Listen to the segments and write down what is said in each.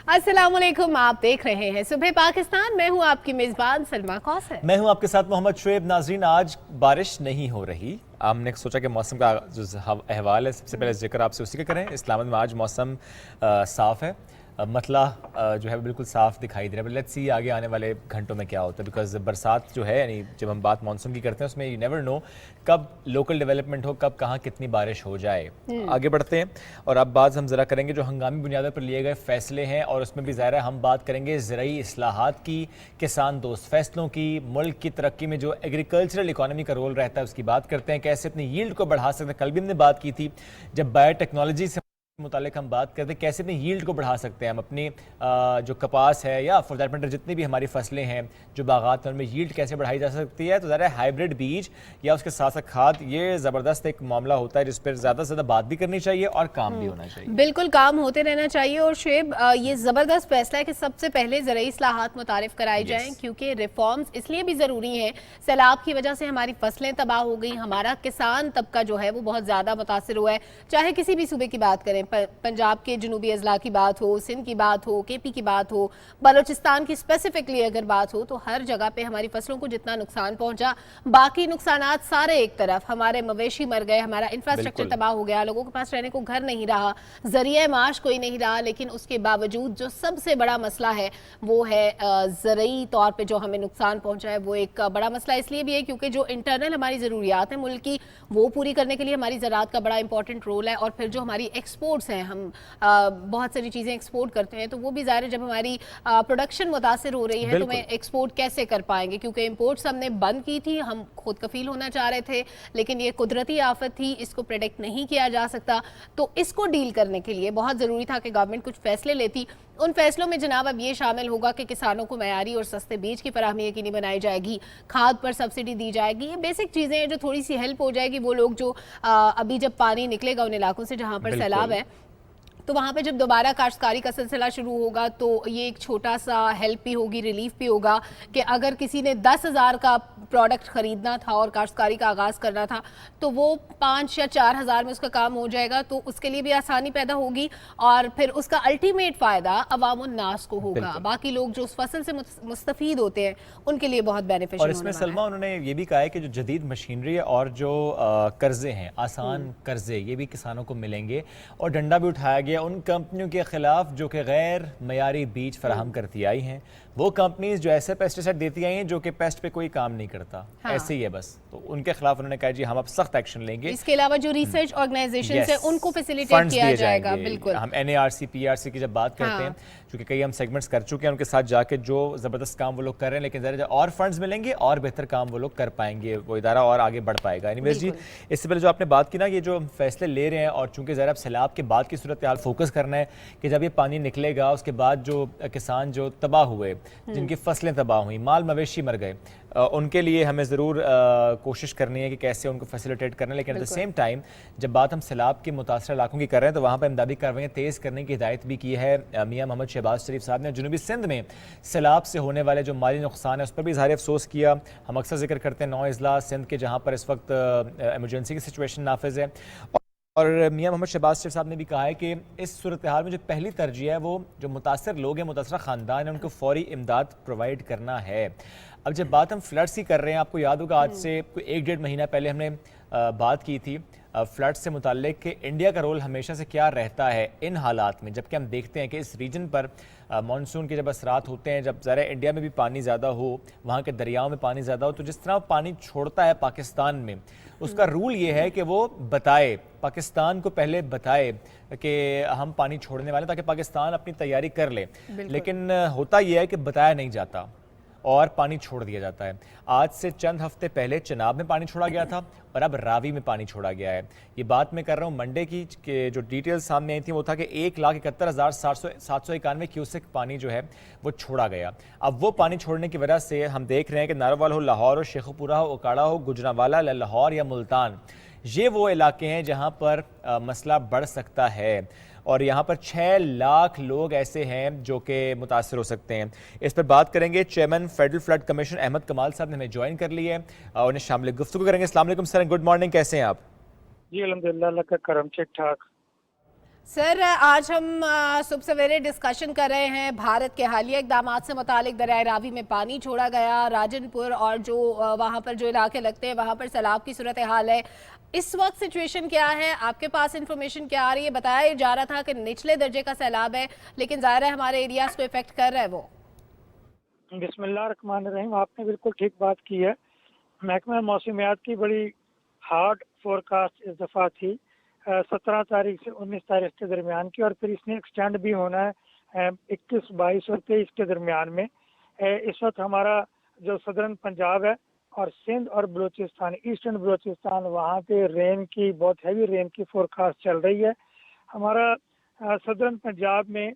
अस्सलाम वालेकुम, आप देख रहे हैं सुबह पाकिस्तान। मैं हूं आपकी मेज़बान सलमा कौसर। मैं हूं आपके साथ मोहम्मद शुएब। नाजरीन, आज बारिश नहीं हो रही। हमने सोचा कि मौसम का जो अहवाल है सबसे पहले जिक्र आपसे उसी का करें। इस्लामाबाद में आज मौसम साफ़ है, मतला जो है बिल्कुल साफ़ दिखाई दे रहा है। लेट्स सी आगे आने वाले घंटों में क्या होता है, बिकॉज बरसात जो है, यानी जब हम बात मानसून की करते हैं उसमें यू नेवर नो कब लोकल डेवलपमेंट हो, कब कहाँ कितनी बारिश हो जाए। आगे बढ़ते हैं और अब बात हम ज़रा करेंगे जो हंगामी बुनियादों पर लिए गए फ़ैसले हैं, और उसमें भी ज़ाहिर है हम बात करेंगे ज़राई इस्लाहात की, किसान दोस्त फ़ैसलों की, मुल्क की तरक्की में जो एग्रीकल्चरल इकॉनमी का रोल रहता है उसकी बात करते हैं, कैसे अपनी यील्ड को बढ़ा सकते हैं। कल भी हमने बात की थी जब बायोटेक्नोलॉजी से मुतालिक हम बात करते हैं कैसे अपनी यील्ड को बढ़ा सकते हैं हम, अपनी जो कपास है या फॉर दैट मैटर जितनी भी हमारी फसलें हैं जो बागात हैं उनमें यील्ड कैसे बढ़ाई जा सकती है। तो ज़रा हाइब्रिड बीज या उसके साथ साथ खाद, ये ज़बरदस्त एक मामला होता है जिस पर ज़्यादा से ज़्यादा बात भी करनी चाहिए और काम भी होना चाहिए। बिल्कुल काम होते रहना चाहिए। और शेब, ये ज़बरदस्त फैसला है कि सबसे पहले ज़राई इस्लाहात मुतारिफ कराई जाएँ, क्योंकि रिफॉर्म्स इसलिए भी ज़रूरी हैं। सैलाब की वजह से हमारी फसलें तबाह हो गई, हमारा किसान तबका जो है वो बहुत ज़्यादा मुतासर हुआ है। चाहे किसी भी सूबे की बात करें, पंजाब के जनूबी अजला की बात हो, सिंध की बात हो, केपी की बात हो, बलोचिस्तान की स्पेसिफिकली अगर बात हो, तो हर जगह पे हमारी फसलों को जितना नुकसान पहुंचा, बाकी नुकसानात सारे एक तरफ, हमारे मवेशी मर गए, हमारा इंफ्रास्ट्रक्चर तबाह हो गया, लोगों के पास रहने को घर नहीं रहा, जरिए माश कोई नहीं रहा। लेकिन उसके बावजूद जो सबसे बड़ा मसला है वो है ज़रूरी तौर पर जो हमें नुकसान पहुंचा है। वो एक बड़ा मसला इसलिए भी है क्योंकि जो इंटरनल हमारी ज़रूरियात हैं मुल्क की, वो पूरी करने के लिए हमारी ज़राअत का बड़ा इंपॉर्टेंट रोल है। और फिर जो हमारी एक्सपोर्ट्स हैं, हम बहुत सारी चीज़ें एक्सपोर्ट करते हैं, तो वो भी ज़ाहिर है जब हमारी प्रोडक्शन मुतासिर हो रही है तो मैं एक्सपोर्ट कैसे कर पाएंगे, क्योंकि इंपोर्ट्स हमने बंद की थी, हम खुद कफील होना चाह रहे थे, लेकिन ये कुदरती आफत थी, इसको प्रेडिक्ट नहीं किया जा सकता। तो इसको डील करने के लिए बहुत ज़रूरी था कि गवर्नमेंट कुछ फैसले लेती। उन फैसलों में जनाब अब ये शामिल होगा कि किसानों को मयारी और सस्ते बीज की फराहमी यकीनी बनाई जाएगी, खाद पर सब्सिडी दी जाएगी। ये बेसिक चीज़ें हैं जो थोड़ी सी हेल्प हो जाएगी। वो लोग जो अभी जब पानी निकलेगा उन इलाकों से जहाँ पर सैलाब है, तो वहाँ पे जब दोबारा काश्तकारी का सिलसिला शुरू होगा तो ये एक छोटा सा हेल्प भी होगी, रिलीफ भी होगा कि अगर किसी ने 10,000 का प्रोडक्ट ख़रीदना था और काश्तकारी का आगाज़ करना था तो वो 5 या 4,000 में उसका काम हो जाएगा, तो उसके लिए भी आसानी पैदा होगी और फिर उसका अल्टीमेट फ़ायदा अवामुन्नास को होगा। बाकी लोग जो उस फसल से मुस्तफ़ीद होते हैं उनके लिए बहुत बेनिफिशियल। और इसमें सलमा उन्होंने ये भी कहा है कि जो जदीद मशीनरी है और जो कर्जे हैं, आसान कर्जे, ये भी किसानों को मिलेंगे। और डंडा भी उठाया गया उन कंपनियों के खिलाफ जो कि गैर मयारी बीज फराहम करती आई हैं, वो कंपनीज जो ऐसे पेस्टिसाइड देती आई हैं जो कि पेस्ट पे कोई काम नहीं करता। हाँ। ऐसे ही है बस, तो उनके खिलाफ उन्होंने कहा जी हम अब सख्त एक्शन लेंगे। इसके अलावा जो रिसर्च ऑर्गेनाइजेशंस हैं उनको फैसिलिटेट किया जाएगा। बिल्कुल, हम NARC PRC की जब बात करते हैं, क्योंकि कई हम सेगमेंट्स कर चुके हैं उनके साथ जाके, जो ज़बरदस्त काम वो लोग कर रहे हैं, लेकिन ज़रा और फंड्स मिलेंगे और बेहतर काम वो लोग कर पाएंगे, वो इदारा और आगे बढ़ पाएगा। एनीवेज जी, इससे पहले जो आपने बात की ना, ये जो फैसले ले रहे हैं, और चूंकि ज़रा सैलाब के बाद की सूरत हाल फोकस करना है कि जब ये पानी निकलेगा उसके बाद जो किसान जो तबाह हुए, जिनकी फसलें तबाह हुई, माल मवेशी मर गए, उनके लिए हमें ज़रूर कोशिश करनी है कि कैसे उनको फैसिलिटेट करना है। लेकिन एट द सेम टाइम जब बात हम सैलाब के मुतासर इलाकों की कर रहे हैं तो वहाँ पर इमदादी कार्रवाइयाँ तेज़ करने की हिदायत भी की है मियाँ मोहम्मद शहबाज शरीफ साहब ने। जनूबी सिंध में सैलाब से होने वाले जो माली नुकसान है उस पर भी इज़हार अफसोस किया। हम अक्सर जिक्र करते हैं 9 अजला सिंध के, जहाँ पर इस वक्त एमरजेंसी की सिचुएशन नाफिज है। और मियाँ मोहम्मद शहबाज शरीफ साहब ने भी कहा है कि इस सूरत हाल में जो पहली तरजीह है वो जो मुतासर लोग हैं, मुतासरा ख़ानदान है, उनको फ़ौरी इमदाद प्रोवाइड करना है। अब जब बात हम फ्लड्स की कर रहे हैं, आपको याद होगा आज से कोई 1-1.5 महीना पहले हमने बात की थी फ्लड से मुताल्लिक कि इंडिया का रोल हमेशा से क्या रहता है इन हालात में, जबकि हम देखते हैं कि इस रीजन पर मानसून के जब असरात होते हैं, जब ज़रा इंडिया में भी पानी ज़्यादा हो, वहाँ के दरियाओं में पानी ज़्यादा हो, तो जिस तरह पानी छोड़ता है पाकिस्तान में, उसका रूल ये है कि वो बताए, पाकिस्तान को पहले बताए कि हम पानी छोड़ने वाले, ताकि पाकिस्तान अपनी तैयारी कर ले। लेकिन होता यह है कि बताया नहीं जाता और पानी छोड़ दिया जाता है। आज से चंद हफ्ते पहले चनाब में पानी छोड़ा गया था और अब रावी में पानी छोड़ा गया है। ये बात मैं कर रहा हूँ मंडे की, कि जो डिटेल्स सामने आई थी वो था कि 1,71,791 क्यूसेक पानी जो है वो छोड़ा गया। अब वो पानी छोड़ने की वजह से हम देख रहे हैं कि नारोवाल हो, लाहौर हो, शेखुपुरा हो, ओकाड़ा हो, गुजरांवाला, लाहौर या मुल्तान, ये वो इलाके हैं जहाँ पर मसला बढ़ सकता है। और यहाँ पर 6 लाख लोग ऐसे हैं जो कि मुतासर हो सकते हैं। इस पर बात करेंगे। Chairman federal flood commission Ahmed Kamal साहब ने हमें ज्वाइन कर लिया है, उन्हें शामिल गुफ्तगू करेंगे। अस्सलाम वालेकुम सर, गुड मॉर्निंग, कैसे हैं आप? जी अल्हम्दुलिल्लाह, अल्लाह का करम, ठीक ठाक। सर आज हम सुबह सवेरे डिस्कशन कर रहे हैं भारत के हालिया इकदामात से मुतालिक। दरियाए रावी में पानी छोड़ा गया, राजनपुर और जो वहाँ पर जो इलाके लगते हैं वहाँ पर सैलाब की सूरत हाल है। इस वक्त सिचुएशन क्या है, आपके पास इंफॉर्मेशन क्या आ रही है? बताया जा रहा था कि निचले दर्जे का सैलाब है, लेकिन ज़ाहिर है हमारे एरियाज को इफेक्ट कर रहा है वो। बिस्मिल्लाहिर्रहमानिर्रहीम, आपने बिल्कुल ठीक बात की है। महकमा मौसमियात की बड़ी हार्ड फोरकास्ट इस दफ़ा थी 17 तारीख से 19 तारीख के दरमियान की, और फिर इसने एक्सटेंड भी होना है 21, 22 और 23 के दरमियान में। इस वक्त हमारा जो सदरन पंजाब है और सिंध और बलूचिस्तान, ईस्टर्न बलूचिस्तान, वहाँ पे रेन की बहुत हैवी रेन की फोरकास्ट चल रही है। हमारा सदरन पंजाब में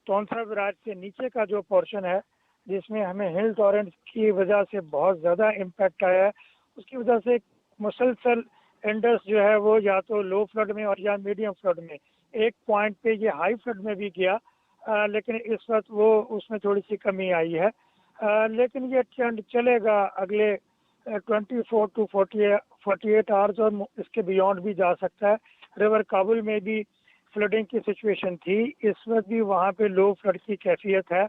टोंसा विराज से नीचे का जो पोर्शन है, जिसमें हमें हिल टॉरेंट की वजह से बहुत ज़्यादा इम्पैक्ट आया है, उसकी वजह से मुसलसल इंडस जो है वो या तो लो फ्लड में और या मीडियम फ्लड में, एक पॉइंट पे ये हाई फ्लड में भी गया, लेकिन इस वक्त वो उसमें थोड़ी सी कमी आई है। लेकिन ये ट्रेंड चलेगा अगले 24 टू 48 आवर्स, और इसके बियॉन्ड भी जा सकता है। रिवर काबुल में भी फ्लडिंग की सिचुएशन थी, इस वक्त भी वहाँ पे लो फ्लड की कैफियत है।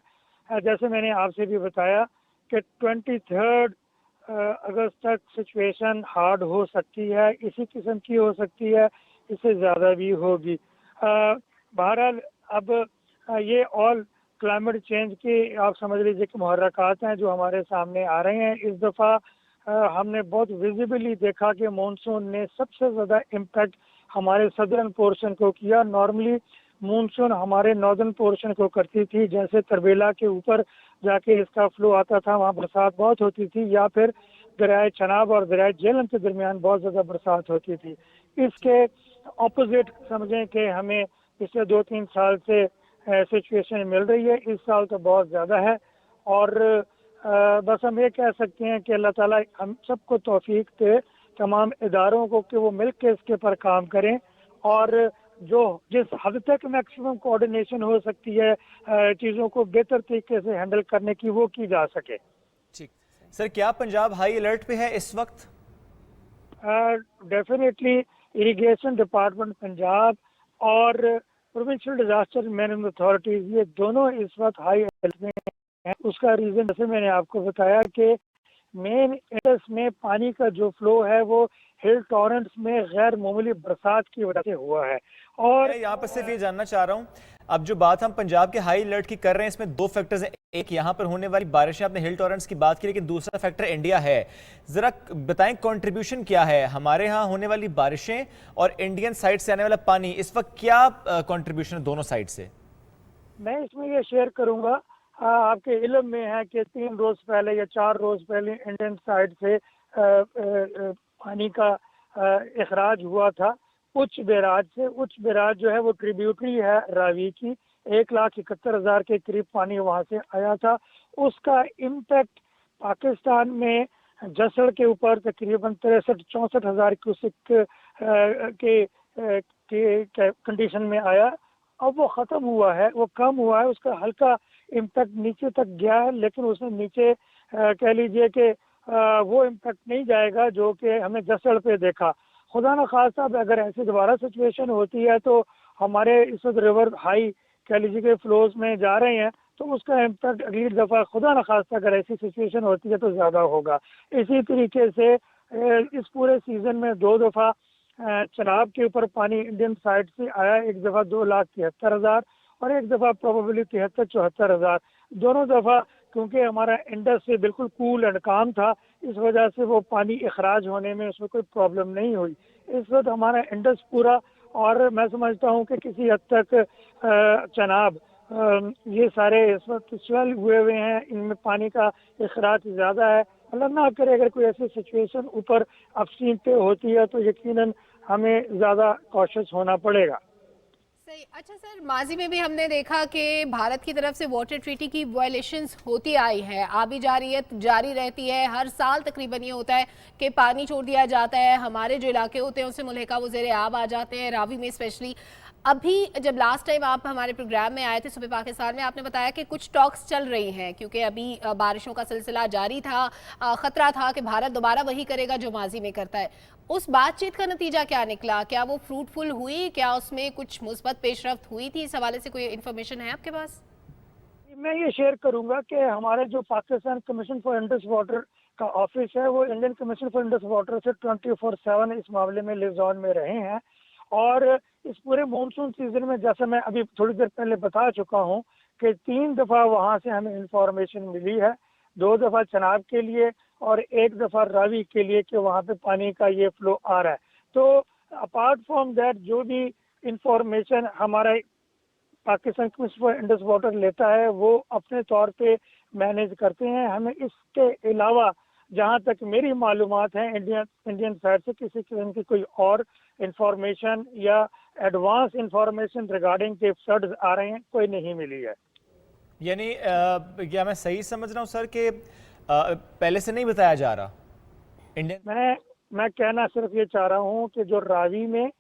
जैसे मैंने आपसे भी बताया कि 23 अगस्त तक सिचुएशन हार्ड हो सकती है, इसी किस्म की हो सकती है, इससे ज़्यादा भी होगी। बहरहाल अब ये ऑल क्लाइमेट चेंज के आप समझ लीजिए कि मुहर्रकात हैं जो हमारे सामने आ रहे हैं। इस दफ़ा हमने बहुत विजिबली देखा कि मॉनसून ने सबसे ज़्यादा इम्पैक्ट हमारे सदर्न पोर्शन को किया। नॉर्मली मॉनसून हमारे नॉर्दर्न पोर्शन को करती थी, जैसे तरबेला के ऊपर जाके इसका फ्लो आता था, वहाँ बरसात बहुत होती थी, या फिर दरियाए चनाब और दरियाए झेलम के दरमियान बहुत ज़्यादा बरसात होती थी। इसके ऑपोजिट समझें कि हमें पिछले 2-3 साल से सिचुएशन मिल रही है। इस साल तो बहुत ज़्यादा है, और बस हम ये कह सकते हैं कि अल्लाह ताला हम सबको तौफीक दे, तमाम इदारों को, कि वो मिल के इसके पर काम करें, और जो जिस हद तक मैक्सिमम कोऑर्डिनेशन हो सकती है चीज़ों को बेहतर तरीके से हैंडल करने की, वो की जा सके। ठीक सर, क्या पंजाब हाई अलर्ट पे है इस वक्त? डेफिनेटली इरिगेशन डिपार्टमेंट पंजाब और प्रोविंशियल डिजास्टर मैनेजमेंट अथॉरिटीज, ये दोनों इस वक्त हाई अलर्ट में हैं। उसका रीज़न जैसे मैंने आपको बताया कि मेन इंडस में पानी का जो फ्लो है वो हिल टॉरेंट्स में गैर मामूली बरसात की वजह से हुआ है। और मैं यहाँ पर सिर्फ ये जानना चाह रहा हूँ, अब जो बात हम पंजाब के हाई अलर्ट की कर रहे हैं, इसमें 2 फैक्टर्स हैं। एक यहाँ पर होने वाली बारिशें, आपने हिल टॉरेंट्स की बात की, लेकिन दूसरा फैक्टर इंडिया है। जरा बताएं कंट्रीब्यूशन क्या है हमारे यहाँ होने वाली बारिशें और इंडियन साइड से आने वाला पानी, इस वक्त क्या कंट्रीब्यूशन है दोनों साइड से? मैं इसमें ये शेयर करूंगा, आपके इल्म में है कि 3 रोज पहले या 4 रोज पहले इंडियन साइड से पानी का इखराज हुआ था उच्च बैराज से। उच्च बैराज जो है वो ट्रिब्यूटरी है रावी की, 1,71,000 के करीब पानी वहाँ से आया था। उसका इम्पैक्ट पाकिस्तान में जसड़ के ऊपर तकरीबन 63-64 हज़ार क्यूसिक के कंडीशन में आया। अब वो ख़त्म हुआ है, वो कम हुआ है, उसका हल्का इम्पैक्ट नीचे तक गया है, लेकिन उसमें नीचे कह लीजिए कि वो इम्पैक्ट नहीं जाएगा जो कि हमें जसड़ पे देखा। खुदा न खास्ता अगर ऐसी दोबारा सिचुएशन होती है तो हमारे इस वक्त रिवर हाई कह लीजिए कि फ्लोज में जा रहे हैं, तो उसका इम्पैक्ट अगली दफ़ा खुदा न खास्ता अगर ऐसी सिचुएशन होती है तो ज़्यादा होगा। इसी तरीके से इस पूरे सीज़न में 2 दफ़ा चनाब के ऊपर पानी इंडियन साइड से आया, एक दफ़ा 2,73,000 और एक दफ़ा प्रोबेबली 73-74 हज़ार। दोनों दफ़ा क्योंकि हमारा इंडस से बिल्कुल कूल एंड काम था, इस वजह से वो पानी इखराज होने में उसमें कोई प्रॉब्लम नहीं हुई। इस वक्त हमारा इंडस पूरा, और मैं समझता हूँ कि किसी हद तक चनाब, ये सारे इस वक्त स्वेल हुए हैं, इनमें पानी का इखराज ज़्यादा है। अल्लाह ना करे अगर कोई ऐसी सिचुएशन ऊपर अपस्ट्रीम पे होती है तो यकीनन हमें ज़्यादा कॉशियस होना पड़ेगा। सही। अच्छा सर, माजी में भी हमने देखा कि भारत की तरफ से वाटर ट्रीटी की वायलेशंस होती आई है, आबी जारियत जारी रहती है। हर साल तकरीबन ये होता है कि पानी छोड़ दिया जाता है, हमारे जो इलाके होते हैं उससे मुल्हिका वो ज़ेरे आब आ जाते हैं, रावी में स्पेशली। अभी जब लास्ट टाइम आप हमारे प्रोग्राम में आए थे सुबह पाकिस्तान में, आपने बताया कि कुछ टॉक्स चल रही हैं क्योंकि अभी बारिशों का सिलसिला जारी था, खतरा था कि भारत दोबारा वही करेगा जो माजी में करता है। उस बातचीत का नतीजा क्या निकला? क्या वो फ्रूटफुल हुई? क्या उसमें कुछ मुस्बत पेशरफ्त हुई थी? इस हवाले से कोई इन्फॉर्मेशन है आपके पास? मैं ये शेयर करूंगा कि हमारे जो Pakistan commission for Indus water का ऑफिस है वो Indian commission for Indus water से 24/7 इस मामले में लिजॉन में रहे हैं। और इस पूरे मानसून सीजन में, जैसा मैं अभी थोड़ी देर पहले बता चुका हूँ, कि 3 दफ़ा वहाँ से हमें इंफॉर्मेशन मिली है, 2 दफ़ा चनाब के लिए और 1 दफ़ा रावी के लिए, कि वहाँ पे पानी का ये फ्लो आ रहा है। तो अपार्ट फ्रॉम दैट जो भी इंफॉर्मेशन हमारा Pakistan commission for Indus water लेता है वो अपने तौर पे मैनेज करते हैं। हमें इसके अलावा जहाँ तक मेरी मालूमात है इंडियन साइड से किसी किस्म की कोई और इंफॉर्मेशन या एडवांस इंफॉर्मेशन रिगार्डिंग के फ्लड्स आ रहे हैं कोई नहीं मिली है। यानी क्या मैं सही समझ रहा हूँ सर कि पहले से नहीं बताया जा रहा इंडियन? मैं कहना सिर्फ ये चाह रहा हूँ कि जो रावी में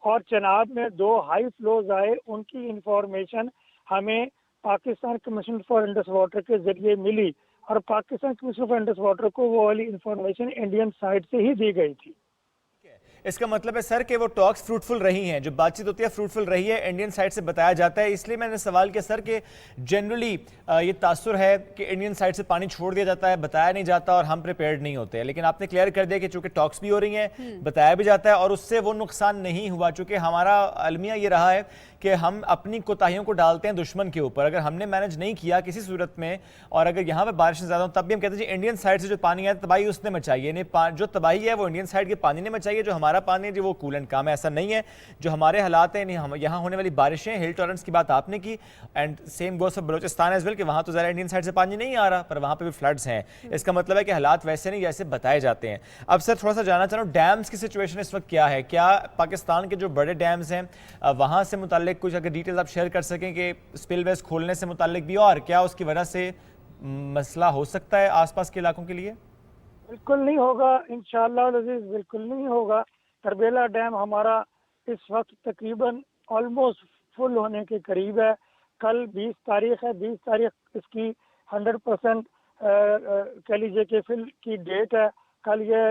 और चनाब में 2 हाई फ्लोज आए उनकी इंफॉर्मेशन हमें Pakistan commission for Indus water के जरिए मिली और Pakistan commission for Indus water को वो वाली इंफॉर्मेशन इंडियन साइड से ही दी गई थी। इसका मतलब है सर कि वो टॉक्स फ्रूटफुल रही हैं, जो बातचीत होती है फ्रूटफुल रही है, इंडियन साइड से बताया जाता है। इसलिए मैंने सवाल किया सर कि जनरली ये तासुर है कि इंडियन साइड से पानी छोड़ दिया जाता है, बताया नहीं जाता और हम प्रिपेयर्ड नहीं होते हैं। लेकिन आपने क्लियर कर दिया कि चूंकि टॉक्स भी हो रही हैं, बताया भी जाता है और उससे वो नुकसान नहीं हुआ। चूंकि हमारा अलमिया ये रहा है कि हम अपनी कोताहियों को डालते हैं दुश्मन के ऊपर। अगर हमने मैनेज नहीं किया किसी सूरत में और अगर यहाँ पे बारिश ज़्यादा हो तब भी हम कहते हैं जी इंडियन साइड से जो पानी है तबाही उसने मचाई है। नहीं, जो तबाही है वो इंडियन साइड के पानी ने मचाई है, जो हमारा पानी है जो वो कूलेंट काम है। ऐसा नहीं है, जो हमारे हालात हैं, नहीं हम यहाँ होने वाली बारिशें, हिल टॉलरेंस की बात आपने की, and same goes for Balochistan as well कि वहाँ तो ज़रा इंडियन साइड से पानी नहीं आ रहा पर वहाँ पे भी फ्लड्स हैं। इसका मतलब है कि हालात वैसे नहीं जैसे बताए जाते हैं। अब सर थोड़ा सा जानना चाह रहा हूँ डैम्स की सिचुएशन इस वक्त क्या है? क्या पाकिस्तान के जो बड़े डैम्स हैं वहाँ से मुताल्लिक कुछ अगर डिटेल्स आप शेयर कर सकें कि स्पिलवेज खोलने से मुताल्लिक भी, और क्या उसकी वजह से मसला हो सकता है आसपास के इलाकों के लिए? बिल्कुल नहीं होगा इंशाअल्लाह अज़ीज़, बिल्कुल नहीं होगा। तरबेला डैम हमारा इस वक्त तकरीबन ऑलमोस्ट फुल होने के करीब है। कल 20 तारीख है, 20 तारीख इसकी 100% कह लीजिए कि फिल की डेट है। कल ये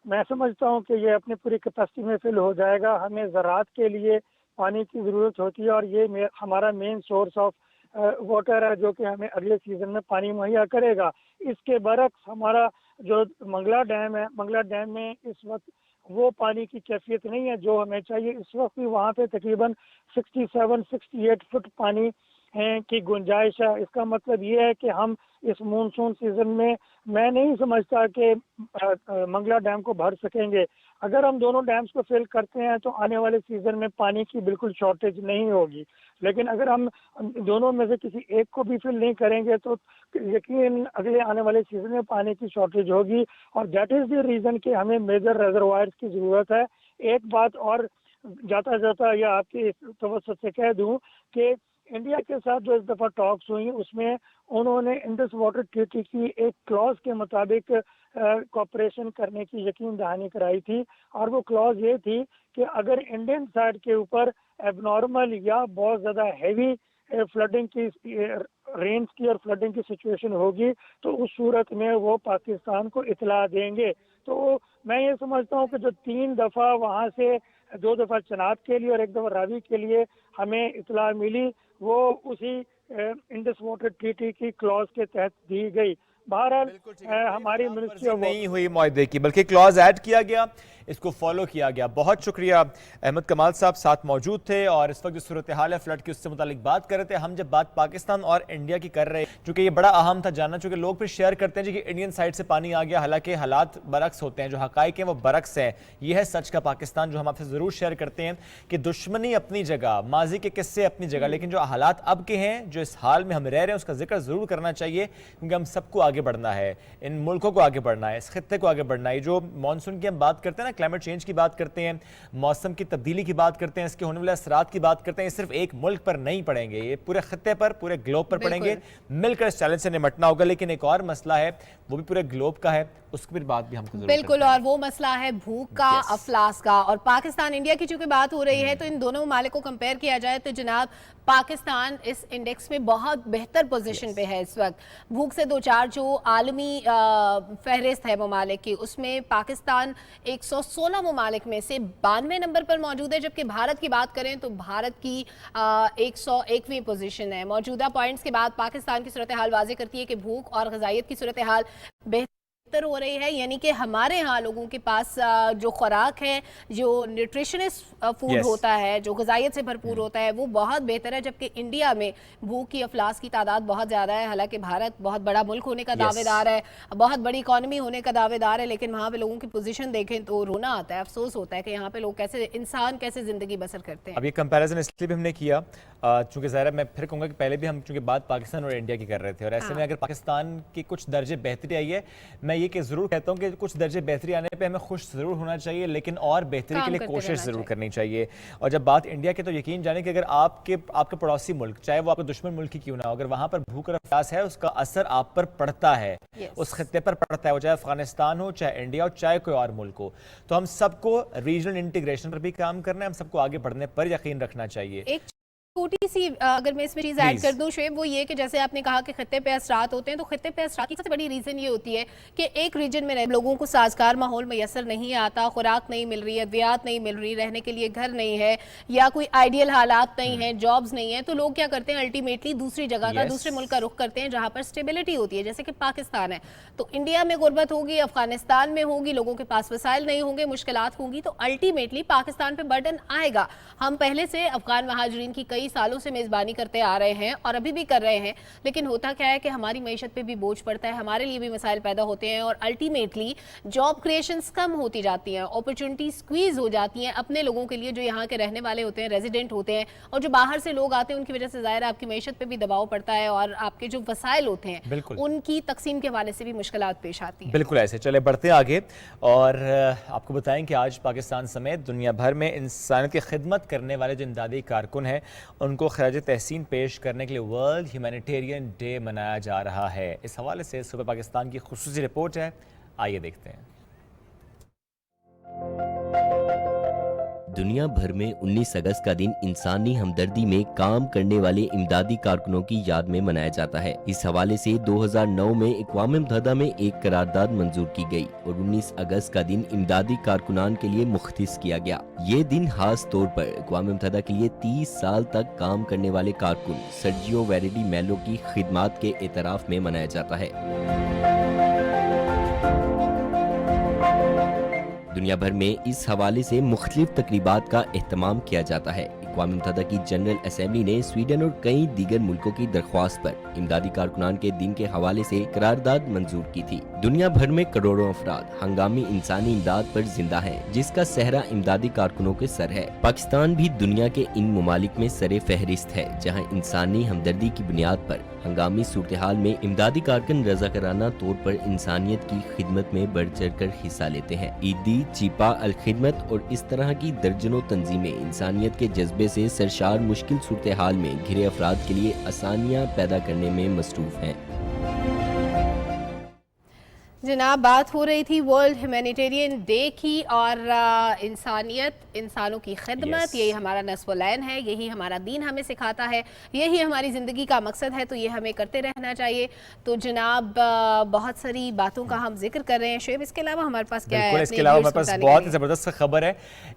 मैं समझता हूँ कि ये अपनी पूरी कैपेसिटी में फिल हो जाएगा। हमें ज़राअत के लिए पानी की ज़रूरत होती है और ये हमारा मेन सोर्स ऑफ वाटर है जो कि हमें अगले सीज़न में पानी मुहैया करेगा। इसके बरक्स हमारा जो मंगला डैम है, मंगला डैम में इस वक्त वो पानी की कैफियत नहीं है जो हमें चाहिए। इस वक्त भी वहाँ पे तकरीबन 67-68 फुट पानी की गुंजाइश है। इसका मतलब ये है कि हम इस मानसून सीजन में मैं नहीं समझता कि मंगला डैम को भर सकेंगे। अगर हम दोनों डैम्स को फिल करते हैं तो आने वाले सीजन में पानी की बिल्कुल शॉर्टेज नहीं होगी। लेकिन अगर हम दोनों में से किसी एक को भी फिल नहीं करेंगे तो यकीन अगले आने वाले सीजन में पानी की शॉर्टेज होगी। और दैट इज़ द रीज़न कि हमें मेजर रिजर्वायर्स की ज़रूरत है। एक बात और जाता जाता या आपकी तवज्जो से कह दूं कि इंडिया के साथ जो इस दफ़ा टॉक्स हुई उसमें उन्होंने इंडस वाटर ट्रीटी की एक क्लॉज के मुताबिक कोऑपरेशन करने की यकीन दहानी कराई थी। और वो क्लॉज ये थी कि अगर इंडियन साइड के ऊपर एबनॉर्मल या बहुत ज़्यादा हैवी फ्लडिंग की रेंज की और फ्लडिंग की सिचुएशन होगी तो उस सूरत में वो पाकिस्तान को इतला देंगे। तो मैं ये समझता हूँ कि जो 3 दफ़ा वहाँ से 2 दफ़ा चनाब के लिए और 1 दफ़ा रावी के लिए हमें इतला मिली वो उसी इंडस वाटर ट्रीटी की क्लॉज के तहत दी गई। बहरहाल हमारी मिनिस्ट्री नहीं हुई मुआहदे की बल्कि क्लॉज ऐड किया गया, इसको फॉलो किया गया। बहुत शुक्रिया। अहमद कमाल साहब साथ मौजूद थे और इस वक्त जो सूरत हाल है फ्लड की उससे मुतालिक बात कर रहे थे। हम जब बात पाकिस्तान और इंडिया की कर रहे हैं चूँकि ये बड़ा अहम था जानना, चूँकि लोग फिर शेयर करते हैं जी कि इंडियन साइड से पानी आ गया, हालांकि हालात बरक्स होते हैं, जो हकाइक हैं वो बरक्स हैं। ये है सच का पाकिस्तान जो हम आपसे ज़रूर शेयर करते हैं कि दुश्मनी अपनी जगह, माजी के किस्से अपनी जगह, लेकिन जो हालात अब के हैं, जो इस हाल में हम रह रहे हैं उसका जिक्र ज़रूर करना चाहिए क्योंकि हम सबको आगे बढ़ना है, इन मुल्कों को आगे बढ़ना है, इस खित्ते को आगे बढ़ना है। जो मानसून की हम बात करते हैं ना, क्लाइमेट चेंज की बात करते हैं, मौसम की तब्दीली की बात करते हैं, इसके होने वाले असरात की बात करते हैं, ये सिर्फ एक मुल्क पर नहीं पड़ेंगे, ये पूरे खित्ते पर, पूरे ग्लोब पर पड़ेंगे। मिलकर इस चैलेंज से निपटना होगा। लेकिन एक और मसला है वो भी पूरे ग्लोब का है, اس کی بھی بات بھی ہم کو ضرور بالکل, اور وہ مسئلہ ہے بھوک کا, افلاس کا. اور پاکستان انڈیا کی چونکہ بات ہو رہی ہے تو ان دونوں ممالک کو کمپیئر کیا جائے تو جناب پاکستان اس انڈیکس میں بہت بہتر پوزیشن پہ ہے اس وقت. بھوک سے دو چار جو عالمی فہرست ہے ممالک کی, اس میں پاکستان 116 ممالک میں سے 92 نمبر پر موجود ہے, جبکہ بھارت کی بات کریں تو بھارت کی 101ویں پوزیشن ہے. موجودہ پوائنٹس کے بعد پاکستان کی صورتحال واضح کرتی ہے کہ بھوک اور غذائیت کی صورتحال بہتر ہو رہی ہے, یعنی کہ ہمارے ہاں لوگوں کے پاس جو خوراک ہے, جو نیوٹریشنس فوڈ ہوتا ہے, جو غذائیت سے بھرپور ہوتا ہے, وہ بہت بہتر ہے, جبکہ انڈیا میں بھوک کی افلاس کی تعداد بہت زیادہ ہے. حالانکہ بھارت بہت بڑا ملک ہونے کا دعوے دار ہے, بہت بڑی اکانومی ہونے کا دعوے دار ہے, لیکن وہاں پہ لوگوں کی پوزیشن دیکھیں تو رونا آتا ہے, افسوس ہوتا ہے کہ یہاں پہ لوگ کیسے, انسان کیسے زندگی بسر کرتے ہیں. اب یہ کمپیریزن اس لیے بھی ہم نے کیا چونکہ ظاہر میں پھر کہوں گا کہ پہلے بھی ہم چونکہ بات پاکستان اور انڈیا کی کر رہے تھے, اور ایسے میں اگر پاکستان کی کچھ درجے بہتری آئی ہے, میں یہ کہ ضرور کہتا ہوں کہ کچھ درجے بہتری آنے پہ ہمیں خوش ضرور ہونا چاہیے, لیکن اور بہتری کے لیے کوشش ضرور کرنی چاہیے. اور جب بات انڈیا کی تو یقین جانیں کہ اگر آپ کے پڑوسی ملک, چاہے وہ آپ کے دشمن ملک کی کیوں نہ ہو, اگر وہاں پر بھوک اور افلاس ہے, اس کا اثر آپ پر پڑتا ہے, اس خطے پر پڑتا ہے, وہ چاہے افغانستان ہو, چاہے انڈیا ہو, چاہے کوئی اور ملک ہو. تو ہم سب کو ریجنل انٹیگریشن پر بھی کام کرنا ہے, ہم سب کو آگے بڑھنے پر یقین رکھنا چاہیے. ایک چھوٹی سی اگر میں اس میں چیز ایڈ کر دوں شعیب, وہ یہ کہ جیسے آپ نے کہا کہ خطے پہ اثرات ہوتے ہیں, تو خطے پہ اثرات کی سب سے بڑی ریزن یہ ہوتی ہے کہ ایک ریجن میں لوگوں کو سازگار ماحول میسر نہیں آتا, خوراک نہیں مل رہی, ادویات نہیں مل رہی, رہنے کے لیے گھر نہیں ہے, یا کوئی آئیڈیل حالات نہیں ہیں, جابز نہیں ہیں, تو لوگ کیا کرتے ہیں الٹیمیٹلی دوسری جگہ کا, دوسرے ملک کا رخ کرتے ہیں جہاں پر اسٹیبلٹی ہوتی ہے, جیسے کہ پاکستان ہے. تو انڈیا میں غربت ہوگی, افغانستان میں ہوگی, لوگوں کے پاس وسائل نہیں ہوں گے, مشکلات ہوں گی, تو الٹیمیٹلی پاکستان پہ برڈن آئے گا. ہم پہلے سے افغان مہاجرین کی کئی سالوں سے میزبانی کرتے آ رہے ہیں اور ابھی بھی کر رہے ہیں, لیکن ہوتا کیا ہے کہ ہماری معیشت پہ بھی بوجھ پڑتا ہے, ہمارے لیے بھی مسائل پیدا ہوتے ہیں, اور الٹیمیٹلی جاب کریشنز کم ہوتی جاتی ہیں, اپرچونٹی سکویز ہو جاتی ہیں اپنے لوگوں کے لیے جو یہاں کے رہنے والے ہوتے ہیں, ریزیڈنٹ ہوتے ہیں, اور جو باہر سے لوگ آتے ہیں ان کی وجہ سے ظاہر ہے آپ کی معیشت پہ بھی دباؤ پڑتا ہے, اور آپ کے جو وسائل ہوتے ہیں ان کی تقسیم کے حوالے سے بھی مشکلات پیش آتی ہیں. بالکل ایسے. چلے بڑھتے آگے اور آپ کو بتائیں کہ آج پاکستان سمیت دنیا بھر میں انسانیت کی خدمت کرنے والے جو امدادی کارکن ہیں ان کو خراج تحسین پیش کرنے کے لیے ورلڈ ہیومینیٹیرین ڈے منایا جا رہا ہے. اس حوالے سے صبح پاکستان کی خصوصی رپورٹ ہے, آئیے دیکھتے ہیں. دنیا بھر میں 19 اگست کا دن انسانی ہمدردی میں کام کرنے والے امدادی کارکنوں کی یاد میں منایا جاتا ہے. اس حوالے سے 2009 میں اقوام متحدہ میں ایک قرارداد منظور کی گئی اور 19 اگست کا دن امدادی کارکنان کے لیے مختص کیا گیا. یہ دن خاص طور پر اقوام متحدہ کے لیے 30 سال تک کام کرنے والے کارکن سرجیو ویریڈی میلو کی خدمات کے اعتراف میں منایا جاتا ہے. دنیا بھر میں اس حوالے سے مختلف تقریبات کا اہتمام کیا جاتا ہے. اقوام متحدہ کی جنرل اسمبلی نے سویڈن اور کئی دیگر ملکوں کی درخواست پر امدادی کارکنان کے دن کے حوالے سے قرارداد منظور کی تھی. دنیا بھر میں کروڑوں افراد ہنگامی انسانی امداد پر زندہ ہیں, جس کا سہرا امدادی کارکنوں کے سر ہے. پاکستان بھی دنیا کے ان ممالک میں سر فہرست ہے جہاں انسانی ہمدردی کی بنیاد پر ہنگامی صورتحال میں امدادی کارکن رضاکارانہ طور پر انسانیت کی خدمت میں بڑھ چڑھ کر حصہ لیتے ہیں. عیدی, چیپا الخدمت اور اس طرح کی درجنوں تنظیمیں انسانیت کے جذبے سے سرشار مشکل صورتحال میں گھرے افراد کے لیے آسانیاں پیدا کرنے میں مصروف ہیں. جناب بات ہو رہی تھی ورلڈ ہیومینیٹیرین ڈے کی, اور انسانیت, انسانوں کی خدمت, یہی ہمارا نصب العین ہے, یہی ہمارا دین ہمیں سکھاتا ہے, یہی ہماری زندگی کا مقصد ہے, تو یہ ہمیں کرتے رہنا چاہیے. تو جناب بہت ساری باتوں کا ہم ذکر کر رہے ہیں شعیب, اس کے علاوہ ہمارے پاس کیا ہے؟ اس کے علاوہ ہمارے پاس بہت ہی زبردست خبر ہے.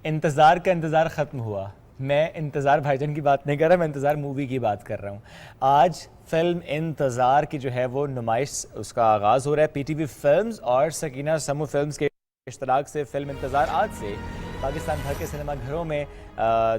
انتظار کا انتظار ختم ہوا. میں انتظار بھائی جان کی بات نہیں کر رہا, میں انتظار مووی کی بات کر رہا ہوں. آج فلم انتظار کی جو ہے وہ نمائش, اس کا آغاز ہو رہا ہے. پی ٹی وی فلمز اور سکینہ سمو فلمز کے اشتراک سے فلم انتظار آج سے پاکستان بھر کے سنیما گھروں میں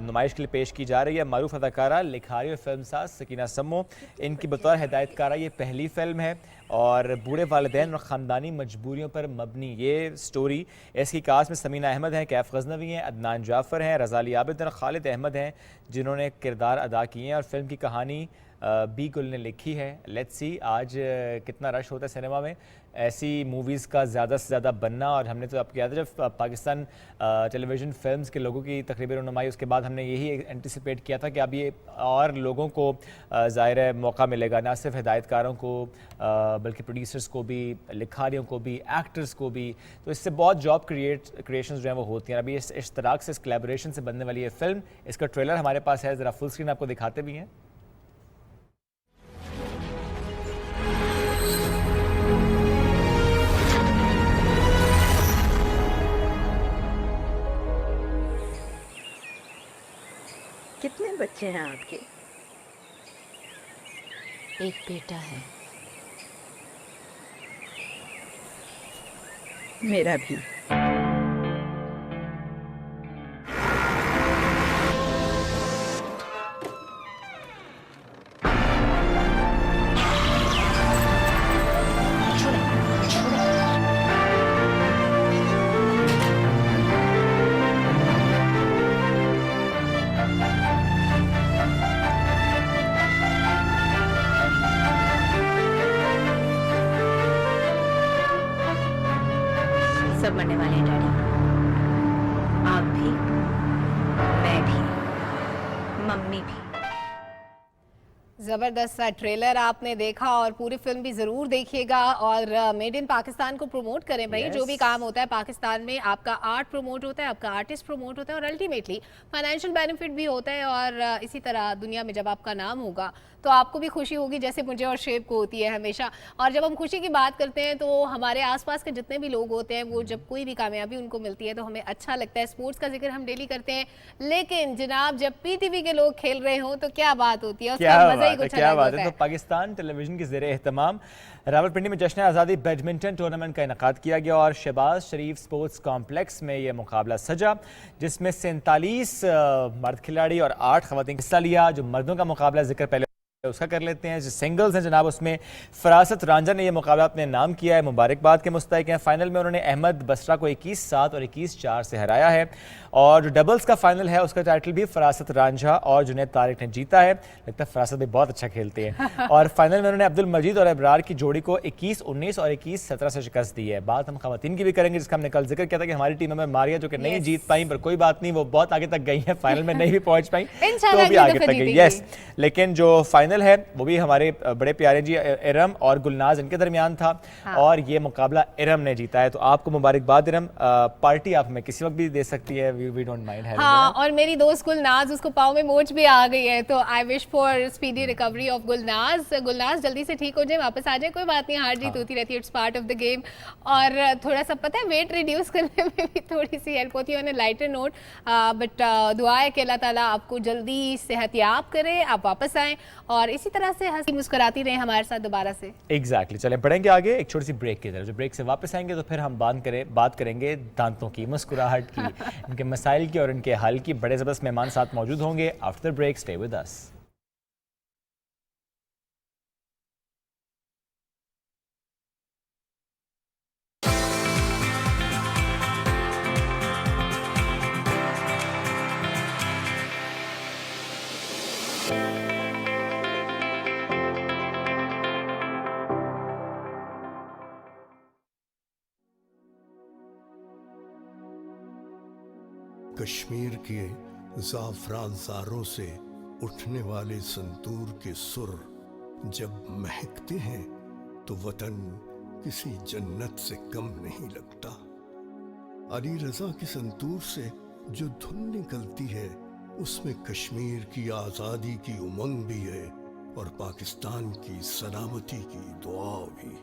نمائش کے لیے پیش کی جا رہی ہے. معروف اداکارہ, لکھاری اور فلم ساز سکینہ سمو, ان کی بطور ہدایت کارہ یہ پہلی فلم ہے, اور بوڑھے والدین اور خاندانی مجبوریوں پر مبنی یہ سٹوری. اس کی کاسٹ میں سمینہ احمد ہیں, کیف غزنوی ہیں, عدنان جعفر ہیں, رضالی عابد اور خالد احمد ہیں جنہوں نے کردار ادا کیے ہیں, اور فلم کی کہانی بی گل نے لکھی ہے. لیٹس سی آج کتنا رش ہوتا ہے سنیما میں. ایسی موویز کا زیادہ سے زیادہ بننا, اور ہم نے تو اب کیا تھا جب پاکستان ٹیلی ویژن فلمز کے لوگوں کی تقریبی رونمائی, اس کے بعد ہم نے یہی اینٹیسپیٹ کیا تھا کہ اب یہ اور لوگوں کو ظاہر ہے موقع ملے گا, نہ صرف ہدایت کاروں کو बल्कि प्रोड्यूसर्स को भी, लिखारियों को भी, एक्टर्स को भी। तो इससे बहुत जॉब क्रिएशंस जो हैं वो होती हैं। अभी इस इश्तराक से, इस कोलैबोरेशन से बनने वाली ये फिल्म, इसका ट्रेलर हमारे पास है, ज़रा फुल स्क्रीन आपको दिखाते भी हैं। कितने बच्चे हैं आपके? एक बेटा है। मेरा भी। सब मरने वाले हैं डैडी, आप भी, मैं भी, मम्मी भी। ज़बरदस्त सा ट्रेलर आपने देखा और पूरी फिल्म भी ज़रूर देखिएगा और मेड इन पाकिस्तान को प्रमोट करें भाई। जो भी काम होता है पाकिस्तान में, आपका आर्ट प्रमोट होता है, आपका आर्टिस्ट प्रमोट होता है और अल्टीमेटली फाइनेंशियल बेनिफिट भी होता है। और इसी तरह दुनिया में जब आपका नाम होगा तो आपको भी खुशी होगी, जैसे मुझे और शेब को होती है हमेशा। और जब हम खुशी की बात करते हैं तो हमारे आसपास के जितने भी लोग होते हैं, वो जब कोई भी कामयाबी उनको मिलती है तो हमें अच्छा लगता है। स्पोर्ट्स का जिक्र हम डेली करते हैं, लेकिन जनाब जब पीटीवी के लोग खेल रहे हो तो क्या बात होती है, उसका मजा ही कुछ अलग होता है। तो पाकिस्तान टेलीविजन के ज़ेरे एहतमाम रावलपिंडी में जश्न आज़ादी बैडमिंटन टूर्नामेंट का इनेकाद किया गया और शहबाज शरीफ स्पोर्ट्स कॉम्प्लेक्स में ये मुकाबला सजा, जिसमें 47 मर्द खिलाड़ी और 8 खवातीन हिस्सा लिया। जो मर्दों का मुकाबला जिक्र पहले उसका कर लेते हैं। जो सिंगल्स हैं जनाब, उसमें फरासत रांझा ने यह मुकाबला अपने नाम किया है, मुबारकबाद के मुस्तहिक हैं। फाइनल में उन्होंने अहमद बसरा को 21-7 और 21-4 से हराया है। और जो डबल्स का फाइनल है उसका टाइटल भी फरासत रांझा और जुनैद तारिक ने जीता है। लगता है फरासत भी बहुत अच्छा खेलते हैं। और फाइनल में उन्होंने अब्दुल मजीद और अबरार की जोड़ी को 21-19 और 21-17 से शिकस्त दी है। बात हम खवातीन की भी करेंगे, जिसका हमने कल जिक्र किया था कि हमारी टीम में मारिया जो कि नहीं जीत पाई, पर कोई बात नहीं, वो बहुत आगे तक गई है, फाइनल में नहीं भी पहुंच पाई तो भी आगे तक गई। यस, लेकिन जो फाइनल है वो भी हमारे बड़े प्यारे जी इरम और गुलनाज इनके दरमियान था। और ये मुकाबला इरम ने जीता है, तो आपको मुबारकबाद इरम। पार्टी आप हमें किसी वक्त भी दे सकती है, वी डोंट माइंड। हाँ, और मेरी दोस्त गुलनाज, उसको पाँव में मोच भी आ गई है, तो I wish for speedy recovery of Gulnaz. Gulnaz जल्दी से ठीक हो जाए, वापस आ जाए, कोई बात नहीं, हार जीत होती रहती है, it's part of the game. और थोड़ा सा पता है वेट रिड्यूस करने में भी थोड़ी सी हेल्प होती है on a lighter note. But दुआ है कि अल्लाह ताला आपको जल्दी सेहतयाब करे, आप वापस आएँ और इसी तरह से हंसी मुस्कुराती रहे हमारे साथ दोबारा से। एग्जैक्टली। चलें बढ़ेंगे आगे एक छोटी सी ब्रेक की तरफ। जो ब्रेक से वापस आएंगे तो फिर हम बात करेंगे दांतों की, मुस्कुराहट की, इनके मसाइल की और इनके हल की। बड़े ज़बरदस्त मेहमान साथ मौजूद होंगे। After the break stay with us. Kashmir के ज़ाफ़रान ज़ारों से उठने वाले संतूर के सुर जब महकते हैं तो वतन किसी जन्नत से कम नहीं लगता। अली रज़ा के संतूर से जो धुन निकलती है उसमें कश्मीर की आज़ादी की उमंग भी है और पाकिस्तान की सलामती की दुआ भी।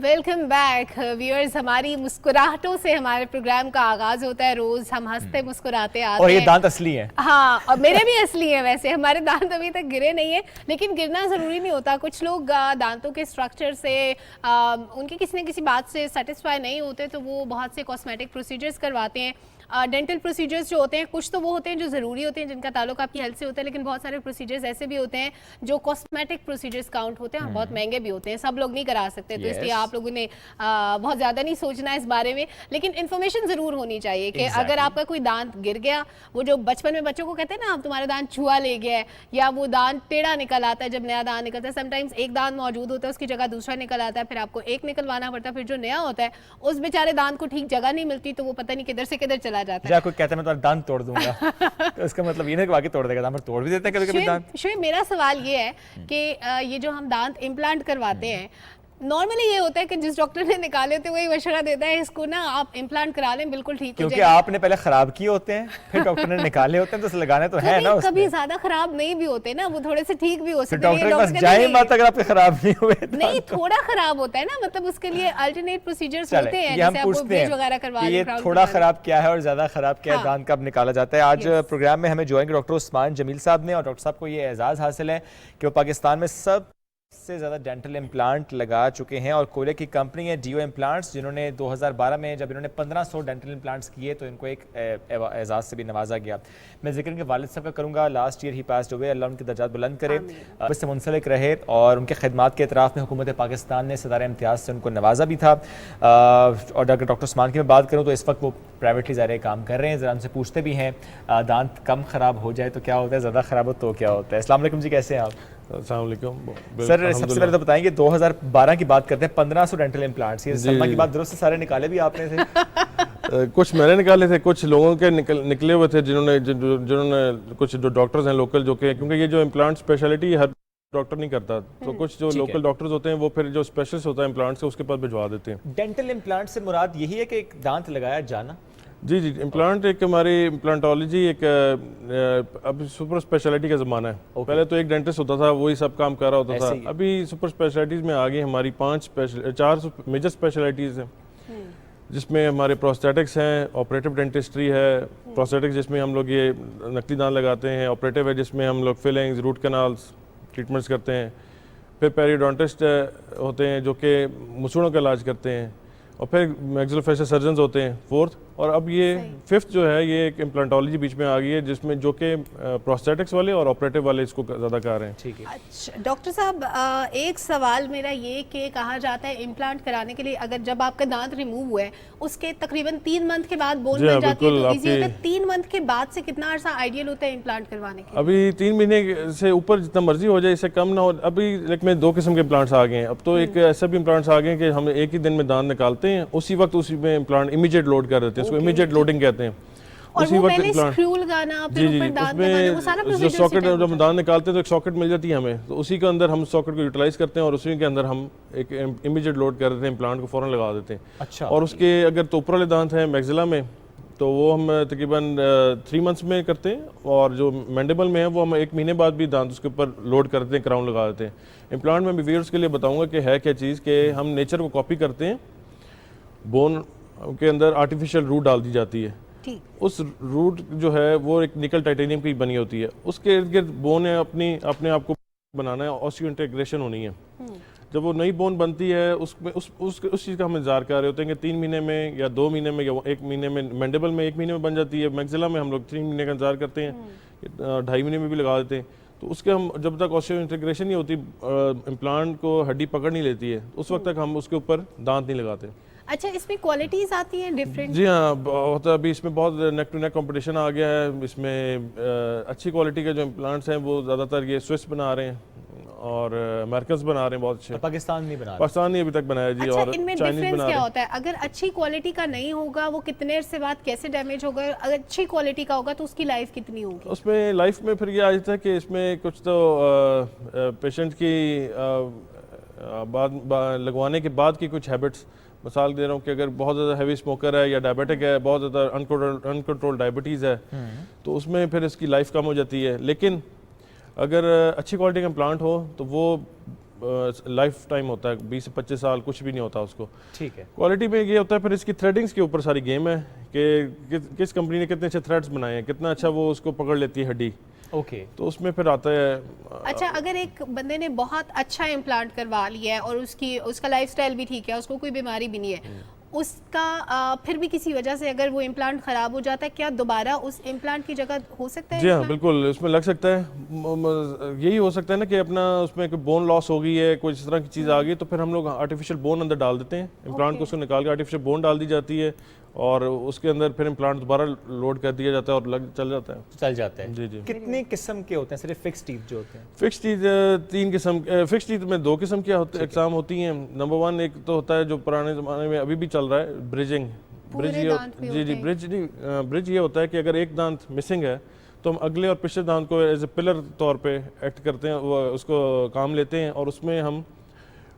Welcome back viewers. हमारी मुस्कुराहटों से हमारे प्रोग्राम का आगाज होता है, रोज हम हंसते मुस्कुराते आते हैं। और ये दांत असली हैं। हाँ, और मेरे भी असली हैं। वैसे हमारे दांत अभी तक गिरे नहीं है, लेकिन गिरना ज़रूरी नहीं होता। कुछ लोग दांतों के स्ट्रक्चर से उनकी किसी न किसी बात से सेटिस्फाई नहीं होते, तो वो बहुत से कॉस्मेटिक प्रोसीजर्स करवाते हैं। डेंटल प्रोसीजर्स जो होते हैं, कुछ तो वो होते हैं जो ज़रूरी होते हैं, जिनका ताल्लुक आपकी हेल्थ से होता है, लेकिन बहुत सारे प्रोसीजर्स ऐसे भी होते हैं जो कॉस्मेटिक प्रोसीजर्स काउंट होते हैं और बहुत महंगे भी होते हैं। सब लोग नहीं करा सकते, तो इसलिए आप लोगों ने बहुत ज़्यादा नहीं सोचना है इस बारे में, लेकिन इन्फॉर्मेशन ज़रूर होनी चाहिए कि अगर आपका कोई दांत गिर गया, वो जो बचपन में बच्चों को कहते हैं ना, अब तुम्हारा दांत चूहा ले गया है, या वो दांत टेढ़ा निकल आता है जब नया दांत निकलता है। समटाइम्स एक दांत मौजूद होता है, उसकी जगह दूसरा निकल आता है, फिर आपको एक निकलवाना पड़ता है, फिर जो नया होता है उस बेचारे दांत को ठीक जगह नहीं मिलती, तो वो पता नहीं किधर से किधर चला जाता है। कोई कहता है मैं तुम्हारा दांत तोड़ दूंगा तो इसका मतलब ये नहीं कि वाकई तोड़ देगा, दांत तोड़ भी देते हैं कभी-कभी दांत। शोएब, मेरा सवाल ये है कि ये जो हम दांत इम्प्लांट करवाते हैं, नॉर्मली ये होता है कि जिस डॉक्टर ने निकाले होते हैं वही मशवरा देता है इसको ना आप इम्प्लांट करा लें, बिल्कुल ठीक हो क्योंकि जाएगा। आपने पहले खराब किए होते हैं, फिर डॉक्टर ने निकाले होते हैं, तो लगाने तो है ना उसमें। कभी ज्यादा खराब नहीं भी होते ना, वो थोड़े से ठीक भी हो सकते हैं। डॉक्टर के पास जाए मत अगर आपके खराब नहीं हुए। नहीं, थोड़ा खराब होता है ना, मतलब उसके लिए अल्टरनेट प्रोसीजर्स होते हैं, ये हम जैसे आपको ब्लीच वगैरह करवा ये लें। थोड़ा खराब क्या है और ज्यादा खराब क्या है, दांत कब निकाला जाता है। आज प्रोग्राम में हमें ज्वाइन डॉक्टर उस्मान जमील साहब ने, और डॉक्टर साहब को ये एजाज हासिल है कि वो पाकिस्तान में सबसे ज़्यादा डेंटल इम्प्लांट लगा चुके हैं, और कोयले की कंपनी है डीओ इम्प्लांट्स, जिन्होंने 2012 में जब इन्होंने 1500 डेंटल इम्प्लांट्स किए तो इनको एक एजाज़ से भी नवाजा गया। मैं जिक्र इनके वालिद साहब का करूँगा, लास्ट ईयर ही पास्ड हुए, अल्लाह उनके दर्जात बुलंद करे, इससे मुंसलिक रहे, और उनके खिदमात के इतराफ़ में हुकूमत पाकिस्तान ने सदार इम्तियाज़ से उनको नवाजा भी था। और अगर डॉक्टर उस्मान की मैं बात करूँ तो इस वक्त वो प्राइवेटली ज़ाहिर काम कर रहे हैं। ज़रा उनसे पूछते भी हैं दांत कम ख़राब हो जाए तो क्या होता है, ज़्यादा ख़राब हो तो क्या होता है। अस्सलाम वालेकुम जी, कैसे हैं आप? अस्सलाम वालेकुम सर, सबसे पहले तो बताएंगे 2012 की बात करते हैं, 1500 डेंटल इम्प्लांट्स, ये सलमा की बात दुरुस्त सारे निकाले भी आपने थे? कुछ मैंने निकाले थे, कुछ लोगों के निकले हुए थे, जिन्होंने कुछ जो डॉक्टर्स हैं लोकल, जो कि क्योंकि ये जो इम्प्लांट स्पेशलिटी हर डॉक्टर नहीं करता, तो कुछ जो लोकल डॉक्टर्स होते हैं वो फिर जो स्पेशलिस्ट होता है इम्प्लांट से उसके पास भिजवा देते हैं। डेंटल इम्प्लांट से मुराद यही है कि एक दांत लगाया जाना? जी, इम्प्लांट एक हमारी इम्प्लांटोलॉजी एक अब सुपर स्पेशलिटी का ज़माना है। पहले तो एक डेंटिस्ट होता था, वही सब काम कर रहा होता था। अभी सुपर स्पेशलिटीज़ में आ गई हमारी 4 मेजर स्पेशलिटीज़ हैं, जिसमें हमारे प्रोस्थेटिक्स हैं, ऑपरेटिव डेंटिस्ट्री है, प्रोस्थेटिक्स जिसमें हम लोग ये नकली दांत लगाते हैं, ऑपरेटिव है जिसमें हम लोग फिलिंग्स, रूट कैनाल्स ट्रीटमेंट्स करते हैं, फिर पेरियोडोंटिस्ट होते हैं जो कि मुसूड़ों का इलाज करते हैं, और फिर मैक्सिलोफेशियल सर्जन्स होते हैं 4th, और अब ये 5th जो है ये एक इम्प्लांटोलॉजी बीच में आ गई है, जिसमें जो कि प्रोस्थेटिक्स वाले और ऑपरेटिव वाले इसको ज़्यादा कर रहे हैं। ठीक है। अच्छा डॉक्टर साहब, एक सवाल मेरा ये कि कहा जाता है इम्प्लांट कराने के लिए अगर जब आपका दांत रिमूव हुआ है उसके तकरीबन 3 मंथ के बाद बोन बन जाती है, तो इजी होता है। 3 मंथ के बाद से कितना अर्सा आइडियल होता है इम्प्लांट करवाने के? अभी 3 महीने से ऊपर जितना मर्जी हो जाए, इससे कम ना हो। अभी लाइक में 2 किस्म के इम्प्लांट्स आ गए हैं। अब तो एक ऐसे भी इम्प्लांट्स आ गए हैं कि हम एक ही दिन में दांत निकालते हैं, उसी वक्त उसी में इम्प्लांट इमीडिएट लोड कर देते हैं, उसको इमीडिएट लोडिंग कहते हैं। और उसी वो वक्त पहले स्क्रू लगाना, फिर ऊपर दांत लगाना, वो सारा जो प्रोसीजर सॉकेट जब दांत निकालते हैं तो एक सॉकेट मिल जाती है हमें, तो उसी के अंदर हम सॉकेट को यूटिलाइज करते हैं और उसी के अंदर हम एक इमीडिएट लोड कर देते हैं, इम्प्लांट को फौरन लगा देते हैं। अच्छा। और उसके अगर तो ऊपर वाले दांत हैं मैक्सिला में, तो वो हम तकरीबन 3 मंथ्स में करते हैं, और जो मैंडिबल में है वो हम 1 महीने बाद भी दांत उसके ऊपर लोड करते हैं, क्राउन लगा देते हैं। इम्प्लांट में भी व्यूअर्स के लिए बताऊंगा कि है क्या चीज़, कि हम नेचर को कॉपी करते हैं, बोन के अंदर आर्टिफिशियल रूट डाल दी जाती है, उस रूट जो है वो एक निकल टाइटेनियम की बनी होती है, उसके इर्द गिर्द बोन है अपने आप को बनाना है, ऑस्टियो इंटीग्रेशन होनी है। जब वो नई बोन बनती है उसमें उस चीज़ का हम इंतजार कर रहे होते हैं कि 3 महीने में या 2 महीने में या 1 महीने में, मैंडिबल में 1 महीने में बन जाती है, मैक्सिला में हम लोग 3 महीने का इंतजार करते हैं, 2.5 महीने में भी लगा देते हैं। तो उसके हम जब तक ऑस्टियो इंटीग्रेशन नहीं होती, इम्प्लांट को हड्डी पकड़ नहीं लेती है, उस वक्त तक हम उसके ऊपर दांत नहीं लगाते। अच्छा, इसमें क्वालिटीज आती हैं डिफरेंट? जी हाँ, बहुत अभी इसमें बहुत नेक टू नेक कंपटीशन आ गया है। इसमें अच्छी क्वालिटी के जो इम्प्लांट्स हैं वो ज़्यादातर ये स्विस बना रहे हैं और अमेरिकन बना रहे हैं बहुत अच्छे। पाकिस्तान नहीं बना, पाकिस्तान नहीं अभी तक बनाया जी। अच्छा, और इनमें डिफरेंस क्या होता है? अगर अच्छी क्वालिटी का नहीं होगा वो कितने अरसे बाद कैसे डैमेज होगा? अगर अच्छी क्वालिटी का होगा तो उसकी लाइफ कितनी होगी? उसमें लाइफ में फिर ये आ जाता है कि इसमें कुछ तो पेशेंट की लगवाने के बाद की कुछ हैबिट्स, मिसाल दे रहा हूँ कि अगर बहुत ज़्यादा हैवी स्मोकर है या डायबिटिक है, बहुत ज़्यादा अनकंट्रोल डायबिटीज़ है, तो उसमें फिर इसकी लाइफ कम हो जाती है। लेकिन अगर अच्छी क्वालिटी का इम्प्लांट हो तो वो लाइफ टाइम होता है, 20 से 25 साल कुछ भी नहीं होता उसको। ठीक है। क्वालिटी में ये होता है, फिर इसकी थ्रेडिंग्स के ऊपर सारी गेम है कि किस कंपनी ने कितने अच्छे थ्रेड्स बनाए हैं, कितना अच्छा वो उसको पकड़ लेती है हड्डी। ओके। तो उसमें फिर आता है अच्छा, अगर एक बंदे ने बहुत अच्छा इम्प्लांट करवा लिया है और उसका लाइफस्टाइल भी ठीक है, उसको कोई बीमारी भी नहीं है, उसका फिर भी किसी वजह से अगर वो इम्प्लांट ख़राब हो जाता है, क्या दोबारा उस इम्प्लांट की जगह हो सकता है? जी हाँ implant? बिल्कुल, उसमें लग सकता है। यही हो सकता है ना कि अपना उसमें कोई बोन लॉस हो गई है, कोई इस तरह की चीज़ आ गई, तो फिर हम लोग आर्टिफिशियल बोन अंदर डाल देते हैं, इम्प्लांट को उसको निकाल के आर्टिफिशियल बोन डाल दी जाती है और उसके अंदर फिर इम्प्लांट दोबारा लोड कर दिया जाता है और चल जाता है। चल जाता है। जी जी। कितने किस्म के होते हैं? सिर्फ फिक्स टीथ जो होते हैं? फिक्स टीथ 3 किस्म, फिक्स टीथ में 2 किस्म की एग्जाम होती हैं। नंबर 1 एक तो होता है जो पुराने ज़माने में अभी भी चल रहा है, ब्रिजिंग। ब्रिज ये ब्रिज ये होता है कि अगर एक दांत मिसिंग है तो हम अगले और पिछले दांत को एज ए पिलर तौर पे एक्ट करते हैं, वो उसको काम लेते हैं और उसमें हम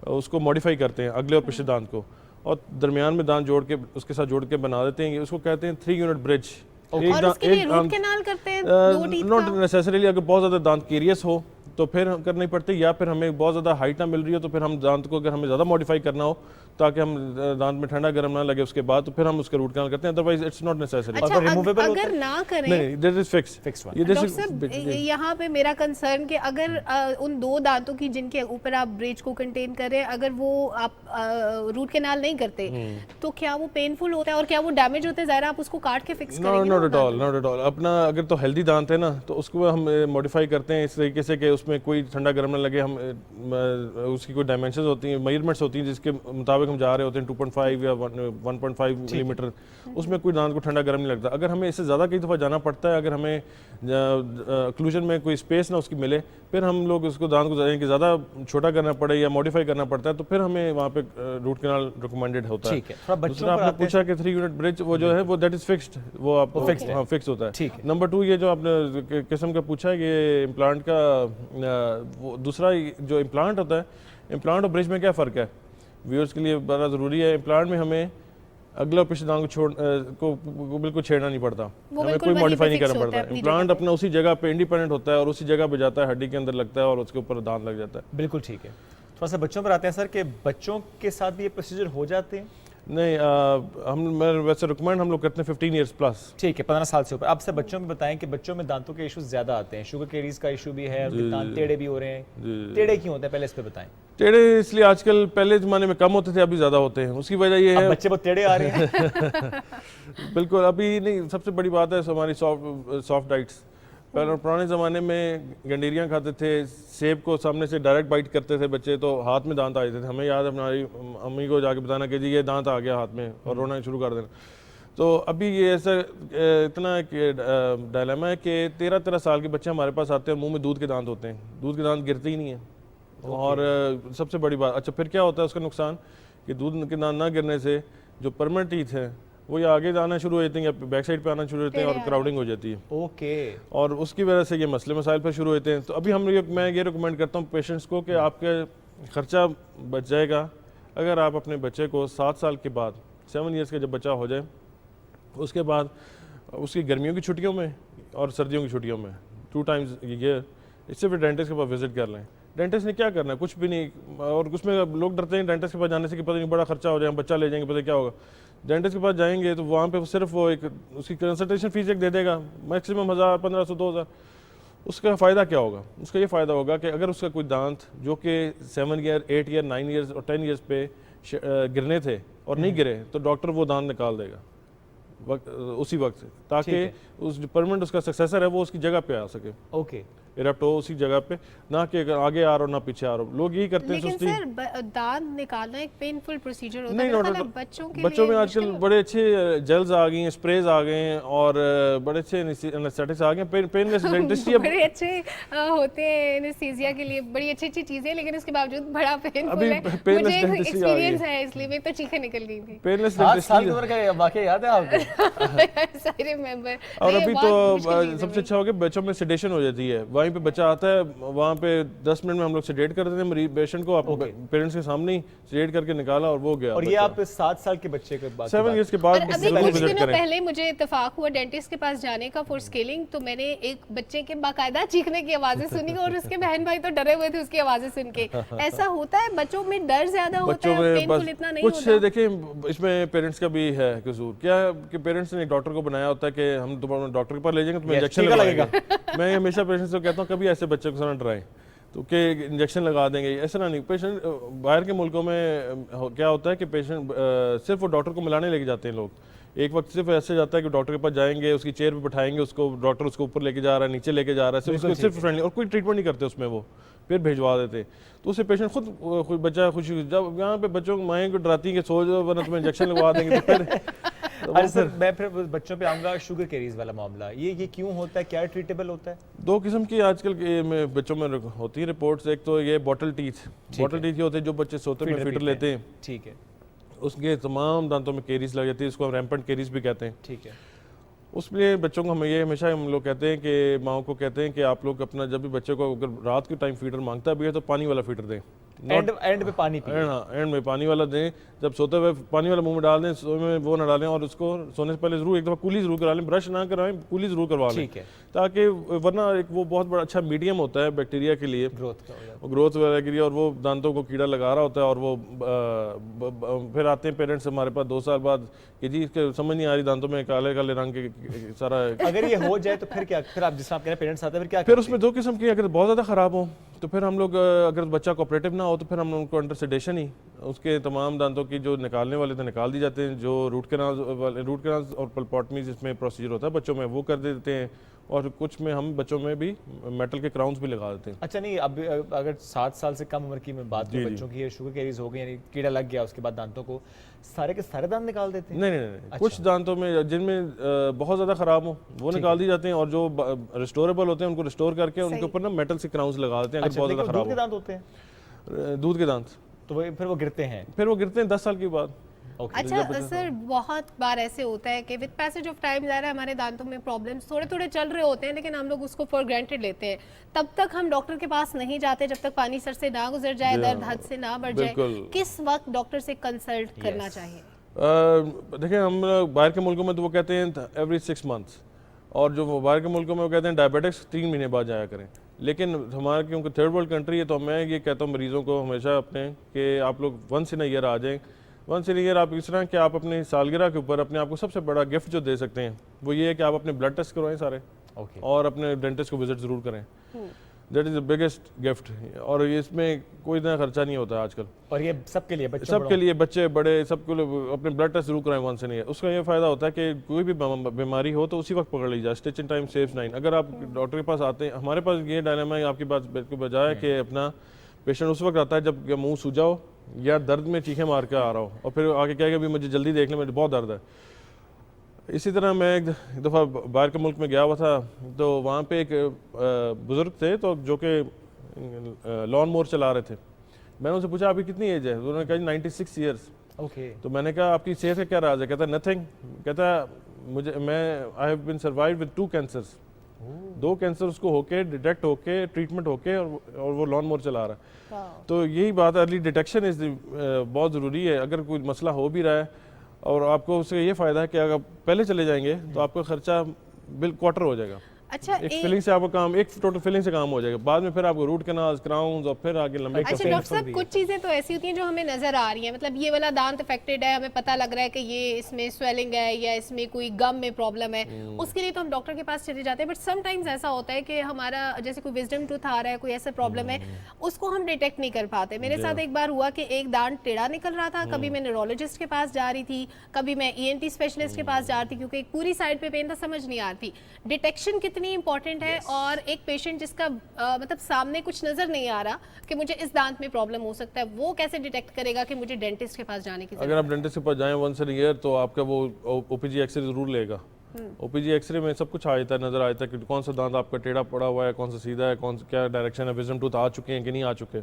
उसको मॉडिफाई करते हैं अगले और पिछले दांत को, और दरमियान में दांत जोड़ के उसके साथ जोड़ के बना देते हैं। उसको कहते हैं 3 यूनिट ब्रिज। और उसके लिए रूट कैनाल करते हैं दो टीथ नॉट का? नेसेसरीली, अगर बहुत ज़्यादा दांत केरियस हो तो फिर हम करनी पड़ती है, या फिर हमें बहुत ज़्यादा हाइट ना मिल रही हो तो फिर हम दांत को अगर हमें ज़्यादा मॉडिफाई करना हो ताकि हम दांत में ठंडा गर्म ना लगे उसके बाद, तो फिर हम उसका रूट कैनाल करते हैं, अदरवाइज इट्स नॉट नेसेसरी। अच्छा, अगर ना करें, नहीं, this is fix one. Doctor साहब यहाँ पे मेरा कंसर्न कि अगर उन 2 दांतों की जिनके ऊपर आप ब्रिज को कंटेन कर रहे हैं, अगर वो आप रूट कैनाल नहीं करते तो क्या वो पेनफुल होता है और क्या वो डैमेज होता है? ज़ाहिर आप उसको काट के फिक्स करेंगे? Not at all. अपना अगर तो हेल्दी दांत है ना तो उसको हम मॉडिफाई करते हैं इस तरीके से कि उसमें कोई ठंडा गर्म ना लगे। हम उसकी कोई डायमेंशंस होती हैं, मेजरमेंट्स होती हैं जिसके मुताबिक हम जा रहे होते हैं, 2.5 या 1.5 मिलीमीटर, उसमें कोई दांत को ठंडा गर्म नहीं लगता। अगर हमें इससे ज़्यादा कई दफ़ा जाना पड़ता है, अगर हमें ऑक्लूजन में कोई स्पेस ना उसकी मिले, फिर हम लोग उसको दांत को ज़्यादा छोटा करना पड़े या मॉडिफाई करना पड़ता है, तो फिर हमें वहाँ पे रूट कैनाल रिकमेंडेड होता है। दूसरा आपने पूछा कि 3 यूनिट ब्रिज वो जो है वो दैट इज़ फिक्स्ड, वो आप फिक्स होता है। नंबर 2 ये जो आपने किस्म का पूछा है कि इम्प्लांट का, वो दूसरा जो इम्प्लांट होता है, इम्प्लांट और ब्रिज में क्या फ़र्क है व्यूअर्स के लिए बड़ा ज़रूरी है। इम्प्लांट में हमें अगला और पिछले दांत को बिल्कुल छेड़ना नहीं पड़ता, हमें कोई मॉडिफाई नहीं करना पड़ता। इम्प्लांट अपना उसी जगह पे इंडिपेंडेंट होता है और उसी जगह पे जाता है, हड्डी के अंदर लगता है और उसके ऊपर दांत लग जाता है। बिल्कुल ठीक है। थोड़ा सा बच्चों पर आते हैं सर, कि बच्चों के साथ भी ये प्रोसीजर हो जाते हैं? नहीं, मैं वैसे रिकमेंड हम लोग करते हैं 15 ईयर्स प्लस। ठीक है, 15 साल से ऊपर। अब से बच्चों में बताएं कि बच्चों में दांतों के इश्यूज ज़्यादा आते हैं, शुगर केरीज का इशू भी है, दांत टेढ़े भी हो रहे हैं। टेढ़े क्यों होते हैं, पहले इस पे बताएं। टेढ़े इसलिए आजकल, पहले ज़माने में कम होते थे, अभी ज़्यादा होते हैं। उसकी वजह ये है बच्चे बहुत टेढ़े आ रहे हैं। बिल्कुल, अभी नहीं, सबसे बड़ी बात है हमारी सॉफ्ट डाइट्स। पहले पुराने ज़माने में गंडेरियाँ खाते थे, सेब को सामने से डायरेक्ट बाइट करते थे बच्चे, तो हाथ में दांत आ जाते थे। हमें याद है हमारी अम्मी को जाके बताना कि जी ये दांत आ गया हाथ में, और रोना शुरू कर देना। तो अभी ये ऐसा इतना एक डायलेमा है कि 13-13 साल के बच्चे हमारे पास आते हैं, मुंह में दूध के दांत होते हैं, दूध के दांत गिरते ही नहीं है। और सबसे बड़ी बात, अच्छा फिर क्या होता है उसका नुकसान, कि दूध के दांत ना गिरने से जो परमानेंट टीथ है वो ये आगे आना शुरू हो जाते हैं या बैक साइड पे आना शुरू होते हैं और क्राउडिंग हो जाती है। ओके। और उसकी वजह से ये मसले मसाइल पर शुरू होते हैं। तो अभी मैं ये रिकमेंड करता हूँ पेशेंट्स को कि आपके खर्चा बच जाएगा अगर आप अपने बच्चे को 7 साल के बाद, 7 ईयर्स का जब बच्चा हो जाए, उसके बाद उसकी गर्मियों की छुट्टियों में और सर्दियों की छुट्टियों में 2 टाइम्स ईयर इससे फिर डेंटिस्ट के पास विजिट कर लें। डेंटिस्ट ने क्या करना है, कुछ भी नहीं। और उसमें लोग डरते हैं डेंटिस्ट के पास जाने से कि पता नहीं बड़ा खर्चा हो जाए, बच्चा ले जाएंगे, पता क्या होगा। डेंटिस्ट के पास जाएंगे तो वहाँ पे सिर्फ वो एक उसकी कंसल्टेशन फीस एक दे देगा, मैक्सिमम 1000, 1500, 2000। उसका फ़ायदा क्या होगा? उसका ये फ़ायदा होगा कि अगर उसका कोई दांत जो कि 7 ईयर, 8 ईयर, 9 ईयर्स और 10 ईयर्स पे गिरने थे और नहीं गिरे, तो डॉक्टर वो दांत निकाल देगा उसी वक्त, ताकि उस जो परमानेंट उसका सक्सेसर है वो उसकी जगह पे आ सके। ओके। इरप्ट हो उसी जगह पे, ना कि आगे आ रहा हो ना पीछे आ रहा हो। लोग यही करते हैं सुस्ती। लेकिन सर दांत निकालना एक पेनफुल प्रोसीजर होता नहीं, है बच्चों में आजकल बड़े अच्छे जेल्स आ गई हैं, स्प्रेज आ गए हैं और बड़े अच्छे एनेस्थेटिक्स आ गए हैं। पेनलेस डेंटिस्ट्री बड़े अच्छे होते हैं एनेस्थीसिया के लिए, बड़ी अच्छी अच्छी चीजें, लेकिन उसके बावजूद बड़ा पेनफुल है। मुझे एक्सपीरियंस है, इसलिए मेरी तो चीखें निकल गई थी। पेनलेस 7 साल की उम्र का वाकया याद है आपको? yes, I remember. اور نہیں, ابھی بہت تو مشکل چیز ہے سب سے اچھا ہو گیا بچوں میں سیڈیشن ہو جاتی ہے, وہیں پہ بچہ آتا ہے, وہاں پہ 10 منٹ میں ہم لوگ سیڈیٹ کر دیتے ہیں مریض پیشنٹ کو, پیرنٹس کے سامنے ہی سیڈیٹ کر کے نکالا اور وہ گیا. اور یہ آپ 7 سال کے بچے کے بعد 7 ایئرس کے بعد اور ابھی ضرور کچھ وزٹ دنوں کریں. پہلے مجھے اتفاق ہوا ڈینٹسٹ کے پاس جانے کا فور اسکیلنگ, تو میں نے ایک بچے کے باقاعدہ چیخنے کی آوازیں سنی اور اس کے بہن بھائی تو ڈرے ہوئے تھے اس کی آوازیں سن کے. ایسا ہوتا ہے بچوں میں ڈر زیادہ ہوتا ہے, بچوں میں پینفل اتنا نہیں کچھ ہوتا. دیکھیں اس میں پیرنٹس کا بھی ہے قصور, کیا ہے کہ پیرنٹس نے ڈاکٹر کو بنایا ہوتا ہے کہ ہم تمہیں ڈاکٹر کے پاس لے جائیں گے, تمہیں انجیکشن لگائیں گے. میں ہمیشہ پیشنٹس کو کہتا ہوں کبھی ایسے بچے کو نہ ڈرائیں تو کہ انجیکشن لگا دیں گے, ایسا نہ نہیں. پیشنٹ باہر کے ملکوں میں کیا ہوتا ہے کہ پیشنٹ صرف وہ ڈاکٹر کو ملانے لے کے جاتے ہیں لوگ. ایک وقت صرف ایسے جاتا ہے کہ ڈاکٹر کے پاس جائیں گے, اس کی چیئر پہ بٹھائیں گے اس کو, ڈاکٹر اس کو اوپر لے کے جا رہا ہے, نیچے لے کے جا رہا ہے, صرف فرینڈلی, اور کوئی ٹریٹمنٹ نہیں کرتے اس میں, وہ پھر بھیجوا دیتے. تو اس سے پیشنٹ خود بچہ خوشی, جب یہاں پہ بچوں کو مائیں کو ڈراتی ہیں کہ سو جاؤ ورنہ تمہیں انجیکشن لگوا دیں گے, تو پھر اچھا سر میں پھر بچوں پہ آؤں گا. شوگر کیریز والا معاملہ یہ کیوں ہوتا ہے, کیا ٹریٹیبل ہوتا ہے؟ 2 قسم کی آج کل کے بچوں میں ہوتی ہیں رپورٹس. ایک تو یہ بوٹل ٹیتھ یہ ہوتے ہیں جو بچے سوتے میں فیڈر لیتے ہیں, ٹھیک ہے, اس کے تمام دانتوں میں کیریز لگ جاتی ہے, اس کو ہم ریمپنٹ کیریز بھی کہتے ہیں. ٹھیک ہے. اس لیے بچوں کو ہمیشہ ہم لوگ کہتے ہیں کہ ماؤں کو کہتے ہیں کہ آپ لوگ اپنا جب بھی بچے کو اگر رات کے ٹائم فیڈر مانگتا بھی ہے تو پانی والا فیڈر دیں, اینڈ پہ پانی پی, ہاں اینڈ میں پانی والا دیں. جب سوتے ہوئے پانی والا منہ میں ڈال دیں, سونے میں وہ نہ ڈالیں, اور اس کو سونے سے پہلے ضرور ایک دفعہ کولی ضرور کرا لیں, برش نہ کروائیں, کولی ضرور کروا لیں, تاکہ ورنہ ایک وہ بہت بڑا اچھا میڈیم ہوتا ہے بیکٹیریا کے لیے, گروتھ وغیرہ کے لیے, اور وہ دانتوں کو کیڑا لگا رہا ہوتا ہے. اور وہ پھر آتے ہیں پیرنٹس ہمارے پاس 2 سال بعد کہ جی اس کے سمجھ نہیں آ رہی دانتوں میں کالے کالے رنگ کے سارا. اگر یہ ہو جائے تو پھر کیا, پھر آپ جس طرح آپ کہہ رہے ہیں پیرنٹس آتے ہیں, پھر کیا؟ پھر اس میں 2 قسم کی, اگر بہت زیادہ خراب ہو تو پھر ہم لوگ, اگر بچہ کوآپریٹو نہ ہو تو پھر ہم لوگ کو انڈر سیڈیشن ہی اس کے تمام دانتوں کی جو نکالنے والے تھے نکال دی جاتے ہیں. جو روٹ کینالز اور پلپوٹمیز اس میں پروسیجر ہوتا ہے بچوں میں, وہ کر دیتے ہیں. اور کچھ میں ہم بچوں میں بھی میٹل کے کراؤنز بھی لگا دیتے ہیں. اچھا نہیں, اب اگر 7 سال سے کم عمر کی میں بات کروں, بچوں کی شوگر کیریز ہو گئی, یعنی کیڑا لگ گیا, اس کے بعد دانتوں کو سارے کے سارے دانت نکال دیتے ہیں؟ نہیں, کچھ دانتوں میں جن میں بہت زیادہ خراب ہو وہ نکال دی جاتے ہیں, اور جو ریسٹوریبل ہوتے ہیں ان کو ریسٹور کر کے ان کے اوپر نا میٹل سے کراؤنز لگا دیتے ہیں. اگر بہت زیادہ خراب دودھ کے دانت ہوتے ہیں, دودھ کے دانت, تو پھر وہ گرتے ہیں, 10 سال کے بعد. اچھا سر, بہت بار ایسے ہوتا ہے کہ وتھ پیسج آف ٹائم ظاہر ہے ہمارے دانتوں میں پرابلمس تھوڑے تھوڑے چل رہے ہوتے ہیں, لیکن ہم لوگ اس کو فار گرانٹیڈ لیتے ہیں. تب تک ہم ڈاکٹر کے پاس نہیں جاتے جب تک پانی سر سے نہ گزر جائے, درد حد سے نہ بڑھ جائے. کس وقت ڈاکٹر سے کنسلٹ کرنا چاہیے؟ دیکھیں ہم باہر کے ملکوں میں تو وہ کہتے ہیں ایوری 6 months, اور جو باہر کے ملکوں میں وہ کہتے ہیں ڈائبیٹکس 3 مہینے بعد جایا کریں. لیکن ہمارے کیونکہ 3rd world کنٹری ہے تو میں یہ کہتا ہوں مریضوں کو ہمیشہ اپنے کہ آپ لوگ once in a year آ جائیں. once in a year آپ اس طرح کہ آپ اپنی سالگرہ کے اوپر اپنے آپ کو سب سے بڑا گفٹ جو دے سکتے ہیں وہ یہ ہے کہ آپ اپنے بلڈ ٹیسٹ کروائیں سارے, اور اپنے ڈینٹسٹ کو وزٹ ضرور کریں. That is the biggest gift, اور اس میں کوئی اتنا خرچہ نہیں ہوتا آج کل. اور یہ سب کے لیے, بچے بڑے سب کو اپنے بلڈ ٹیسٹ ضرور کرائیں once in a year. اس کا یہ فائدہ ہوتا ہے کہ کوئی بھی بیماری ہو تو اسی وقت پکڑ لی جائے. Stitch in time saves 9. اگر آپ ڈاکٹر کے پاس آتے ہیں, ہمارے پاس یہ ڈائلیما ہے آپ کی بات بالکل بجائے کہ اپنا پیشنٹ اس وقت آتا ہے جب منہ سوجا ہو یا درد میں چیخیں مار کے آ رہا ہو, اور پھر آگے کہے گا بھی مجھے جلدی دیکھ لیں, مجھے بہت درد ہے. اسی طرح میں ایک دفعہ باہر کے ملک میں گیا ہوا تھا, تو وہاں پہ ایک بزرگ تھے تو جو کہ لان مور چلا رہے تھے. میں نے ان سے پوچھا آپ کی کتنی ایج ہے؟ انہوں نے کہا 96 ایئرس. تو میں نے کہا آپ کی صحت کا کیا راز ہے؟ کہتا ہے نتھنگ. کہتا ہے میں I have been survived with 2 cancers. 2 cancer اس کو ہو کے ڈیٹیکٹ ہو کے ٹریٹمنٹ ہو کے اور وہ لان مور چلا رہا ہے. تو یہی بات ارلی ڈیٹیکشن بہت ضروری ہے. اگر کوئی مسئلہ ہو بھی رہا ہے اور آپ کو اس سے یہ فائدہ ہے کہ اگر پہلے چلے جائیں گے تو آپ کا خرچہ کوارٹر ہو جائے گا. اچھا ایک فلنگ سے آپ کا کام, ایک ٹوٹل فلنگ سے کام ہو جائے گا. بعد میں پھر آپ کو روٹ کینالز, کراؤنز, اور پھر آگے لمبے. اچھا ڈاکٹر صاحب, کچھ چیزیں تو ایسی ہوتی ہیں جو ہمیں نظر آ رہی ہیں, مطلب یہ والا دانت افیکٹڈ ہے, ہمیں پتہ لگ رہا ہے کہ یہ اس میں سویلنگ ہے یا اس میں کوئی گم میں پرابلم ہے, اس کے لیے تو ہم ڈاکٹر کے پاس چلے جاتے ہیں. بٹ سم ٹائمز ایسا ہوتا ہے کہ ہمارا جیسے کوئی وزڈم ٹوتھ آ رہا ہے, کوئی ایسا پرابلم ہے, اس کو ہم ڈیٹیکٹ نہیں کر پاتے. میرے ساتھ ایک بار ہوا کہ ایک دانت ٹیڑھا نکل رہا تھا, کبھی میں نیورولوجسٹ کے پاس جا رہی تھی, کبھی میں ENT اسپیشلسٹ کے پاس جا رہی تھی, کیونکہ ایک پوری سائڈ پہ پین تھا, سمجھ نہیں آتی. ڈیٹیکشن کتنی امپورٹنٹ ہے, اور ایک پیشنٹ جس کا مطلب سامنے کچھ نظر نہیں آ رہا کہ مجھے اس دانت میں پرابلم ہو سکتا ہے, وہ کیسے ڈیٹیکٹ کرے گا کہ مجھے ڈینٹسٹ کے پاس جانے کی ضرورت ہے؟ اگر آپ ڈینٹسٹ کے پاس جائیں once in a year تو آپ کا وہ OPG ایکس رے ضرور لے گا. OPG ایکس رے میں سب کچھ آ جاتا ہے, نظر آتا ہے کہ کون سا دانت آپ کا ٹیڑھا پڑا ہوا ہے, کون سا سیدھا ہے, کون سا کیا ڈائریکشن ہے, وزڈم ٹوتھ آ چکے ہیں کہ نہیں آ چکے.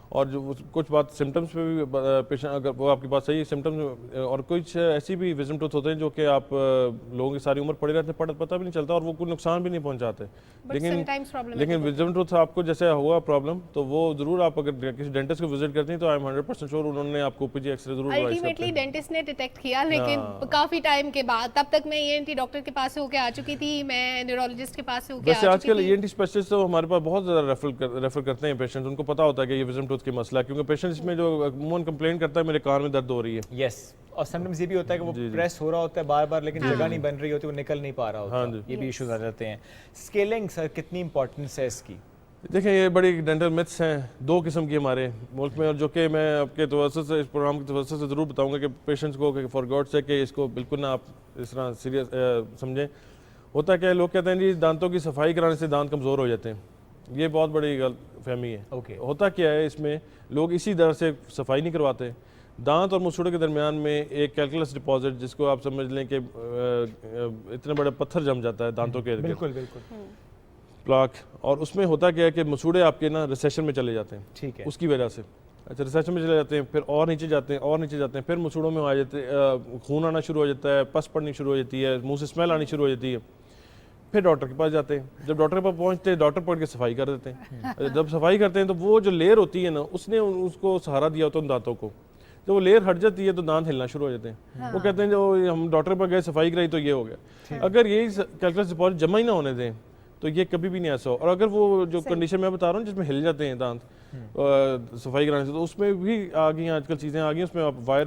اور جو کچھ بات سمٹمس پہ بھی پیشنٹ اگر وہ آپ کے پاس صحیح سمٹمس اور کچھ ایسی بھی وزڈم ٹوتھ ہوتے ہیں جو کہ آپ لوگوں کی ساری عمر پڑے رہتے ہیں, پتہ بھی نہیں چلتا اور وہ کوئی نقصان بھی نہیں پہنچاتے. لیکن وزڈم ٹوتھ آپ کو جیسے ہوا پرابلم تو وہ ضرور آپ اگر کسی ڈینٹسٹ کو وزٹ کرتے ہیں تو آئی ایم 100% شیور انہوں نے آپ کو پی جی ایکس رے ضرور الٹیمیٹلی ڈینٹسٹ نے ڈیٹیکٹ کیا, لیکن کافی ٹائم کے بعد. تب تک میں ENT ڈاکٹر کے پاس ہو کے آ چکی تھی, میں نیورولوجسٹ کے پاس ہو کے آ چکی تھی. ویسے آج کل ENT اسپیشلسٹ تو ہمارے پاس بہت زیادہ ریفر کرتے ہیں پیشنٹ, ان کو پتا ہوتا ہے کہ یہ وزڈم ٹوتھ کی مسئلہ ہے, کیونکہ پیشنٹ اس میں جو عموماً کمپلین کرتا ہے میرے کان میں درد ہو رہی ہے. یس, اور سمٹمز یہ بھی ہوتا ہے کہ وہ پریس ہو رہا ہوتا ہے بار بار لیکن جگہ نہیں بن رہی ہوتی, وہ نکل نہیں پا رہا ہوتا, یہ بھی ایشوز آ جاتے ہیں. اسکیلنگ سر کتنی امپورٹنس ہے اس کی؟ دیکھیں یہ بڑی ڈینٹل میتھس ہیں 2 قسم کی ہمارے ملک میں, اور جو کہ میں آپ کے توسط سے اس پروگرام کے توسط سے ضرور بتاؤں گا کہ پیشنٹس کو کہ فار گاڈ سے کہ اس کو بالکل نہ آپ اس طرح سیریس سمجھیں. ہوتا ہے کہ لوگ کہتے ہیں جی دانتوں کی صفائی کرانے سے دانت کمزور ہو جاتے ہیں, یہ بہت بڑی غلط فہمی ہے. ہوتا کیا ہے اس میں, لوگ اسی طرح سے صفائی نہیں کرواتے. دانت اور مسوڑے کے درمیان میں ایک کیلکولس ڈپازٹ جس کو آپ سمجھ لیں کہ اتنے بڑے پتھر جم جاتا ہے دانتوں کے بالکل پلاک, اور اس میں ہوتا کیا ہے کہ مسوڑے آپ کے نا ریسیشن میں چلے جاتے ہیں. ٹھیک ہے, اس کی وجہ سے اچھا ریسیشن میں چلے جاتے ہیں, پھر اور نیچے جاتے ہیں اور نیچے جاتے ہیں, پھر مسوڑوں میں آ جاتے خون آنا شروع ہو جاتا ہے, پس پڑنی شروع ہو جاتی ہے, منہ سے اسمیل آنی شروع ہو جاتی ہے. پھر ڈاکٹر کے پاس جاتے ہیں, جب ڈاکٹر کے پاس پہنچتے ہیں ڈاکٹر پکڑ کے صفائی کر دیتے ہیں. جب صفائی کرتے ہیں تو وہ جو لیئر ہوتی ہے نا اس نے اس کو سہارا دیا ہوتا ہے ان دانتوں کو, جب وہ لیئر ہٹ جاتی ہے تو دانت ہلنا شروع ہو جاتے ہیں. وہ کہتے ہیں جو ہم ڈاکٹر پر گئے صفائی کرائی تو یہ ہو گیا. اگر یہی کیلکولس ڈپازٹ جمع ہی نہ ہونے دیں تو یہ کبھی بھی نہیں ایسا ہو. اور اگر وہ جو کنڈیشن میں بتا رہا ہوں جس میں ہل جاتے ہیں دانت صفائی کرانے سے, تو اس میں بھی آ گئی ہیں آج کل چیزیں آ گئی ہیں, اس میں آپ وائر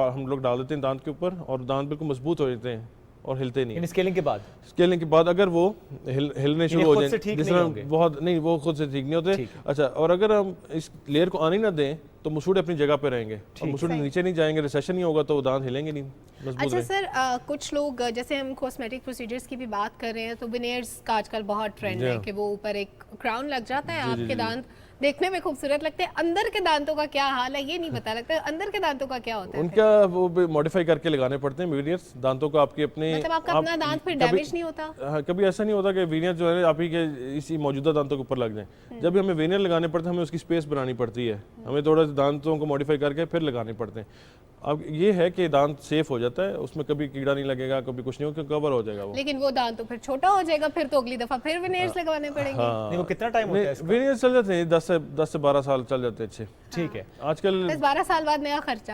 ہم لوگ ڈال دیتے ہیں دانت کے اوپر اور دانت بالکل مضبوط ہو جاتے ہیں اور ہلتے نہیں. اسکیلنگ کے بعد اگر وہ ہلنے شروع ہو جائیں جس طرح بہت نہیں, وہ خود سے ٹھیک نہیں ہوتے. اچھا, اور اگر ہم اس لیئر کو آنے نہ دیں تو مسوڑے اپنی جگہ پہ رہیں گے, اور مسوڑے نیچے نہیں جائیں گے, ریسیشن نہیں ہوگا تو وہ دانت ہلیں گے نہیں. اچھا سر, کچھ لوگ جیسے ہم کاسمیٹک پروسیجرز کی بھی بات کر رہے ہیں تو وینئرز کا آج کل بہت ٹرینڈ ہے کہ وہ اوپر ایک کراؤن لگ جاتا ہے, آپ کے دانت دیکھنے میں خوبصورت لگتے ہیں. اندر کے دانتوں کا کیا حال ہے یہ نہیں پتا لگتا, اندر کے دانتوں کا کیا ہوتا ہے؟ ان کا وہ ماڈیفائی کر کے لگانے پڑتے ہیں وینئرز دانتوں کو. آپ کے اپنے مطلب آپ کا اپنا دانت پھر ڈیمیج نہیں ہوتا؟ کبھی ایسا نہیں ہوتا کہ وینئر جو ہے آپ ہی کے اسی موجودہ دانتوں کے اوپر لگ جائیں. جب بھی ہمیں وینئر لگانے پڑتے ہیں ہمیں اس کی سپیس بنانی پڑتی ہے, ہمیں تھوڑا دانتوں کو ماڈیفائی کر کے پھر لگانے پڑتے ہیں. اب یہ ہے کہ دانت سیف ہو جاتا ہے, اس میں کبھی کیڑا نہیں لگے گا, کبھی کچھ نہیں ہوگا, کور ہو جائے گا وہ. لیکن وہ دانت تو پھر چھوٹا ہو جائے گا, پھر تو اگلی دفعہ پھر وینئرز لگوانے پڑیں گے. نہیں, وہ کتنا ٹائم ہوتا ہے اس کا؟ وینئرز چل جاتے ہیں 10 سے 12 سال چل جاتے ہیں. اچھے ٹھیک ہے, آج کل بس 12 سال بعد نیا خرچہ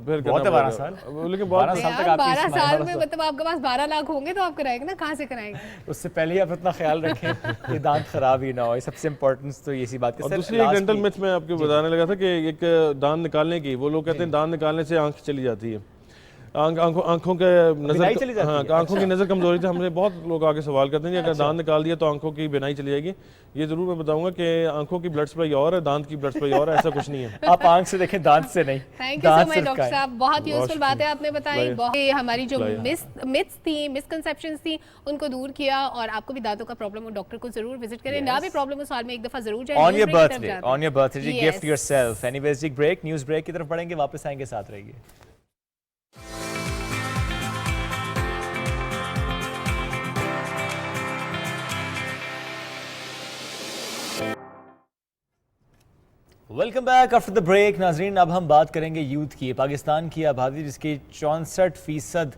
پھر بہت ہے 12 سال, لیکن 12 سال تک آپ 12 سال میں مطلب آپ کے پاس 12 لاکھ ہوں گے تو آپ کرائیں گے نا, کہاں سے کرائیں گے؟ اس سے پہلے ہی آپ اتنا خیال رکھیں کہ دانت خراب ہی نہ ہو, سب سے امپورٹنس تو یہ سی بات ہے. دوسری ایک ڈینٹل میتھ میں آپ کو بتانے لگا تھا کہ ایک دانت نکالنے کی, وہ لوگ کہتے ہیں دانت نکالنے سے آنکھ چلی جاتی ہے, آنکھوں کے نظر, ہاں آنکھوں کی نظر کمزوری سے. ہم نے بہت لوگ آگے سوال کرتے ہیں کہ اگر دانت نکال دیا تو آنکھوں کی بینائی چلی جائے گی. یہ ضرور میں بتاؤں گا کہ آنکھوں کی بلڈ سپلائی اور ہے, دانت کی بلڈ سپلائی اور ہے, ایسا کچھ نہیں ہے. آپ آنکھ سے دیکھیں, دانت سے نہیں. Thank you so much doctor صاحب, بہت یوزفل باتیں آپ نے بتائی. ہماری جو متس تھیں, مسکنسیپشنز تھیں, ان کو دور کیا. اور آپ کو بھی دانتوں کا پرابلم ہو ڈاکٹر کو ضرور وزٹ کریں, نہ بھی پرابلم ہو سال میں ایک دفعہ ضرور جائیں. On your birthday gift yourself. Anyways جی بریک, نیوز بریک کی طرف پڑھیں گے, واپس آئیں گے, ساتھ رہیے. Welcome back after the break. ناظرین, اب ہم بات کریں گے یوتھ کی. پاکستان کی آبادی جس کی 64%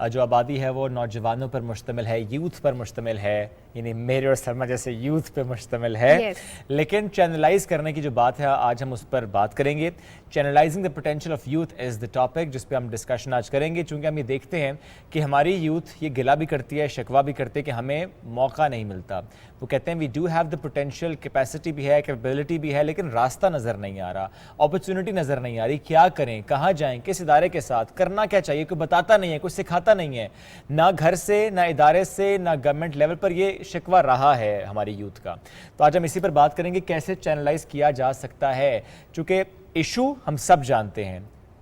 جو آبادی ہے وہ نوجوانوں پر مشتمل ہے, یوتھ پر مشتمل ہے, یعنی میرے اور سلمہ جیسے یوتھ پہ مشتمل ہے. لیکن چینلائز کرنے کی جو بات ہے آج ہم اس پر بات کریں گے. Channelising the potential of youth is the topic جس پہ ہم ڈسکشن آج کریں گے, چونکہ ہم یہ دیکھتے ہیں کہ ہماری یوتھ یہ گلا بھی کرتی ہے, شکوہ بھی کرتے کہ ہمیں موقع نہیں ملتا. وہ کہتے ہیں we do have the potential, capacity بھی ہے, کیپیبلٹی بھی ہے, لیکن راستہ نظر نہیں آ رہا, اپرچونٹی نظر نہیں آ رہی. کیا کریں, کہاں جائیں, کس ادارے کے ساتھ, کرنا کیا چاہیے, کوئی بتاتا نہیں ہے, کوئی سکھاتا نہیں ہے, نہ گھر سے, نہ ادارے سے, نہ گورنمنٹ لیول پر. یہ شکوہ رہا ہے ہماری یوتھ کا. تو آج ہم اسی پر بات کریں گے کیسے چینلائز کیا جا سکتا ہے, چونکہ ایشو ہم سب جانتے ہیں,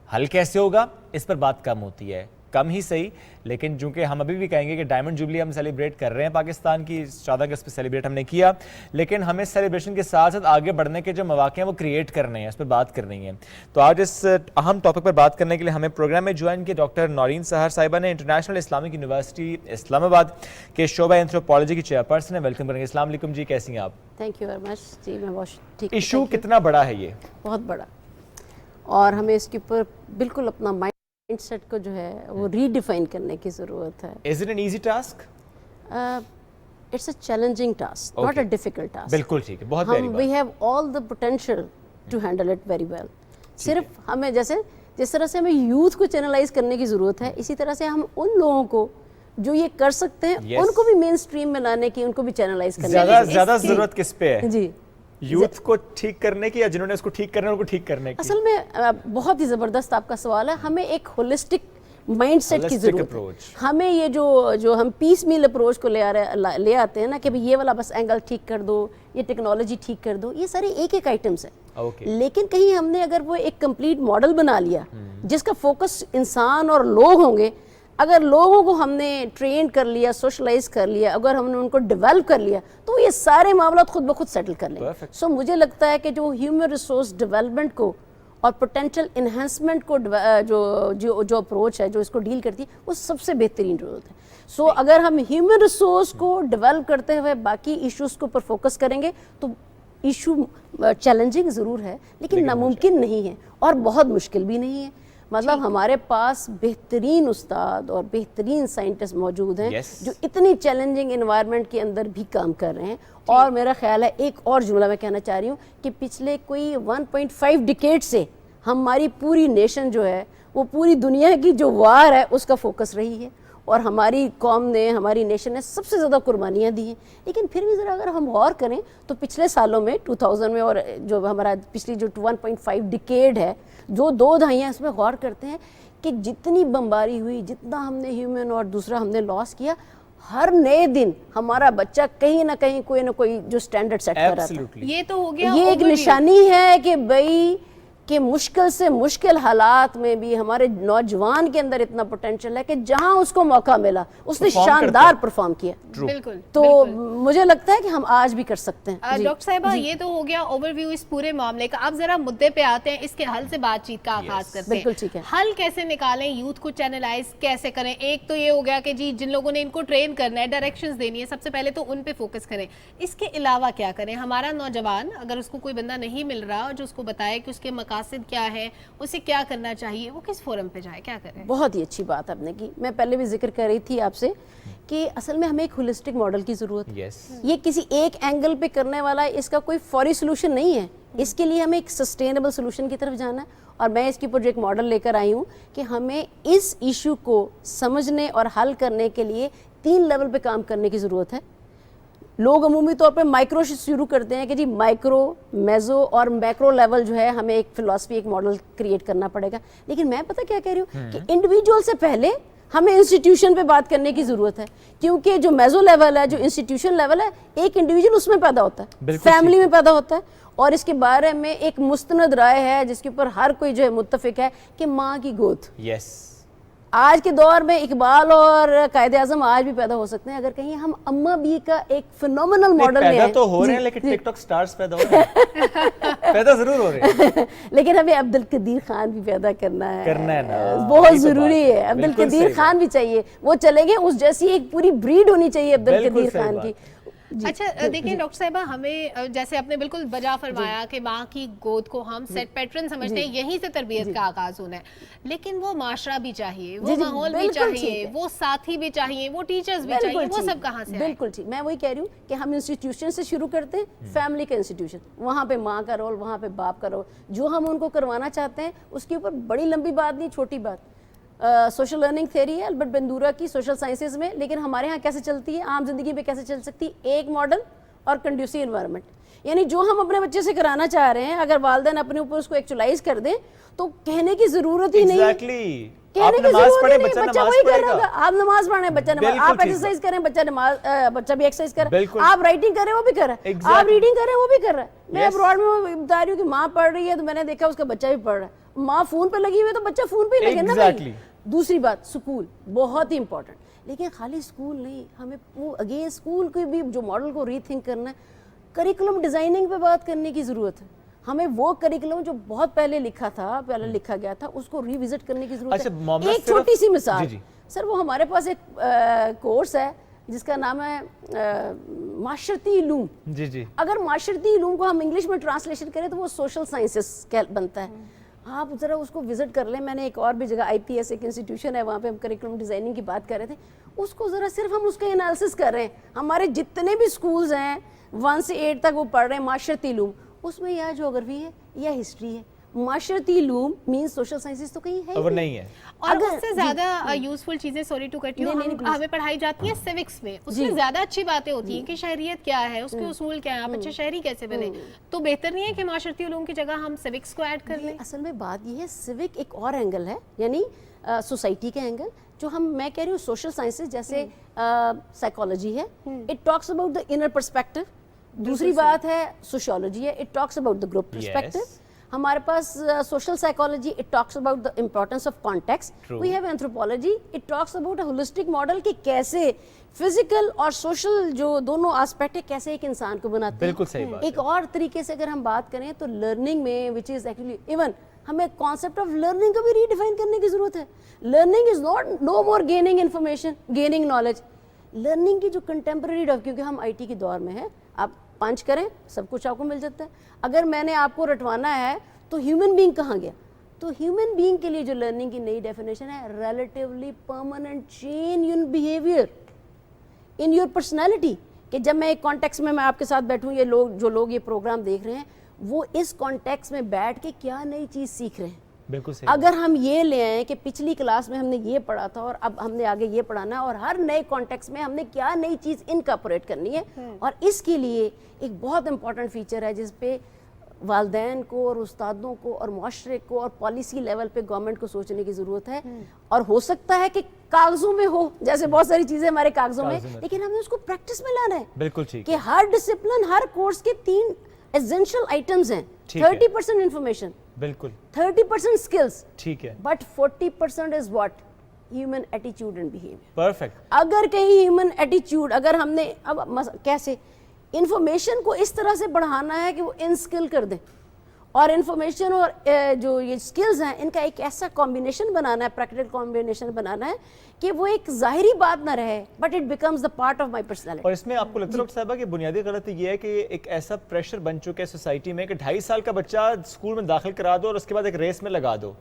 حل کیسے ہوگا اس پر بات کم ہوتی ہے. कम ही सही, लेकिन चूंकि हम अभी भी कहेंगे कि डायमंड जुबली हम सेलिब्रेट कर रहे हैं पाकिस्तान की, 14 अगस्त पे सेलिब्रेट हमने किया, लेकिन हमें सेलिब्रेशन के साथ साथ आगे बढ़ने के जो मौके हैं वो क्रिएट करने हैं, उस पर बात करनी है। तो आज इस अहम टॉपिक पर बात करने के लिए हमें प्रोग्राम में ज्वाइन किया डॉक्टर नौरीन सहर साहिबा ने, इंटरनेशनल इस्लामिक यूनिवर्सिटी इस्लामाबाद के शोबा एंथ्रोपोलॉजी की चेयरपर्सन है। वेलकम करेंगे। अस्सलाम वालेकुम जी, कैसी हैं आप? थैंक यू वेरी मच जी, मैं बहुत ठीक। इशू कितना बड़ा है ये? बहुत बड़ा, और हमें इसके ऊपर बिल्कुल अपना माइंड सेट को जो है वो रीडिफाइन करने की ज़रूरत है। Is it an easy task? It's a challenging task, not a difficult task. बिल्कुल ठीक है, बहुत प्यारी हम बात। We have all the potential to handle it very well. सिर्फ हमें जिस तरह से हमें यूथ को चैनलाइज करने की ज़रूरत है, इसी तरह से हम उन लोगों को जो ये कर सकते हैं Yes. उनको भी मेन स्ट्रीम में लाने की, उनको भी चैनलाइज करने ज्यादा जरूरत किस पे है? जी, यूथ को ठीक करने की या जिन्होंने उसको ठीक करना है उनको ठीक करने की? असल में बहुत ही ज़बरदस्त आपका सवाल है। हमें एक होलिस्टिक माइंडसेट की Holistic ज़रूरत approach. है। हमें ये जो हम पीस मील अप्रोच को ले आते हैं ना कि भाई ये वाला बस एंगल ठीक कर दो, ये टेक्नोलॉजी ठीक कर दो, ये सारे एक एक आइटम्स हैं। Okay. लेकिन कहीं हमने अगर वो एक कंप्लीट मॉडल बना लिया जिसका फोकस इंसान और लोग होंगे, अगर लोगों को हमने ट्रेन कर लिया, सोशलाइज कर लिया, अगर हमने उनको डेवलप कर लिया, तो ये सारे मामला खुद ब खुद सेटल कर लेंगे। सो मुझे लगता है कि जो ह्यूमन रिसोर्स डेवलपमेंट को और पोटेंशियल इन्हेंसमेंट को जो अप्रोच है जो इसको डील करती है, वो सबसे बेहतरीन जरूरत है। सो अगर हम ह्यूमन रिसोर्स को डेवलप करते हुए बाकी इश्यूज के ऊपर फोकस करेंगे तो इशू चैलेंजिंग ज़रूर है, लेकिन नामुमकिन नहीं है और बहुत मुश्किल भी नहीं है। मतलब हमारे पास बेहतरीन उस्ताद और बेहतरीन साइंटिस्ट मौजूद हैं जो इतनी चैलेंजिंग एनवायरनमेंट के अंदर भी काम कर रहे हैं। और मेरा ख्याल है, एक और जुमला मैं कहना चाह रही हूँ कि पिछले कोई 1.5 डिकेड से हमारी पूरी नेशन जो है वो पूरी दुनिया की जो वार है उसका फोकस रही है, और हमारी कौम ने, हमारी नेशन ने सबसे ज़्यादा कुर्बानियाँ दी हैं। लेकिन फिर भी ज़रा अगर हम गौर करें तो पिछले सालों में 2000 में और जो हमारा पिछली जो 1.5 डिकेड है, जो 2 दहाइयाँ, इसमें गौर करते हैं कि जितनी बमबारी हुई, जितना हमने ह्यूमन और दूसरा हमने लॉस किया, हर नए दिन हमारा बच्चा कहीं ना कहीं कोई ना कोई जो स्टैंडर्ड सेट कर रहा था। ये तो हो गया, ये एक निशानी है कि भाई कि मुश्किल से मुश्किल हालात में भी हमारे नौजवान के अंदर इतना पोटेंशियल है कि जहां उसको मौका मिला उसने शानदार परफॉर्म किया। बिल्कुल। तो मुझे लगता है कि हम आज भी कर सकते हैं। डॉक्टर साहिबा, ये तो हो गया ओवरव्यू इस पूरे मामले का। अब जरा मुद्दे पे आते हैं, इसके हल से बातचीत का आगाज करते हैं। बिल्कुल ठीक है। हल कैसे निकालें, यूथ को चैनलाइज कैसे करें? एक तो ये हो गया कि जी जिन लोगों ने इनको ट्रेन करना है, डायरेक्शंस देनी है, सबसे पहले तो उन पे फोकस करें। इसके अलावा क्या करें? हमारा नौजवान, अगर उसको कोई बंदा नहीं मिल रहा जो उसको बताए कि उसके मकासद क्या है, उसे क्या करना चाहिए, वो किस फोरम पे जाए, क्या करें? बहुत ही अच्छी बात आपने की। मैं पहले भी जिक्र कर रही थी आपसे कि असल में हमें एक होलिस्टिक मॉडल की ज़रूरत है। ये किसी एक एंगल पे करने वाला इसका कोई फौरी सोल्यूशन नहीं है। इसके लिए हमें एक सस्टेनेबल सोल्यूशन की तरफ जाना है, और मैं इसके ऊपर जो एक मॉडल लेकर आई हूँ कि हमें इस इशू को समझने और हल करने के लिए 3 लेवल पे काम करने की ज़रूरत है। लोग अमूमी तौर पे माइक्रो से शुरू करते हैं कि जी माइक्रो, मेजो और मैक्रो लेवल जो है हमें एक फिलॉसफी, एक मॉडल क्रिएट करना पड़ेगा। लेकिन मैं पता क्या कह रही हूँ कि इंडिविजुअल से पहले हमें इंस्टीट्यूशन पे बात करने की ज़रूरत है, क्योंकि जो मेजो लेवल है, जो इंस्टीट्यूशन लेवल है, एक इंडिविजुअल उसमें पैदा होता है, फैमिली में पैदा होता है, और इसके बारे में एक मुस्तनद राय है जिसके ऊपर हर कोई जो है मुत्तफिक है कि माँ की गोद। आज के दौर में इकबाल और कायदे आजम आज भी पैदा हो सकते हैं अगर कहीं हम अम्मा बी का एक फिनोमिनल मॉडल ले आए। तो हो रहे हैं, लेकिन टिकटॉक स्टार्स पैदा हो रहे हैं। पैदा जरूर हो रहे हैं लेकिन हमें अब्दुल कदीर खान भी पैदा करना है ना, बहुत जरूरी है। अब्दुल कदीर खान भी चाहिए, वो चलेंगे, उस जैसी एक पूरी ब्रीड होनी चाहिए अब्दुल कदीर खान की। अच्छा देखिए डॉक्टर साहिबा, हमें जैसे आपने बिल्कुल बजा फरमाया कि माँ की गोद को हम सेट पैटर्न समझते हैं, यहीं से तरबियत का आगाज होना है, लेकिन वो माशरा भी चाहिए, वो माहौल भी चाहिए, वो साथी भी चाहिए, वो टीचर्स भी चाहिए, वो सब कहाँ से? बिल्कुल ठीक, मैं वही कह रही हूँ कि हम इंस्टीट्यूशन से शुरू करते हैं, फैमिली का इंस्टीट्यूशन, वहाँ पे माँ का रोल, वहाँ पे बाप का रोल, जो हम उनको करवाना चाहते हैं उसके ऊपर बड़ी लंबी बात नहीं, छोटी बात। सोशल लर्निंग थ्योरी है अल्बर्ट बंदूरा की सोशल साइंसेज में, लेकिन हमारे यहाँ कैसे चलती है, आम जिंदगी में कैसे चल सकती है? एक मॉडल और कंड्यूसिव एनवायरनमेंट, यानी जो हम अपने बच्चे से कराना चाह रहे हैं, अगर वालिदैन अपने ऊपर उसको एक्चुअलाइज कर दें तो कहने की जरूरत ही नहीं। कहने की जरूरत ही नहीं, बच्चा वही कर रहा है। आप नमाज पढ़ रहे हैं, बच्चा नमाज, आप एक्सरसाइज करें, बच्चा भी एक्सरसाइज कर रहा है, आप राइटिंग कर रहे हैं, वो भी कर रहा है, आप रीडिंग कर रहे हैं, वो भी कर रहा है। मैं अब्रॉड में बता रही हूँ कि माँ पढ़ रही है तो मैंने देखा उसका बच्चा भी पढ़ रहा है, माँ फोन पे लगी हुई है तो बच्चा फोन पे ही लगे ना भाई। دوسری بات اسکول بہت ہی امپورٹنٹ, لیکن خالی اسکول نہیں, ہمیں وہ اگین اسکول کے بھی جو ماڈل کو ری تھنک کرنا ہے, کریکولم ڈیزائننگ پہ بات کرنے کی ضرورت ہے. ہمیں وہ کریکولم جو بہت پہلے لکھا گیا تھا اس کو ری وزٹ کرنے کی ضرورت ہے. ایک چھوٹی سی مثال سر, وہ ہمارے پاس ایک کورس ہے جس کا نام ہے معاشرتی علوم. جی جی, اگر معاشرتی علوم کو ہم انگلش میں ٹرانسلیشن کریں تو وہ سوشل سائنسز بنتا ہے. آپ ذرا اس کو وزٹ کر لیں. میں نے ایک اور بھی جگہ IPS ایک انسٹیٹیوشن ہے, وہاں پہ ہم کریکولم ڈیزائننگ کی بات کر رہے تھے. اس کو ذرا صرف ہم اس کا انالیسس کر رہے ہیں. ہمارے جتنے بھی سکولز ہیں 1 سے 8 تک وہ پڑھ رہے ہیں معاشرتی علوم, اس میں یا جیوگرافی ہے یا ہسٹری ہے. معاشرتی علوم مینس سوشل سائنسز تو کہیں ہے وہ نہیں ہے. اور اس سے زیادہ یوزفل چیزیں, سوری ٹو کٹ یو, ہمیں پڑھائی جاتی ہیں سیوکس میں. اس میں زیادہ اچھی باتیں ہوتی ہیں کہ شہریت کیا ہے, اس کے اصول کیا ہیں, آپ اچھے شہری کیسے بنے. تو بہتر نہیں ہے کہ معاشرتی علوم کی جگہ ہم سیوکس کو ایڈ کر لیں؟ اصل میں بات یہ ہے, سیوک ایک اور اینگل ہے, یعنی سوسائٹی کا اینگل, جو میں کہہ رہی ہوں سوشل سائنسز جیسے سائیکالوجی ہے, it talks about the inner perspective. دوسری بات ہے سوشیولوجی ہے, it talks about the group perspective. ہمارے پاس social psychology, it talks about the importance of context. We have anthropology, it talks about a holistic model کہ کیسے physical اور social جو دونوں آسپیکٹ ہے کیسے ایک انسان کو بناتے ہیں. بالکل صحیح بات. ایک اور طریقے سے اگر ہم بات کریں تو لرننگ میں وچ از ایکچولی ایون ہمیں کانسیپٹ آف لرننگ کو بھی ریڈیفائن کرنے کی ضرورت ہے. Learning is not no more gaining information, gaining knowledge. Learning کی جو کنٹمپرری, کیونکہ ہم IT کے دور میں ہیں, آپ پنچ کریں سب کچھ آپ کو مل جاتا ہے. اگر میں نے آپ کو رٹوانا ہے تو ہیومن بینگ کہاں گیا؟ تو ہیومن بینگ کے لیے جو لرننگ کی نئی ڈیفینیشن ہے, relatively permanent change in behaviour in your personality. کہ جب میں ایک کانٹیکس میں آپ کے ساتھ بیٹھوں, یہ لوگ یہ پروگرام دیکھ رہے ہیں, وہ اس کانٹیکس میں بیٹھ کے کیا نئی چیز سیکھ رہے ہیں. بالکل صحیح. اگر ہم یہ لے آئیں کہ پچھلی کلاس میں ہم نے یہ پڑھا تھا اور اب ہم نے آگے یہ پڑھانا ہے, اور ہر نئے کانٹیکس میں ہم نے کیا نئی چیز انکارپوریٹ کرنی ہے. اور اس کے لیے ایک بہت امپورٹنٹ فیچر ہے جس پہ والدین کو اور استادوں کو اور معاشرے کو اور پالیسی لیول پہ گورنمنٹ کو سوچنے کی ضرورت ہے. اور ہو سکتا ہے کہ کاغذوں میں ہو, جیسے بہت ساری چیزیں ہمارے کاغذوں میں, لیکن ہم نے اس کو پریکٹس میں لانا ہے. بالکل ٹھیک. کہ ہر ڈسپلن, ہر کورس کے 3 ایسنشل آئٹمز ہیں. 30% انفارمیشن, بالکل 30% اسکلس, ٹھیک ہے, بٹ 40% از واٹ, ہیومن ایٹیچیوڈ اینڈ بیہیویئر. پرفیکٹ. اگر کہیں ہیومن ایٹیچیوڈ, اگر ہم نے اب کیسے انفارمیشن کو اس طرح سے بڑھانا ہے کہ وہ انسکل کر دیں, اور انفارمیشن اور جو یہ سکلز ہیں ان کا ایک ایسا کمبینیشن بنانا ہے, پریکٹیکل کمبینیشن بنانا ہے کہ وہ ایک ظاہری بات نہ رہے, but it becomes the part of my personality. اور اس میں آپ کو لگتا ہے ڈاکٹر صاحبہ کہ بنیادی غلطی یہ ہے کہ ایک ایسا پریشر بن چکا ہے سوسائٹی میں کہ 2.5 سال کا بچہ اسکول میں داخل کرا دو اور اس کے بعد ایک ریس میں لگا دو.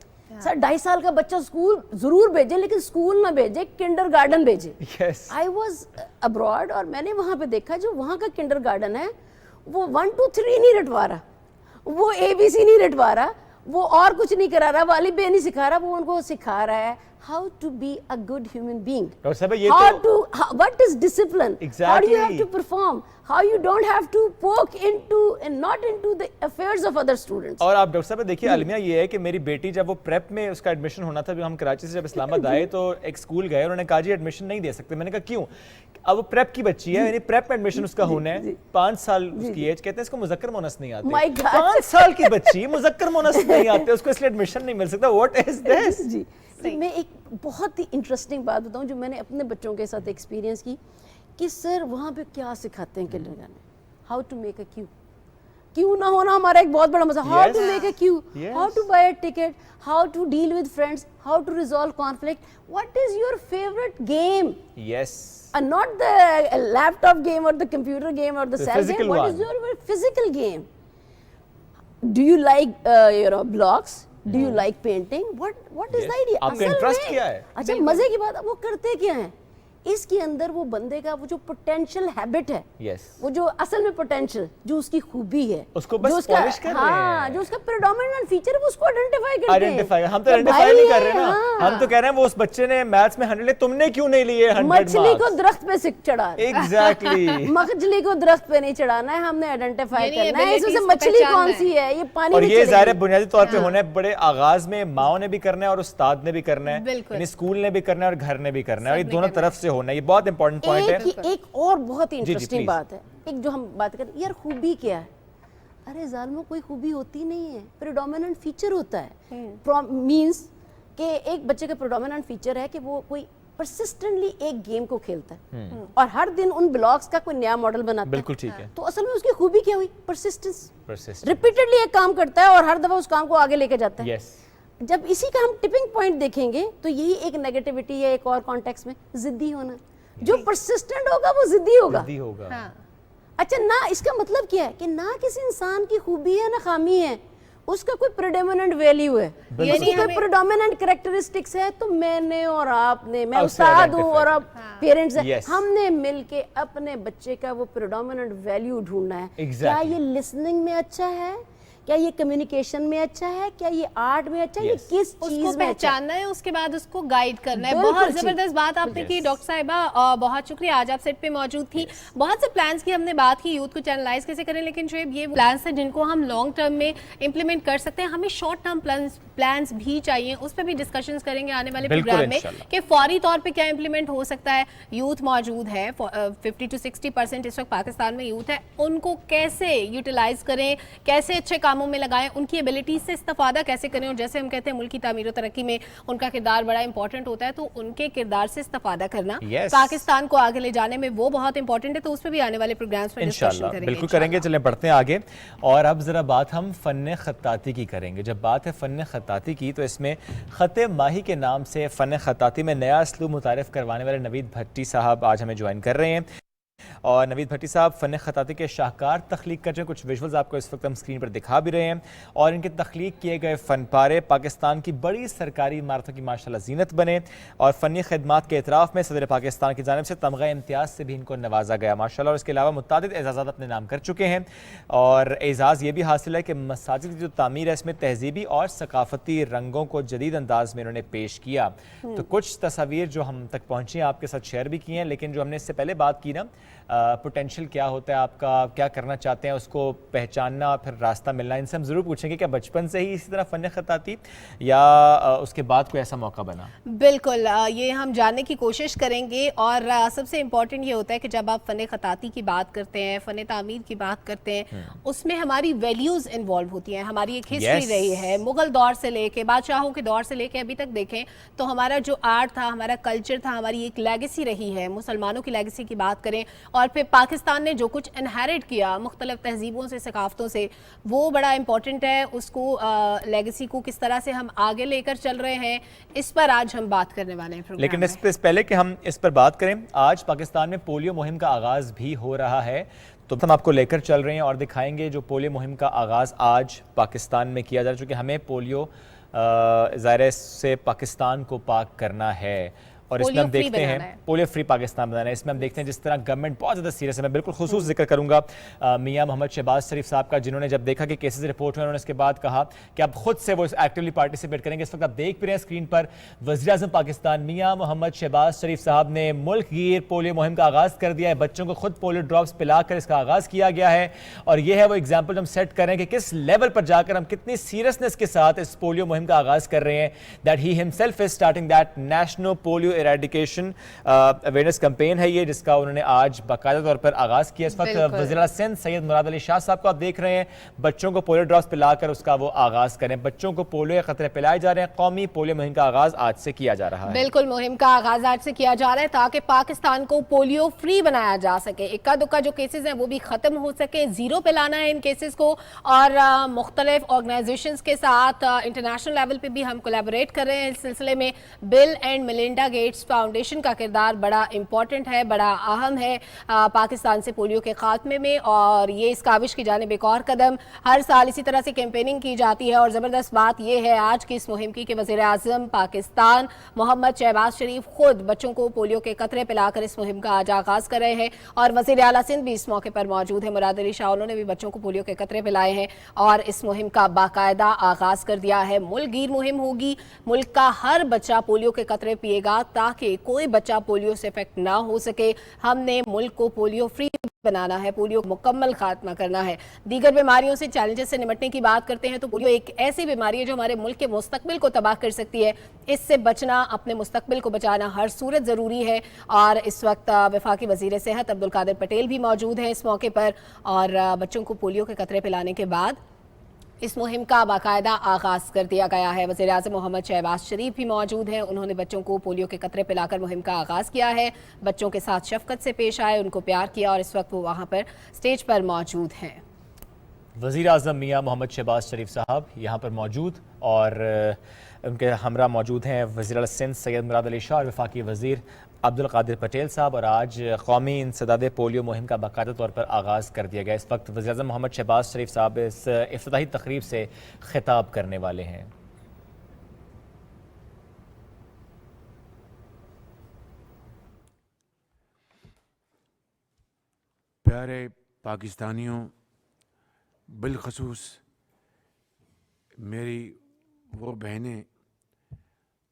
سر 2.5 سال کا بچہ اسکول ضرور بھیجے, لیکن اسکول نہ بھیجے, کنڈر گارڈن بھیجے. آئی واز ابراڈ, اور میں نے وہاں پہ دیکھا جو وہاں کا کنڈر گارڈن ہے وہ 1 2 3 نہیں رٹوا رہا, وہ ABC نہیں رٹوا رہا, وہ اور کچھ نہیں کرا رہا, والی بے نہیں سکھا رہا, وہ ان کو سکھا رہا ہے how to be a good human being, what is discipline, how do you have to perform, how you don't have to poke into and not into the affairs of other students. اور آپ doctor صاحب دیکھیے المیہ یہ ہے کہ میری بیٹی جب وہ پریپ میں اس کا ایڈمیشن ہونا تھا, ہم کراچی سے جب اسلام آباد آئے تو ایک اسکول گئے, انہوں نے کہا جی ایڈمیشن نہیں دے سکتے. میں نے کہا کیوں؟ اب وہ پریپ کی بچی ہے, یعنی پریپ میں ایڈمیشن اس کا ہونا ہے, 5 سال اس کی ایج, کہتے ہیں اس کو مذکر مونس نہیں آتے. 5 سال کی بچی مذکر مونس نہیں آتے, اس کو اس لیے ایڈمیشن نہیں مل سکتا. واٹ از دس؟ جی میں ایک بہت ہی انٹرسٹنگ بات بتاؤں جو میں نے اپنے بچوں کے ساتھ ایکسپیرینس کی, کہ سر وہاں پہ کیا سکھاتے ہیں کنڈر گارڈن میں, how to make a queue. کیوں نہ ہونا ہمارا ایک بہت بڑا مسئلہ, how to make a queue, how to buy a ticket, how to deal with friends, how to resolve conflict, what is your favourite game, not the laptop game or the computer game or the cell game, what is your physical game, do you like blocks, do you like painting, what is the idea, آپ کا interest کیا ہے. اچھا مزے کی بات, وہ کرتے کیا ہیں, اس کے اندر وہ بندے کا وہ جو پوٹینشیل ہیبٹ ہے, وہ جو اصل میں پوٹینشیل جو اس کی خوبی ہے, اس کو بس پالش کر رہے ہیں, جو اس کا پریڈومیننٹ فیچر ہے وہ اس کو آئیڈینٹیفائی. ہم تو آئیڈینٹیفائی نہیں کر رہے نا, ہم تو کہہ رہے ہیں وہ اس بچے نے میتھس میں 100 لے, تم نے کیوں نہیں لیے 100 مارکس. مچھلی کو درخت پہ چڑھا, ایگزیکٹلی مچھلی کو درخت پہ نہیں چڑھانا ہے, ہم نے آئیڈینٹیفائی کرنا ہے اس میں سے مچھلی کون سی ہے, یہ پانی. اور یہ ظاہر بنیادی طور پہ ہونا ہے بڑے آغاز میں, ماؤں نے بھی کرنا ہے اور استاد نے بھی کرنا ہے, یعنی اسکول نے بھی کرنا ہے اور گھر نے بھی کرنا ہے, اور یہ دونوں طرف سے ہونا ہے. یہ بہت امپورٹنٹ پوائنٹ ہے. ایک اور بہت ہی انٹرسٹنگ بات ہے, ایک جو ہم بات کریں یار خوبی کیا ہے, ارے ظالموں کوئی خوبی ہوتی نہیں ہے, پریڈومیننٹ فیچر ہوتا ہے. مینس کہ ایک بچے کا پروڈومیننٹ فیچر ہے کہ وہ کوئی پرسسٹنٹلی ایک گیم کو کھیلتا ہے اور ہر دن ان بلاکس کا کوئی نیا ماڈل بناتا ہے. بالکل ٹھیک ہے. تو اصل میں اس کی خوبی کیا ہوئی؟ پرسسٹنس. ریپیٹڈلی ایک کام کرتا ہے اور ہر دفعہ اس کام کو آگے لے کے جاتا ہے. جب اسی کا ہم ٹپنگ پوائنٹ دیکھیں گے تو یہی ایک نیگیٹیوٹی ہے ایک اور کانٹیکس میں، ضدی ہونا. جو پرسسٹنٹ ہوگا وہ ضدی ہوگا. اچھا، نہ اس کا مطلب کیا ہے کہ نہ کسی انسان کی خوبی ہے نہ خامی ہے، اس کا کوئی پریڈومیننٹ ویلیو ہے، اس کی کوئی پریڈومیننٹ کریکٹرسٹکس ہے. تو میں نے اور آپ نے، میں استاد ہوں اور آپ پیرنٹس ہیں، ہم نے مل کے اپنے بچے کا وہ پریڈومیننٹ ویلیو ڈھونڈنا ہے. کیا یہ لسننگ میں اچھا ہے، کیا یہ کمیونیکیشن میں اچھا ہے، کیا یہ آرٹ میں اچھا ہے، یہ کس چیز میں پہچاننا ہے، اس کے بعد اس کو گائیڈ کرنا ہے. بہت زبردست بات آپ نے کی ڈاکٹر صاحبہ، بہت شکریہ. آج آپ سیٹ پہ موجود تھی. بہت سے پلانس کی ہم نے بات کی، یوتھ کو چینلائز کیسے کریں، لیکن شعیب یہ پلانس ہیں جن کو ہم لانگ ٹرم میں امپلیمنٹ کر سکتے ہیں. ہمیں شارٹ ٹرم پلانس بھی چاہیے، اس پہ بھی ڈسکشنز کریں گے آنے والے پروگرام میں کہ فوری طور پہ کیا امپلیمنٹ ہو سکتا ہے. یوتھ موجود ہے، 50 to 60% اس وقت پاکستان میں یوتھ ہے، ان کو کیسے یوٹیلائز کریں، کیسے اچھے کاموں میں لگائیں، ان کی ایبلٹیز سے استفادہ کیسے کریں. اور جیسے ہم کہتے ہیں ملک کی تعمیر و ترقی میں ان کا کردار بڑا امپورٹنٹ ہوتا ہے، تو ان کے کردار سے استفادہ کرنا پاکستان کو آگے لے جانے میں وہ بہت امپورٹنٹ ہے. تو اس پہ بھی آنے والے پروگرامز میں ڈسکشن کریں گے. بالکل کریں گے. چلیں بڑھتے ہیں آگے. اور اب ذرا بات ہم فن خطاطی کی کریں گے. جب بات ہے فن خطاطی کی تو اس میں خط ماہی کے نام سے فن خطاطی میں نیا اسلوب متعارف کروانے والے نوید بھٹی صاحب آج ہمیں جوائن کر رہے ہیں. اور نوید بھٹی صاحب فن خطاطی کے شاہکار تخلیق کر رہے ہیں. کچھ ویژولز آپ کو اس وقت ہم اسکرین پر دکھا بھی رہے ہیں. اور ان کے تخلیق کیے گئے فن پارے پاکستان کی بڑی سرکاری عمارتوں کی ماشاءاللہ زینت بنے. اور فنی خدمات کے اعتراف میں صدر پاکستان کی جانب سے تمغہ امتیاز سے بھی ان کو نوازا گیا ماشاءاللہ. اور اس کے علاوہ متعدد اعزازات اپنے نام کر چکے ہیں. اور اعزاز یہ بھی حاصل ہے کہ مساجد کی جو تعمیر ہے اس میں تہذیبی اور ثقافتی رنگوں کو جدید انداز میں انہوں نے پیش کیا. تو کچھ تصاویر جو ہم تک پہنچی ہیں آپ کے ساتھ شیئر بھی کی ہیں. لیکن جو ہم نے اس سے پہلے بات کی نا، پوٹینشیل کیا ہوتا ہے آپ کا، کیا کرنا چاہتے ہیں، اس کو پہچاننا، پھر راستہ ملنا، ان سے ہم ضرور پوچھیں گے کیا بچپن سے ہی اسی طرح فن خطاطی یا اس کے بعد کوئی ایسا موقع بنا؟ بالکل یہ ہم جاننے کی کوشش کریں گے. اور سب سے امپورٹنٹ یہ ہوتا ہے کہ جب آپ فن خطاطی کی بات کرتے ہیں، فن تعمیر کی بات کرتے ہیں، اس میں ہماری ویلیوز انوالو ہوتی ہیں. ہماری ایک ہسٹری رہی ہے مغل دور سے لے کے، بادشاہوں کے دور سے لے کے ابھی تک دیکھیں تو ہمارا جو آرٹ تھا، ہمارا کلچر تھا، ہماری ایک لیگیسی رہی ہے. مسلمانوں کی لیگیسی کی بات کریں اور پھر پاکستان نے جو کچھ انہیرٹ کیا مختلف تہذیبوں سے، ثقافتوں سے، وہ بڑا امپورٹنٹ ہے. اس کو لیگیسی کو کس طرح سے ہم آگے لے کر چل رہے ہیں، اس پر آج ہم بات کرنے والے ہیں. لیکن اس پہلے کہ ہم اس پر بات کریں، آج پاکستان میں پولیو مہم کا آغاز بھی ہو رہا ہے. تو ہم آپ کو لے کر چل رہے ہیں اور دکھائیں گے جو پولیو مہم کا آغاز آج پاکستان میں کیا جا رہا ہے، چونکہ ہمیں پولیو ظاہر سے پاکستان کو پاک کرنا ہے. اور اس میں ہم دیکھتے ہیں پولیو فری پاکستان بنانا ہے. اس میں ہم دیکھتے ہیں جس طرح گورنمنٹ بہت زیادہ سیریس ہے. میں بالکل خصوص ذکر کروں گا میاں محمد شہباز شریف صاحب کا، جنہوں نے جب دیکھا کہ کیسز رپورٹ ہوئے، انہوں نے اس کے بعد کہا کہ اب خود سے وہ ایکٹیولی پارٹیسپیٹ کریں گے. اس وقت آپ دیکھ بھی رہے ہیں اسکرین پر وزیر اعظم پاکستان میاں محمد شہباز شریف صاحب نے ملک گیر پولیو مہم کا آغاز کر دیا ہے. بچوں کو خود پولیو ڈراپس پلا کر اس کا آغاز کیا گیا ہے. اور یہ ہے وہ ایگزامپل ہم سیٹ کر رہے ہیں کہ کس لیول پر جا کر ہم کتنی سیریسنس کے ساتھ اس پولیو مہم کا آغاز کر رہے ہیں. That he himself is starting that national polio eradication awareness campaign ہے یہ، جس کا انہوں نے آج باقاعدہ طور پر آغاز کیا. اس وقت وزیر اعلیٰ سندھ سید مراد علی شاہ صاحب کو آپ دیکھ رہے ہیں بچوں کو پولیو ڈراپس پلا کر اس کا وہ آغاز کریں. بچوں کو پولیو کے خطرے پلائے جا رہے ہیں. قومی پولیو مہم کا آغاز آج سے کیا جا رہا ہے. بالکل مہم کا آغاز آج سے کیا جا رہا ہے تاکہ پاکستان کو پولیو فری بنایا جا سکے. اکا دکا جو کیسز ہیں وہ بھی ختم ہو سکے. زیرو پہ لانا ہے ان کیسز کو. اور مختلف آرگنائزیشنز کے ساتھ انٹرنیشنل لیول پہ بھی ہم کولیبوریٹ کر رہے ہیں اس سلسلے میں. بل اینڈ میلنڈا گیٹس فاؤنڈیشن کا کردار بڑا امپورٹنٹ ہے، بڑا اہم ہے پاکستان سے پولیو کے خاتمے میں. اور یہ اس کاوش کی جانب ایک اور قدم. ہر سال اسی طرح سے کیمپیننگ کی جاتی ہے. اور زبردست بات یہ ہے آج کی اس مہم کی کہ وزیر اعظم پاکستان محمد شہباز شریف خود بچوں کو پولیو کے قطرے پلا کر اس مہم کا آج آغاز کر رہے ہیں. اور وزیر اعلیٰ سندھ بھی اس موقع پر موجود ہے مراد علی شاہ، انہوں نے بھی بچوں کو پولیو کے قطرے پلائے ہیں اور اس مہم کا باقاعدہ آغاز کر دیا ہے. ملک گیر مہم ہوگی. ملک کا ہر بچہ پولیو کے قطرے پیے گا تاکہ کوئی بچہ پولیو سے افیکٹ نہ ہو سکے. ہم نے ملک کو پولیو فری بنانا ہے، پولیو مکمل خاتمہ کرنا ہے. دیگر بیماریوں سے چیلنجز سے نمٹنے کی بات کرتے ہیں تو پولیو ایک ایسی بیماری ہے جو ہمارے ملک کے مستقبل کو تباہ کر سکتی ہے. اس سے بچنا، اپنے مستقبل کو بچانا ہر صورت ضروری ہے. اور اس وقت وفاقی وزیر صحت عبدالقادر پٹیل بھی موجود ہیں اس موقع پر. اور بچوں کو پولیو کے قطرے پلانے کے بعد اس مہم کا باقاعدہ آغاز کر دیا گیا ہے. وزیر اعظم محمد شہباز شریف بھی موجود ہیں. انہوں نے بچوں کو پولیو کے قطرے پلا کر مہم کا آغاز کیا ہے. بچوں کے ساتھ شفقت سے پیش آئے, ان کو پیار کیا, اور اس وقت وہ وہاں پر سٹیج پر موجود ہیں. وزیر اعظم میاں محمد شہباز شریف صاحب یہاں پر موجود, اور ان کے ہمراہ موجود ہیں وزیر اعلیٰ سندھ سید مراد علی شاہ اور وفاقی وزیر عبد القادر پٹیل صاحب. اور آج قومی انسداد پولیو مہم کا باقاعدہ طور پر آغاز کر دیا گیا. اس وقت وزیر اعظم محمد شہباز شریف صاحب اس افتتاحی تقریب سے خطاب کرنے والے ہیں. پیارے پاکستانیوں, بالخصوص میری وہ بہنیں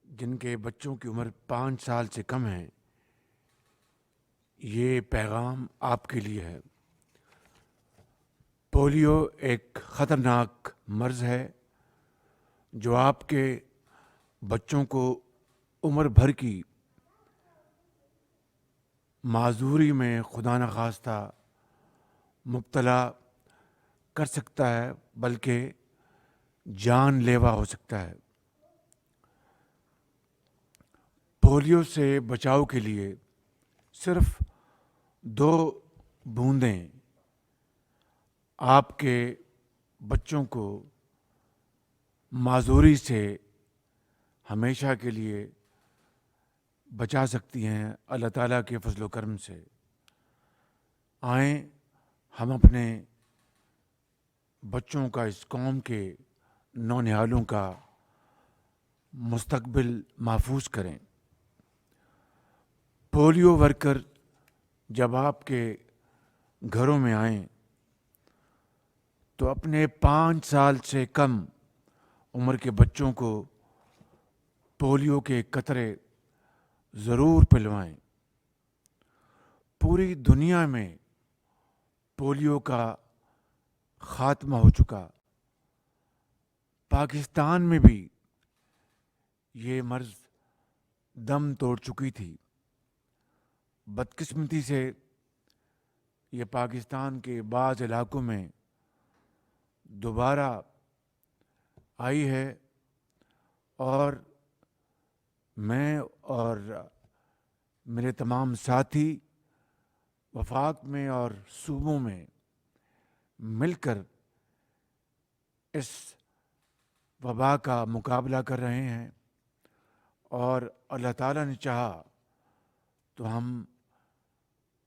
جن کے بچوں کی عمر 5 سال سے کم ہے, یہ پیغام آپ کے لیے ہے. پولیو ایک خطرناک مرض ہے جو آپ کے بچوں کو عمر بھر کی معذوری میں خدا نخواستہ مبتلا کر سکتا ہے, بلکہ جان لیوا ہو سکتا ہے. پولیو سے بچاؤ کے لیے صرف 2 بوندیں آپ کے بچوں کو معذوری سے ہمیشہ کے لیے بچا سکتی ہیں اللہ تعالیٰ کے فضل و کرم سے. آئیں ہم اپنے بچوں کا, اس قوم کے نونہالوں کا مستقبل محفوظ کریں. پولیو ورکر جب آپ کے گھروں میں آئیں تو اپنے 5 سال سے کم عمر کے بچوں کو پولیو کے قطرے ضرور پلوائیں. پوری دنیا میں پولیو کا خاتمہ ہو چکا. پاکستان میں بھی یہ مرض دم توڑ چکی تھی. بدقسمتی سے یہ پاکستان کے بعض علاقوں میں دوبارہ آئی ہے, اور میں اور میرے تمام ساتھی وفاق میں اور صوبوں میں مل کر اس وبا کا مقابلہ کر رہے ہیں, اور اللہ تعالیٰ نے چاہا تو ہم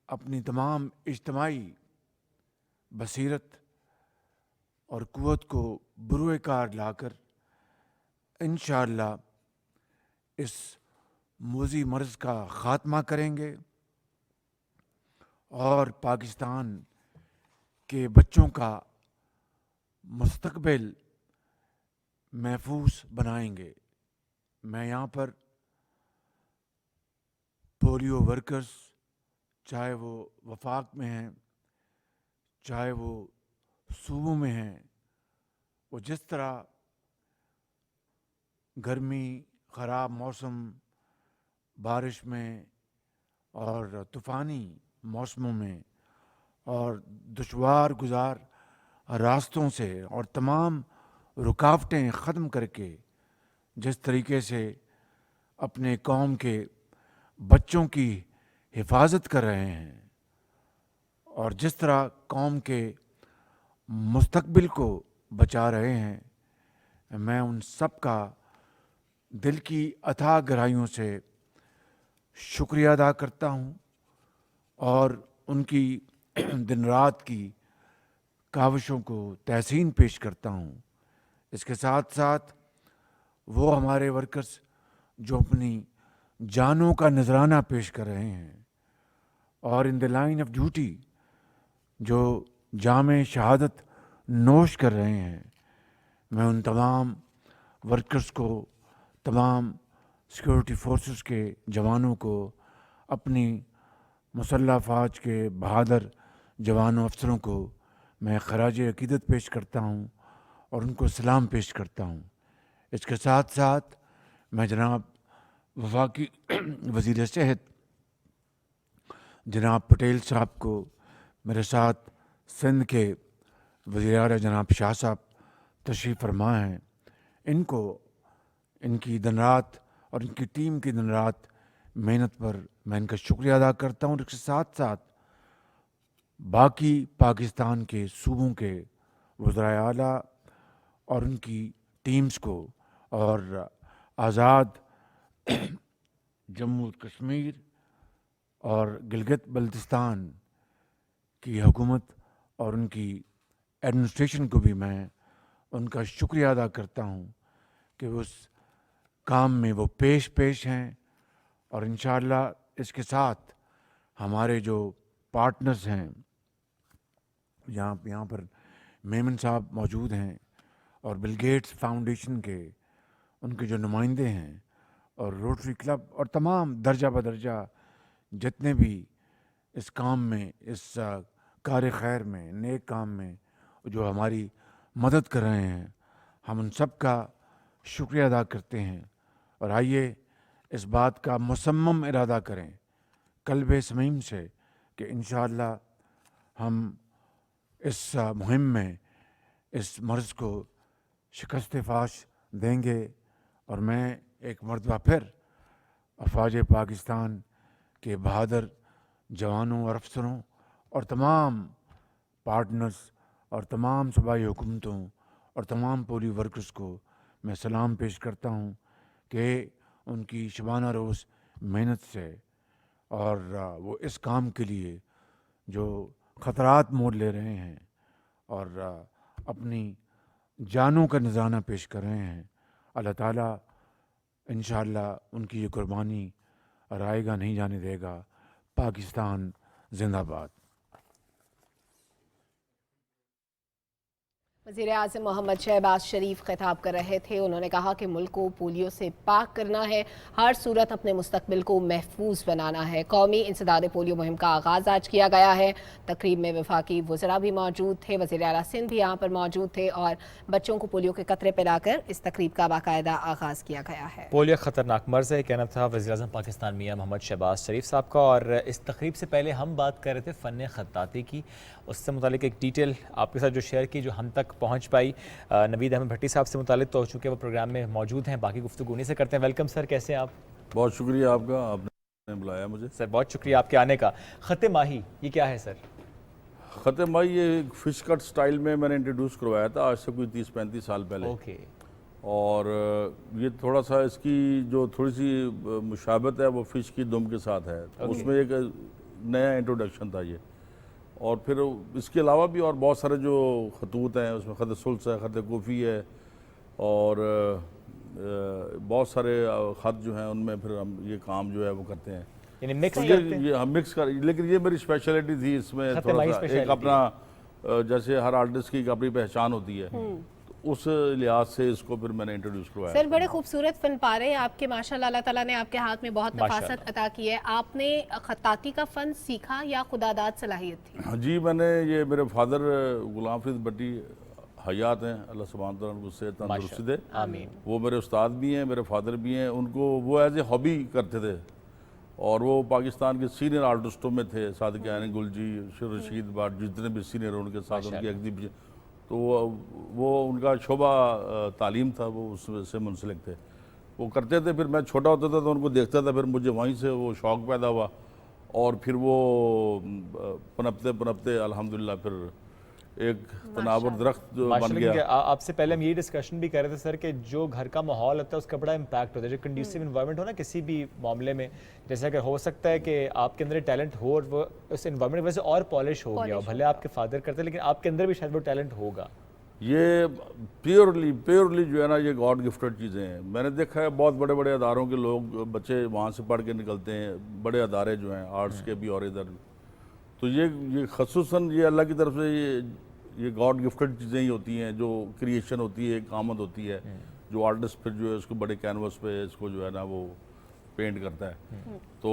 اپنی تمام اجتماعی بصیرت اور قوت کو بروئے کار لا کر انشاءاللہ اس موذی مرض کا خاتمہ کریں گے, اور پاکستان کے بچوں کا مستقبل محفوظ بنائیں گے. میں یہاں پر پولیو ورکرز, چاہے وہ وفاق میں ہیں چاہے وہ صوبوں میں ہیں, وہ جس طرح گرمی, خراب موسم, بارش میں اور طوفانی موسموں میں اور دشوار گزار راستوں سے اور تمام رکاوٹیں ختم کر کے جس طریقے سے اپنے قوم کے بچوں کی حفاظت کر رہے ہیں اور جس طرح قوم کے مستقبل کو بچا رہے ہیں, میں ان سب کا دل کی اتھاہ گہرائیوں سے شکریہ ادا کرتا ہوں اور ان کی دن رات کی کاوشوں کو تحسین پیش کرتا ہوں. اس کے ساتھ ساتھ وہ ہمارے ورکرز جو اپنی جانوں کا نذرانہ پیش کر رہے ہیں اور ان دی لائن آف ڈیوٹی جو جام شہادت نوش کر رہے ہیں, میں ان تمام ورکرز کو, تمام سیکورٹی فورسز کے جوانوں کو, اپنی مسلح افواج کے بہادر جوانوں افسروں کو میں خراج عقیدت پیش کرتا ہوں اور ان کو سلام پیش کرتا ہوں. اس کے ساتھ ساتھ میں جناب وفاقی وزیر صحت جناب پٹیل صاحب کو, میرے ساتھ سندھ کے وزیر اعلیٰ جناب شاہ صاحب, तशरीफ़ फरमा हैं, इनको इनकी दिन रात और इनकी टीम की दिन रात मेहनत पर मैं इनका शुक्रिया अदा करता हूँ। इसके साथ साथ बाकी पाकिस्तान के सूबों के वज़राए आला और उनकी टीम्स को और आज़ाद जम्मू कश्मीर और गिलगित बल्तिस्तान की हुकूमत और उनकी एडमिनिस्ट्रेशन को भी मैं उनका शुक्रिया अदा करता हूँ कि उस काम में वो पेश हैं। और इंशाअल्लाह इसके साथ हमारे जो पार्टनर्स हैं, यहाँ पर मेमन साहब मौजूद हैं और बिल गेट्स फाउंडेशन के उनके जो नुमाइंदे हैं और रोटरी क्लब और तमाम दर्जा बदर्जा जितने भी इस काम में, इस कार खैर में, नेक काम में जो हमारी मदद कर रहे हैं, हम उन सब का शुक्रिया अदा करते हैं। और आइए इस बात का मुसम्मम इरादा करें कल्ब समीम से कि इंशाअल्लाह हम इस मुहिम में इस मर्ज़ को शिकस्त फाश देंगे। और मैं एक मरतबा फिर अफवाज पाकिस्तान के बहादुर जवानों और अफसरों और तमाम पार्टनर्स और तमाम सूबाई हुकूमतों और तमाम पोलियो वर्कर्स को मैं सलाम पेश करता हूँ कि उनकी शबाना रोज़ मेहनत से और वो इस काम के लिए जो ख़तरात मोल ले रहे हैं और अपनी जानों का नज़राना पेश कर रहे हैं, अल्लाह ताला इंशाअल्लाह उनकी ये कुर्बानी रायगा नहीं जाने देगा। पाकिस्तान जिंदाबाद। वज़ीर आज़म मोहम्मद शहबाज शरीफ खिताब कर रहे थे। उन्होंने कहा कि मुल्क को पोलियो से पाक करना है, हर सूरत अपने मुस्तकबिल को महफूज बनाना है। कौमी इंसदाद पोलियो मुहिम का आगाज़ आज किया गया है। तकरीब में वफाकी वज़रा भी मौजूद थे, वज़ीर आला सिंध भी यहाँ पर मौजूद थे और बच्चों को पोलियो के कतरे पिलाकर इस तकरीब का बाकायदा आगाज़ किया गया है। पोलियो खतरनाक मर्ज है, कहना था वज़ीर आज़म पाकिस्तान मियां मोहम्मद शहबाज शरीफ साहब का। और इस तकरीब से पहले हम बात कर रहे थे फ़न खत्ताती की, उससे मुतालिक एक डिटेल आपके साथ जो शेयर की जो हम तक पहुँच पाई। नवीद अहमद भट्टी साहब से मुतालिक तो हो चुके वो प्रोग्राम में मौजूद हैं, बाकी गुफ्तगू उन्हीं से करते हैं। वेलकम सर, कैसे हैं आप? बहुत शुक्रिया आपका, आपने बुलाया मुझे। सर बहुत शुक्रिया आपके आने का। ख़त माही ये क्या है सर? ख़त माही ये फ़िश कट स्टाइल में मैंने इंट्रोड्यूस करवाया था आज से कोई 30-35 साल पहले। ओके। और ये थोड़ा सा इसकी जो थोड़ी सी मुशाबत है वो फ़िश की दुम के साथ है, उसमें एक नया इंट्रोडक्शन था ये। और फिर इसके अलावा भी और बहुत सारे जो खतूत हैं उसमें ख़त सुल्स है, ख़त कोफ़ी है और बहुत सारे ख़त जो हैं उनमें फिर हम ये काम जो है वो करते हैं, यानी मिक्स तो करते हैं। ये हम मिक्स कर, लेकिन ये मेरी स्पेशलिटी थी इसमें थोड़ा सा एक अपना, जैसे हर आर्टिस्ट की अपनी पहचान होती है, तो उस लिहाज से इसको फिर मैंने इंट्रोड्यूस करवाया। सर बड़े खूबसूरत फन पारे आपके माशाल्लाह, अल्लाह ताला ने आपके हाथ में बहुत नफासत अता की है। आपने खत्ताती का फन सीखा या खुदादाद सलाहियत थी? जी मैंने, ये मेरे फादर गुलाम फरीद भट्टी हयात हैं, अल्लाह सुब्हान तआला उनको सेहत तंदुरुस्ती दे, आमीन। वो मेरे उस्ताद भी हैं, मेरे फादर भी हैं। उनको वो एज ए हॉबी करते थे और वो पाकिस्तान के सीनियर आर्टिस्टों में थे, सादिक यानी गुलजी, रशीद बाट, जितने भी सीनियर उनके साथ उनकी एग्जीबिशन, तो वो उनका शोबा तालीम था, वो उससे मुंसलिक थे, वो करते थे। फिर मैं छोटा होता था तो उनको देखता था, फिर मुझे वहीं से वो शौक़ पैदा हुआ और फिर वो पनपते पनपते अल्हम्दुलिल्लाह फिर एक तनावर दरख्त जो बन गया। आपसे पहले हम यही डिस्कशन भी कर रहे थे सर कि जो घर का माहौल होता है उसका बड़ा इम्पैक्ट होता है, जो कंड्यूसिव इन्वायरमेंट हो ना किसी भी मामले में, जैसे अगर हो सकता है कि आपके अंदर टैलेंट हो और वो उस इन्वायरमेंट की वजह से और पॉलिश हो गया हो, भले आपके फादर करते हैं लेकिन आपके अंदर भी शायद वो टैलेंट होगा। ये प्योरली जो है ना, ये गॉड गिफ्टेड चीज़ें हैं। मैंने देखा है बहुत बड़े बड़े अदारों के लोग, बच्चे वहाँ से पढ़ के निकलते हैं, बड़े अदारे जो हैं आर्ट्स के भी और इधर, तो ये खसूसन ये अल्लाह की तरफ से ये गॉड गिफ्टेड चीज़ें ही होती हैं, जो क्रिएशन होती है, एक आमद होती है, जो आर्टिस्ट फिर जो है उसको बड़े कैनवस पे इसको जो है ना वो पेंट करता है। तो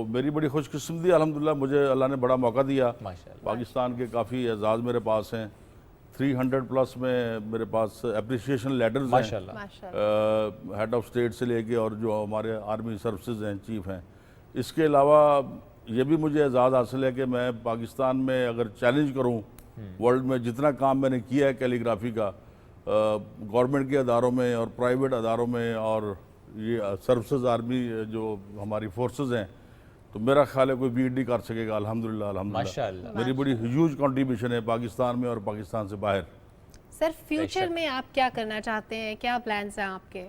मेरी बड़ी खुशकिस्मती अल्हम्दुलिल्लाह, मुझे अल्लाह ने बड़ा मौका दिया। पाकिस्तान के काफ़ी एजाज़ मेरे पास हैं, 300 प्लस में मेरे पास एप्रिसिएशन लेटर्स हैं, हेड ऑफ स्टेट से लेके और जो हमारे आर्मी सर्विसेज हैं, चीफ हैं। इसके अलावा ये भी मुझे एजाज़ हासिल है कि मैं पाकिस्तान में अगर चैलेंज करूं, वर्ल्ड में जितना काम मैंने किया है कैलीग्राफी का, گورنمنٹ کے اداروں میں اور پرائیویٹ اداروں میں اور یہ سروسز آرمی جو ہماری فورسز ہیں، تو میرا خیال ہے کوئی بیٹ نہیں کر سکے گا الحمدللہ ماشاءاللہ۔ میری بڑی ہیوج کنٹریبیوشن ہے پاکستان میں اور پاکستان سے باہر۔ سر فیوچر میں آپ کیا کرنا چاہتے ہیں، کیا پلانس ہیں آپ کے؟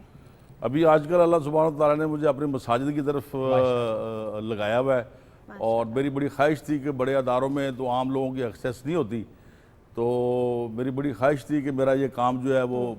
ابھی آج کل اللہ سبحانہ تعالیٰ نے مجھے اپنی مساجد کی طرف لگایا ہوا ہے، اور میری بڑی خواہش تھی کہ بڑے اداروں میں تو عام لوگوں کی ایکسیس نہیں ہوتی، تو میری بڑی خواہش تھی کہ میرا یہ کام جو ہے وہ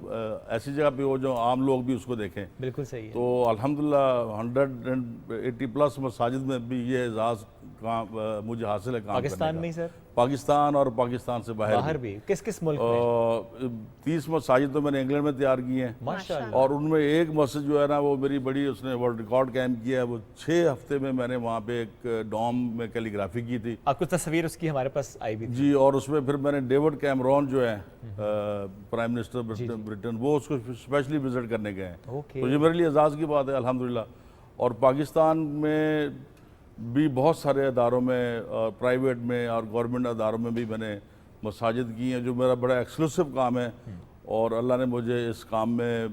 ایسی جگہ پہ ہو جو عام لوگ بھی اس کو دیکھیں۔ بالکل صحیح ہے۔ تو الحمدللہ 180 پلس مساجد میں بھی یہ اعزاز مجھے حاصل ہے کام کرنے کا۔ پاکستان میں ہی سر؟ پاکستان اور پاکستان سے باہر بھی؟ کس کس ملک میں؟ 30 مساجد تو میں نے انگلینڈ میں تیار کی ہیں، ماشاءاللہ۔ اور ان میں ایک مسجد جو ہے نا وہ میری بڑی، اس نے ورلڈ ریکارڈ قائم کیا ہے، وہ 6 ہفتے میں نے وہاں پہ ایک ڈوم میں کیلیگرافی کی تھی۔ آپ کو تصویر اس کی ہمارے پاس آئی بھی؟ جی، اور اس میں پھر میں نے ڈیوڈ کیمرون جو ہے پرائم منسٹر برٹن، وہ اس کو اسپیشلی وزٹ کرنے گئے ہیں، تو یہ میرے لیے اعزاز کی بات ہے الحمدللہ۔ اور پاکستان میں بھی بہت سارے اداروں میں، پرائیویٹ میں اور گورنمنٹ اداروں میں بھی میں نے مساجد کی ہیں، جو میرا بڑا ایکسکلوسیو کام ہے، اور اللہ نے مجھے اس کام میں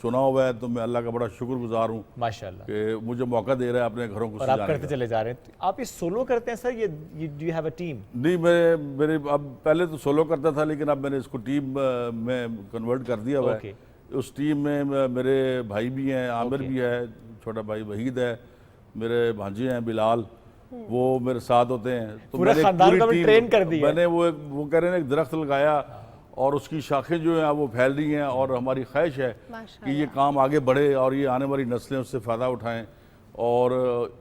چنا ہوا ہے، تو میں اللہ کا بڑا شکر گزار ہوں ماشاءاللہ کہ مجھے موقع دے رہا ہے اپنے گھروں کو اور آپ کرتے چلے جا رہے ہیں۔ آپ یہ سولو کرتے ہیں سر، یہ do you have a team? نہیں، میرے اب پہلے تو سولو کرتا تھا، لیکن اب میں نے اس کو ٹیم میں کنورٹ کر دیا ہوا ہے۔ اس ٹیم میں میرے بھائی بھی ہیں، عامر بھی ہے، چھوٹا بھائی وحید ہے، میرے بھانجے ہیں بلال، وہ میرے ساتھ ہوتے ہیں، تو پورا خاندان کو بھی ٹرین کر دیا۔ میں نے وہ کہہ رہے ہیں ایک درخت لگایا اور اس کی شاخیں جو ہیں وہ پھیل رہی ہیں، اور ہماری خواہش ہے کہ یہ کام آگے بڑھے اور یہ آنے والی نسلیں اس سے فائدہ اٹھائیں، اور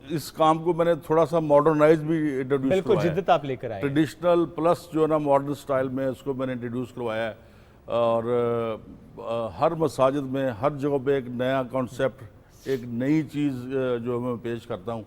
اس کام کو میں نے تھوڑا سا ماڈرنائز بھی انٹروڈیوس کروایا ہے۔ بالکل جدت آپ لے کر آئے، ٹریڈیشنل پلس جو ہے نا ماڈرن سٹائل میں اس کو میں نے انٹروڈیوس کروایا ہے، اور ہر مساجد میں ہر جگہ پہ ایک نیا کانسیپٹ، ایک نئی چیز جو میں پیش کرتا ہوں،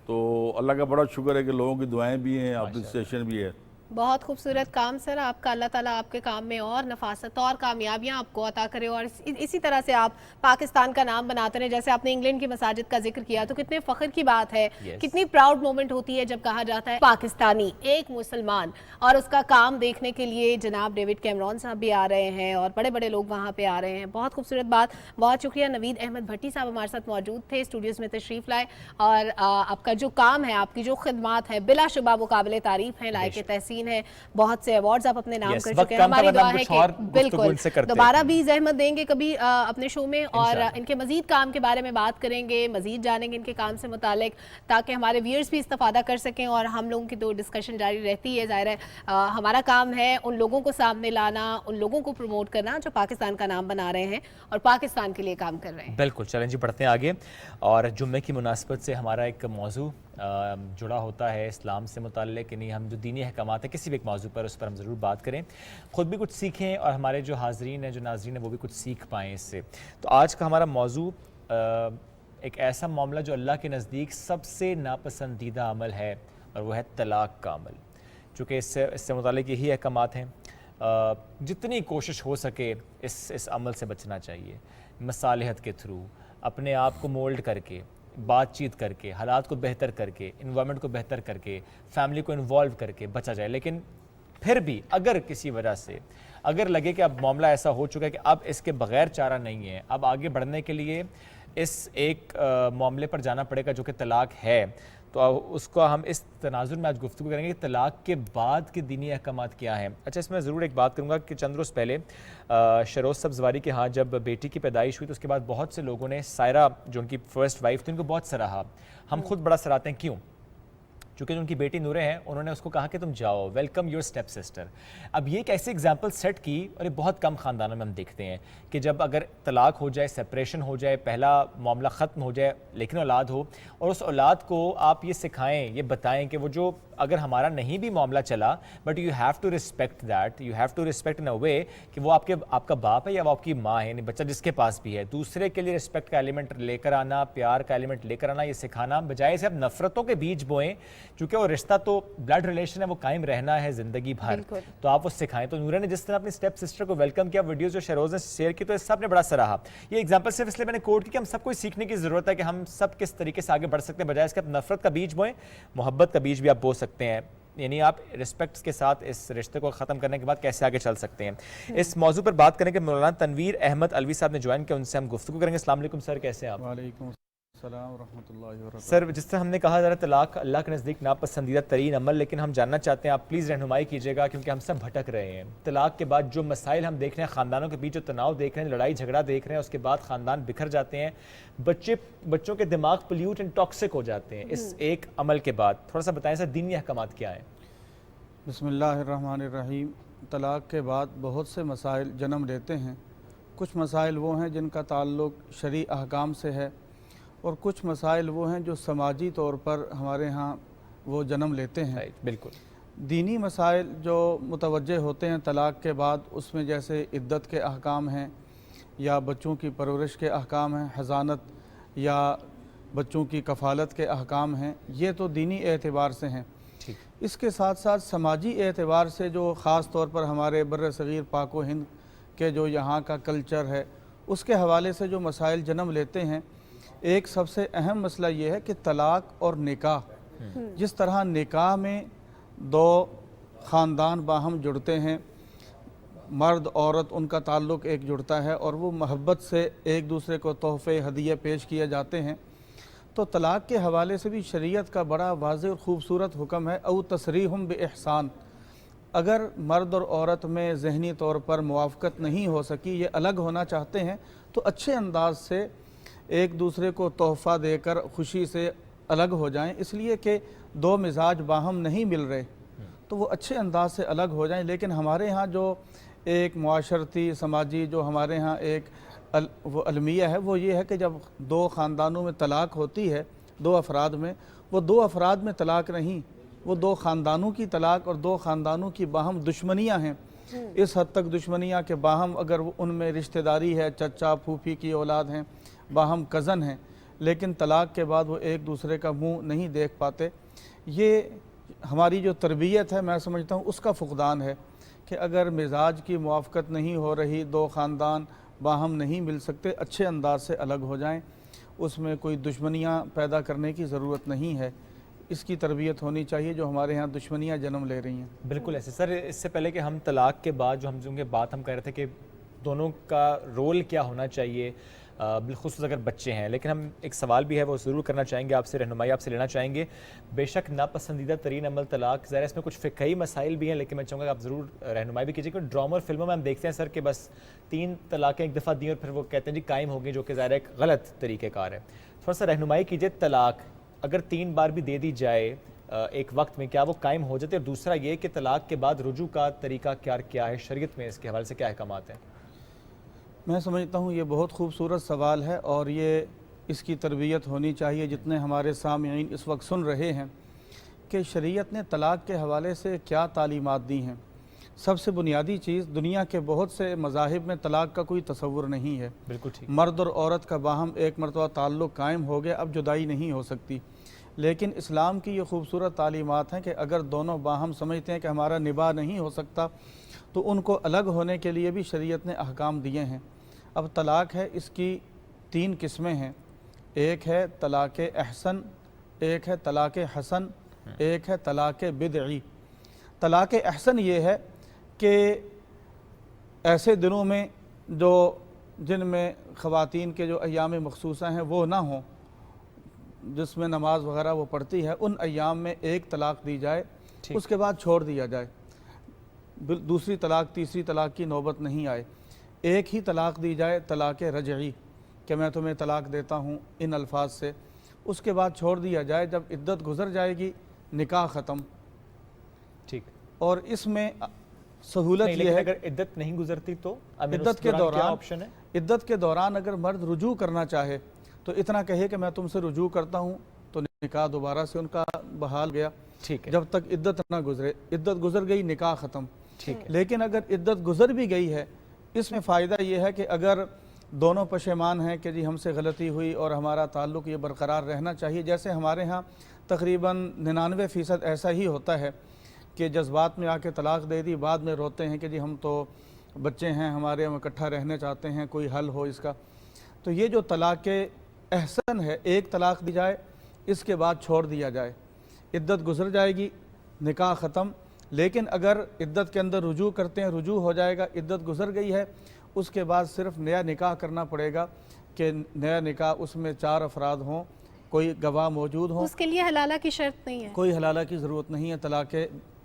تو اللہ کا بڑا شکر ہے کہ لوگوں کی دعائیں بھی ہیں، اپریسیشن بھی ہے۔ بہت خوبصورت کام سر آپ کا، اللہ تعالیٰ آپ کے کام میں اور نفاست اور کامیابیاں آپ کو عطا کرے، اور اسی طرح سے آپ پاکستان کا نام بناتے رہے۔ جیسے آپ نے انگلینڈ کی مساجد کا ذکر کیا، تو کتنے فخر کی بات ہے، کتنی پراؤڈ مومنٹ ہوتی ہے جب کہا جاتا ہے پاکستانی ایک مسلمان، اور اس کا کام دیکھنے کے لیے جناب ڈیوڈ کیمرون صاحب بھی آ رہے ہیں اور بڑے بڑے لوگ وہاں پہ آ رہے ہیں۔ بہت خوبصورت بات، بہت شکریہ۔ نوید احمد بھٹی صاحب ہمارے ساتھ موجود تھے، اسٹوڈیوز میں تشریف لائے، اور آپ کا جو کام ہے، آپ کی جو خدمات ہے، بلا شبہ وہ قابل تعریف ہیں، لائق تحسین ہے۔ بہت سے ایوارڈز آپ اپنے نام کر چکے ہیں، ہماری دعا ہے کہ بالکل دوبارہ بھی زحمت دیں گے کبھی اپنے شو میں، اور ان کے مزید کام کے بارے میں بات کریں گے، مزید جانیں گے ان کے کام سے متعلق، تاکہ ہمارے ویئرز بھی استفادہ کر سکیں، اور ہم لوگوں کی تو ڈسکشن جاری رہتی ہے۔ ظاہر ہے ہمارا کام ہے ان لوگوں کو سامنے لانا، ان لوگوں کو پروموٹ کرنا جو پاکستان کا نام بنا رہے ہیں اور پاکستان کے لیے کام کر رہے ہیں۔ بالکل، چلیں جی بڑھتے ہیں آگے، اور جمعے کی مناسبت سے ہمارا ایک موضوع جڑا ہوتا ہے اسلام سے متعلق، یعنی ہم جو دینی احکامات ہیں کسی بھی ایک موضوع پر، اس پر ہم ضرور بات کریں، خود بھی کچھ سیکھیں، اور ہمارے جو حاضرین ہیں، جو ناظرین ہیں، وہ بھی کچھ سیکھ پائیں اس سے۔ تو آج کا ہمارا موضوع ایک ایسا معاملہ جو اللہ کے نزدیک سب سے ناپسندیدہ عمل ہے، اور وہ ہے طلاق کا عمل۔ چونکہ اس سے متعلق یہی احکامات ہیں، جتنی کوشش ہو سکے اس عمل سے بچنا چاہیے، مصالحت کے تھرو، اپنے آپ کو مولڈ کر کے، بات چیت کر کے، حالات کو بہتر کر کے، انوائرمنٹ کو بہتر کر کے، فیملی کو انوالو کر کے بچا جائے۔ لیکن پھر بھی اگر کسی وجہ سے اگر لگے کہ اب معاملہ ایسا ہو چکا ہے کہ اب اس کے بغیر چارہ نہیں ہے، اب آگے بڑھنے کے لیے اس ایک معاملے پر جانا پڑے گا جو کہ طلاق ہے، تو اس کو ہم اس تناظر میں آج گفتگو کریں گے کہ طلاق کے بعد کے دینی احکامات کیا ہیں۔ اچھا، اس میں ضرور ایک بات کروں گا کہ چند روز پہلے شروز سبزواری کے ہاں جب بیٹی کی پیدائش ہوئی، تو اس کے بعد بہت سے لوگوں نے سائرہ جو ان کی فرسٹ وائف تھی ان کو بہت سراہا۔ ہم خود بڑا سراہتے ہیں، کیوں؟ چونکہ جو ان کی بیٹی نورے ہیں، انہوں نے اس کو کہا کہ تم جاؤ، ویلکم یور اسٹیپ سسٹر۔ اب یہ ایک ایسی ایگزامپل سیٹ کی، اور یہ بہت کم خاندانوں میں ہم دیکھتے ہیں کہ جب اگر طلاق ہو جائے، سیپریشن ہو جائے، پہلا معاملہ ختم ہو جائے، لیکن اولاد ہو، اور اس اولاد کو آپ یہ سکھائیں، یہ بتائیں کہ وہ جو اگر ہمارا نہیں بھی معاملہ چلا، but you have to respect that, you have to respect in a way کہ وہ آپ کا باپ ہے یا وہ آپ کی ماں ہے، یعنی بچہ جس کے پاس بھی ہے، دوسرے کے لیے رسپیکٹ کا ایلیمنٹ لے کر آنا، پیار کا ایلیمنٹ لے کر آنا، یہ سکھانا، بجائے سے اب نفرتوں کے بیج بوئیں، چونکہ وہ رشتہ تو بلڈ ریلیشن ہے، وہ قائم رہنا ہے زندگی بھر، تو آپ وہ سکھائیں۔ تو نورے نے جس طرح اپنی اسٹیپ سسٹر کو ویلکم کیا، ویڈیوز جو شہروز نے شیئر کی، تو اس سب نے بڑا سراہا۔ یہ ایگزامپل صرف اس لیے میں نے کوٹ کی کہ ہم سب کو سیکھنے کی ضرورت ہے کہ ہم سب کس طریقے سے آگے بڑھ سکتے ہیں، بجائے اس کے اب نفرت کا بیج بوئیں، محبت کا بیج بھی آپ بو سکتے ہیں۔ یعنی آپ رسپیکٹ کے ساتھ اس رشتے کو ختم کرنے کے بعد کیسے آگے چل سکتے ہیں؟ اس موضوع پر بات کرنے کے مولانا تنویر احمد الوی صاحب نے جوائن کیا، ان سے ہم گفتگو کریں گے۔ السلام علیکم سر، کیسے ہیں آپ؟ وعلیکم السلام ورحمۃ اللہ وبرکاتہ۔ سر جس طرح ہم نے کہا ذرا طلاق اللہ کے نزدیک ناپسندیدہ ترین عمل، لیکن ہم جاننا چاہتے ہیں، آپ پلیز رہنمائی کیجیے گا کیونکہ ہم سب بھٹک رہے ہیں۔ طلاق کے بعد جو مسائل ہم دیکھ رہے ہیں، خاندانوں کے بیچ جو تناؤ دیکھ رہے ہیں، لڑائی جھگڑا دیکھ رہے ہیں، اس کے بعد خاندان بکھر جاتے ہیں، بچوں کے دماغ پلیوٹ اینڈ ٹاکسک ہو جاتے ہیں اس ایک عمل کے بعد۔ تھوڑا سا بتائیں سر دینی احکامات کیا ہیں؟ بسم اللہ الرحمن الرحیم۔ طلاق کے بعد بہت سے مسائل جنم لیتے ہیں۔ کچھ مسائل وہ ہیں جن کا تعلق شرعی احکام سے ہے، اور کچھ مسائل وہ ہیں جو سماجی طور پر ہمارے ہاں وہ جنم لیتے ہیں۔ بالکل۔ دینی مسائل جو متوجہ ہوتے ہیں طلاق کے بعد، اس میں جیسے عدت کے احکام ہیں، یا بچوں کی پرورش کے احکام ہیں، حضانت یا بچوں کی کفالت کے احکام ہیں، یہ تو دینی اعتبار سے ہیں۔ اس کے ساتھ ساتھ سماجی اعتبار سے جو خاص طور پر ہمارے بر صغیر پاک و ہند کے جو یہاں کا کلچر ہے، اس کے حوالے سے جو مسائل جنم لیتے ہیں، ایک سب سے اہم مسئلہ یہ ہے کہ طلاق اور نکاح، جس طرح نکاح میں دو خاندان باہم جڑتے ہیں، مرد عورت ان کا تعلق ایک جڑتا ہے اور وہ محبت سے ایک دوسرے کو تحفے ہدیے پیش کیے جاتے ہیں، تو طلاق کے حوالے سے بھی شریعت کا بڑا واضح اور خوبصورت حکم ہے، او تسریحم باحسان۔ اگر مرد اور عورت میں ذہنی طور پر موافقت نہیں ہو سکی، یہ الگ ہونا چاہتے ہیں، تو اچھے انداز سے ایک دوسرے کو تحفہ دے کر خوشی سے الگ ہو جائیں، اس لیے کہ دو مزاج باہم نہیں مل رہے، تو وہ اچھے انداز سے الگ ہو جائیں۔ لیکن ہمارے ہاں جو ایک معاشرتی سماجی جو ہمارے ہاں ایک وہ المیہ ہے، وہ یہ ہے کہ جب دو خاندانوں میں طلاق ہوتی ہے، دو افراد میں، وہ دو افراد میں طلاق نہیں، وہ دو خاندانوں کی طلاق اور دو خاندانوں کی باہم دشمنیاں ہیں۔ اس حد تک دشمنیاں کہ باہم اگر ان میں رشتہ داری ہے، چچا پھوپھی کی اولاد ہیں، باہم کزن ہیں، لیکن طلاق کے بعد وہ ایک دوسرے کا منہ نہیں دیکھ پاتے۔ یہ ہماری جو تربیت ہے، میں سمجھتا ہوں اس کا فقدان ہے کہ اگر مزاج کی موافقت نہیں ہو رہی، دو خاندان باہم نہیں مل سکتے، اچھے انداز سے الگ ہو جائیں، اس میں کوئی دشمنیاں پیدا کرنے کی ضرورت نہیں ہے۔ اس کی تربیت ہونی چاہیے جو ہمارے ہاں دشمنیاں جنم لے رہی ہیں۔ بالکل ایسے سر، اس سے پہلے کہ ہم طلاق کے بعد جو ہم بات کر رہے تھے کہ دونوں کا رول کیا ہونا چاہیے، بالخصوص اگر بچے ہیں، لیکن ہم ایک سوال بھی ہے وہ ضرور کرنا چاہیں گے آپ سے، رہنمائی آپ سے لینا چاہیں گے۔ بے شک ناپسندیدہ ترین عمل طلاق، ظاہر اس میں کچھ فقہی مسائل بھی ہیں، لیکن میں چاہوں گا کہ آپ ضرور رہنمائی بھی کیجیے، کیونکہ ڈرامہ اور فلموں میں ہم دیکھتے ہیں سر کہ بس 3 طلاقیں ایک دفعہ دیں اور پھر وہ کہتے ہیں جی قائم ہو گئی، جو کہ ظاہر ایک غلط طریقہ کار ہے۔ تھوڑا سا رہنمائی کیجیے، طلاق اگر 3 بار بھی دے دی جائے ایک وقت میں، کیا وہ قائم ہو جاتے؟ اور دوسرا یہ کہ طلاق کے بعد رجوع کا طریقہ کیا ہے شریعت میں، اس کے حوالے سے کیا احکامات ہیں؟ میں سمجھتا ہوں یہ بہت خوبصورت سوال ہے، اور یہ اس کی تربیت ہونی چاہیے جتنے ہمارے سامعین اس وقت سن رہے ہیں کہ شریعت نے طلاق کے حوالے سے کیا تعلیمات دی ہیں۔ سب سے بنیادی چیز، دنیا کے بہت سے مذاہب میں طلاق کا کوئی تصور نہیں ہے۔ بالکل ٹھیک۔ مرد اور عورت کا باہم ایک مرتبہ تعلق قائم ہو گیا، اب جدائی نہیں ہو سکتی، لیکن اسلام کی یہ خوبصورت تعلیمات ہیں کہ اگر دونوں باہم سمجھتے ہیں کہ ہمارا نباہ نہیں ہو سکتا، تو ان کو الگ ہونے کے لیے بھی شریعت نے احکام دیے ہیں۔ اب طلاق ہے، اس کی 3 قسمیں ہیں، ایک ہے طلاق احسن، ایک ہے طلاق حسن، ایک ہے طلاق بدعی۔ طلاق احسن یہ ہے کہ ایسے دنوں میں جن میں خواتین کے جو ایام مخصوصہ ہیں وہ نہ ہوں، جس میں نماز وغیرہ وہ پڑھتی ہے، ان ایام میں ایک طلاق دی جائے، اس کے بعد چھوڑ دیا جائے، دوسری طلاق تیسری طلاق کی نوبت نہیں آئے، ایک ہی طلاق دی جائے، طلاق رجعی، کہ میں تمہیں طلاق دیتا ہوں ان الفاظ سے، اس کے بعد چھوڑ دیا جائے، جب عدت گزر جائے گی نکاح ختم۔ ٹھیک۔ اور اس میں سہولت یہ ہے اگر عدت نہیں گزرتی تو عدت کے دوران اگر مرد رجوع کرنا چاہے تو اتنا کہے کہ میں تم سے رجوع کرتا ہوں، تو نکاح دوبارہ سے ان کا بحال گیا، جب تک عدت نہ گزرے، عدت گزر گئی نکاح ختم۔ لیکن اگر عدت گزر بھی گئی ہے، اس میں فائدہ یہ ہے کہ اگر دونوں پشیمان ہیں کہ جی ہم سے غلطی ہوئی اور ہمارا تعلق یہ برقرار رہنا چاہیے، جیسے ہمارے ہاں تقریباً 99% ایسا ہی ہوتا ہے کہ جذبات میں آ کے طلاق دے دی، بعد میں روتے ہیں کہ جی ہم تو بچے ہیں ہمارے، ہم اکٹھا رہنے چاہتے ہیں، کوئی حل ہو اس کا۔ تو یہ جو طلاق احسن ہے، ایک طلاق دی جائے، اس کے بعد چھوڑ دیا جائے، عدت گزر جائے گی، निकाह ख़त्म। लेकिन अगर इद्दत के अंदर रुजू करते हैं, रुजू हो जाएगा, इद्दत गुजर गई है, उसके बाद सिर्फ नया निकाह करना पड़ेगा कि नया निकाह उसमें 4 अफराद हों, कोई गवाह मौजूद हो। उसके लिए हलाला की शर्त नहीं है, कोई हलाला की ज़रूरत नहीं है तलाक़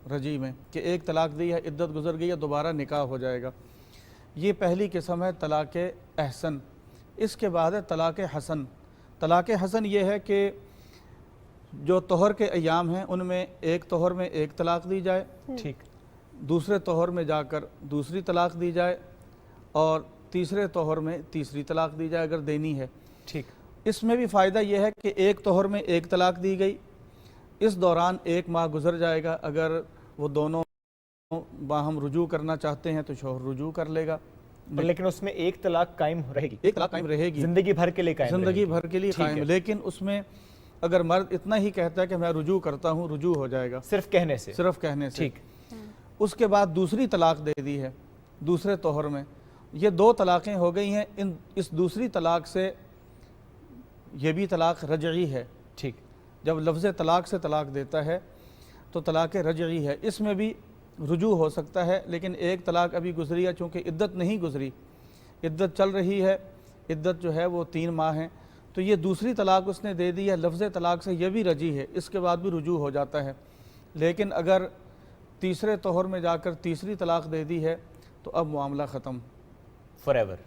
रजी में कि एक तलाक दी है, इद्दत गुजर गई है, दोबारा निकाह हो जाएगा। ये पहली किस्म है तलाक़ अहसन। इसके बाद है तलाक़ हसन। तलाक़ हसन ये है कि जो तोहर के अयाम हैं उनमें एक तोहर में एक तलाक दी जाए, ठीक, दूसरे तोहर में जाकर दूसरी तलाक दी जाए और तीसरे तोहर में तीसरी तलाक दी जाए अगर देनी है। ठीक, इसमें भी फ़ायदा यह है कि एक तोहर में एक तलाक दी गई, इस दौरान 1 माह गुजर जाएगा, अगर वो दोनों बाहम रुजू करना चाहते हैं तो शौहर रुजू कर लेगा। लेकिन उसमें एक तलाक कायम रहेगी, एक तलाक कायम रहेगी, जिंदगी भर के लिए कायम ज़िंदगी रहेगी। भर के लिए ठीक कायम। है। लेकिन उसमें अगर मर्द इतना ही कहता है कि मैं रुजू करता हूँ, रुजू हो जाएगा सिर्फ कहने से, सिर्फ कहने से। ठीक। उसके बाद दूसरी तलाक दे दी है दूसरे तोहर में, ये 2 तलाक़ें हो गई हैं। इस दूसरी तलाक से ये भी तलाक रजई है। ठीक, जब लफ्ज़ तलाक से तलाक देता है तो तलाक रजई है, इसमें भी रुजू हो सकता है। लेकिन एक तलाक अभी गुजरी है, चूँकि इद्दत नहीं गुजरी, इद्दत चल रही है, इद्दत जो है वो 3 माह है, तो ये दूसरी तलाक उसने दे दी है, लफ्ज़ तलाक से ये भी रजी है, इसके बाद भी रुजू हो जाता है। लेकिन अगर तीसरे तोहर में जाकर तीसरी तलाक दे दी है तो अब मामला ख़त्म फॉरएवर।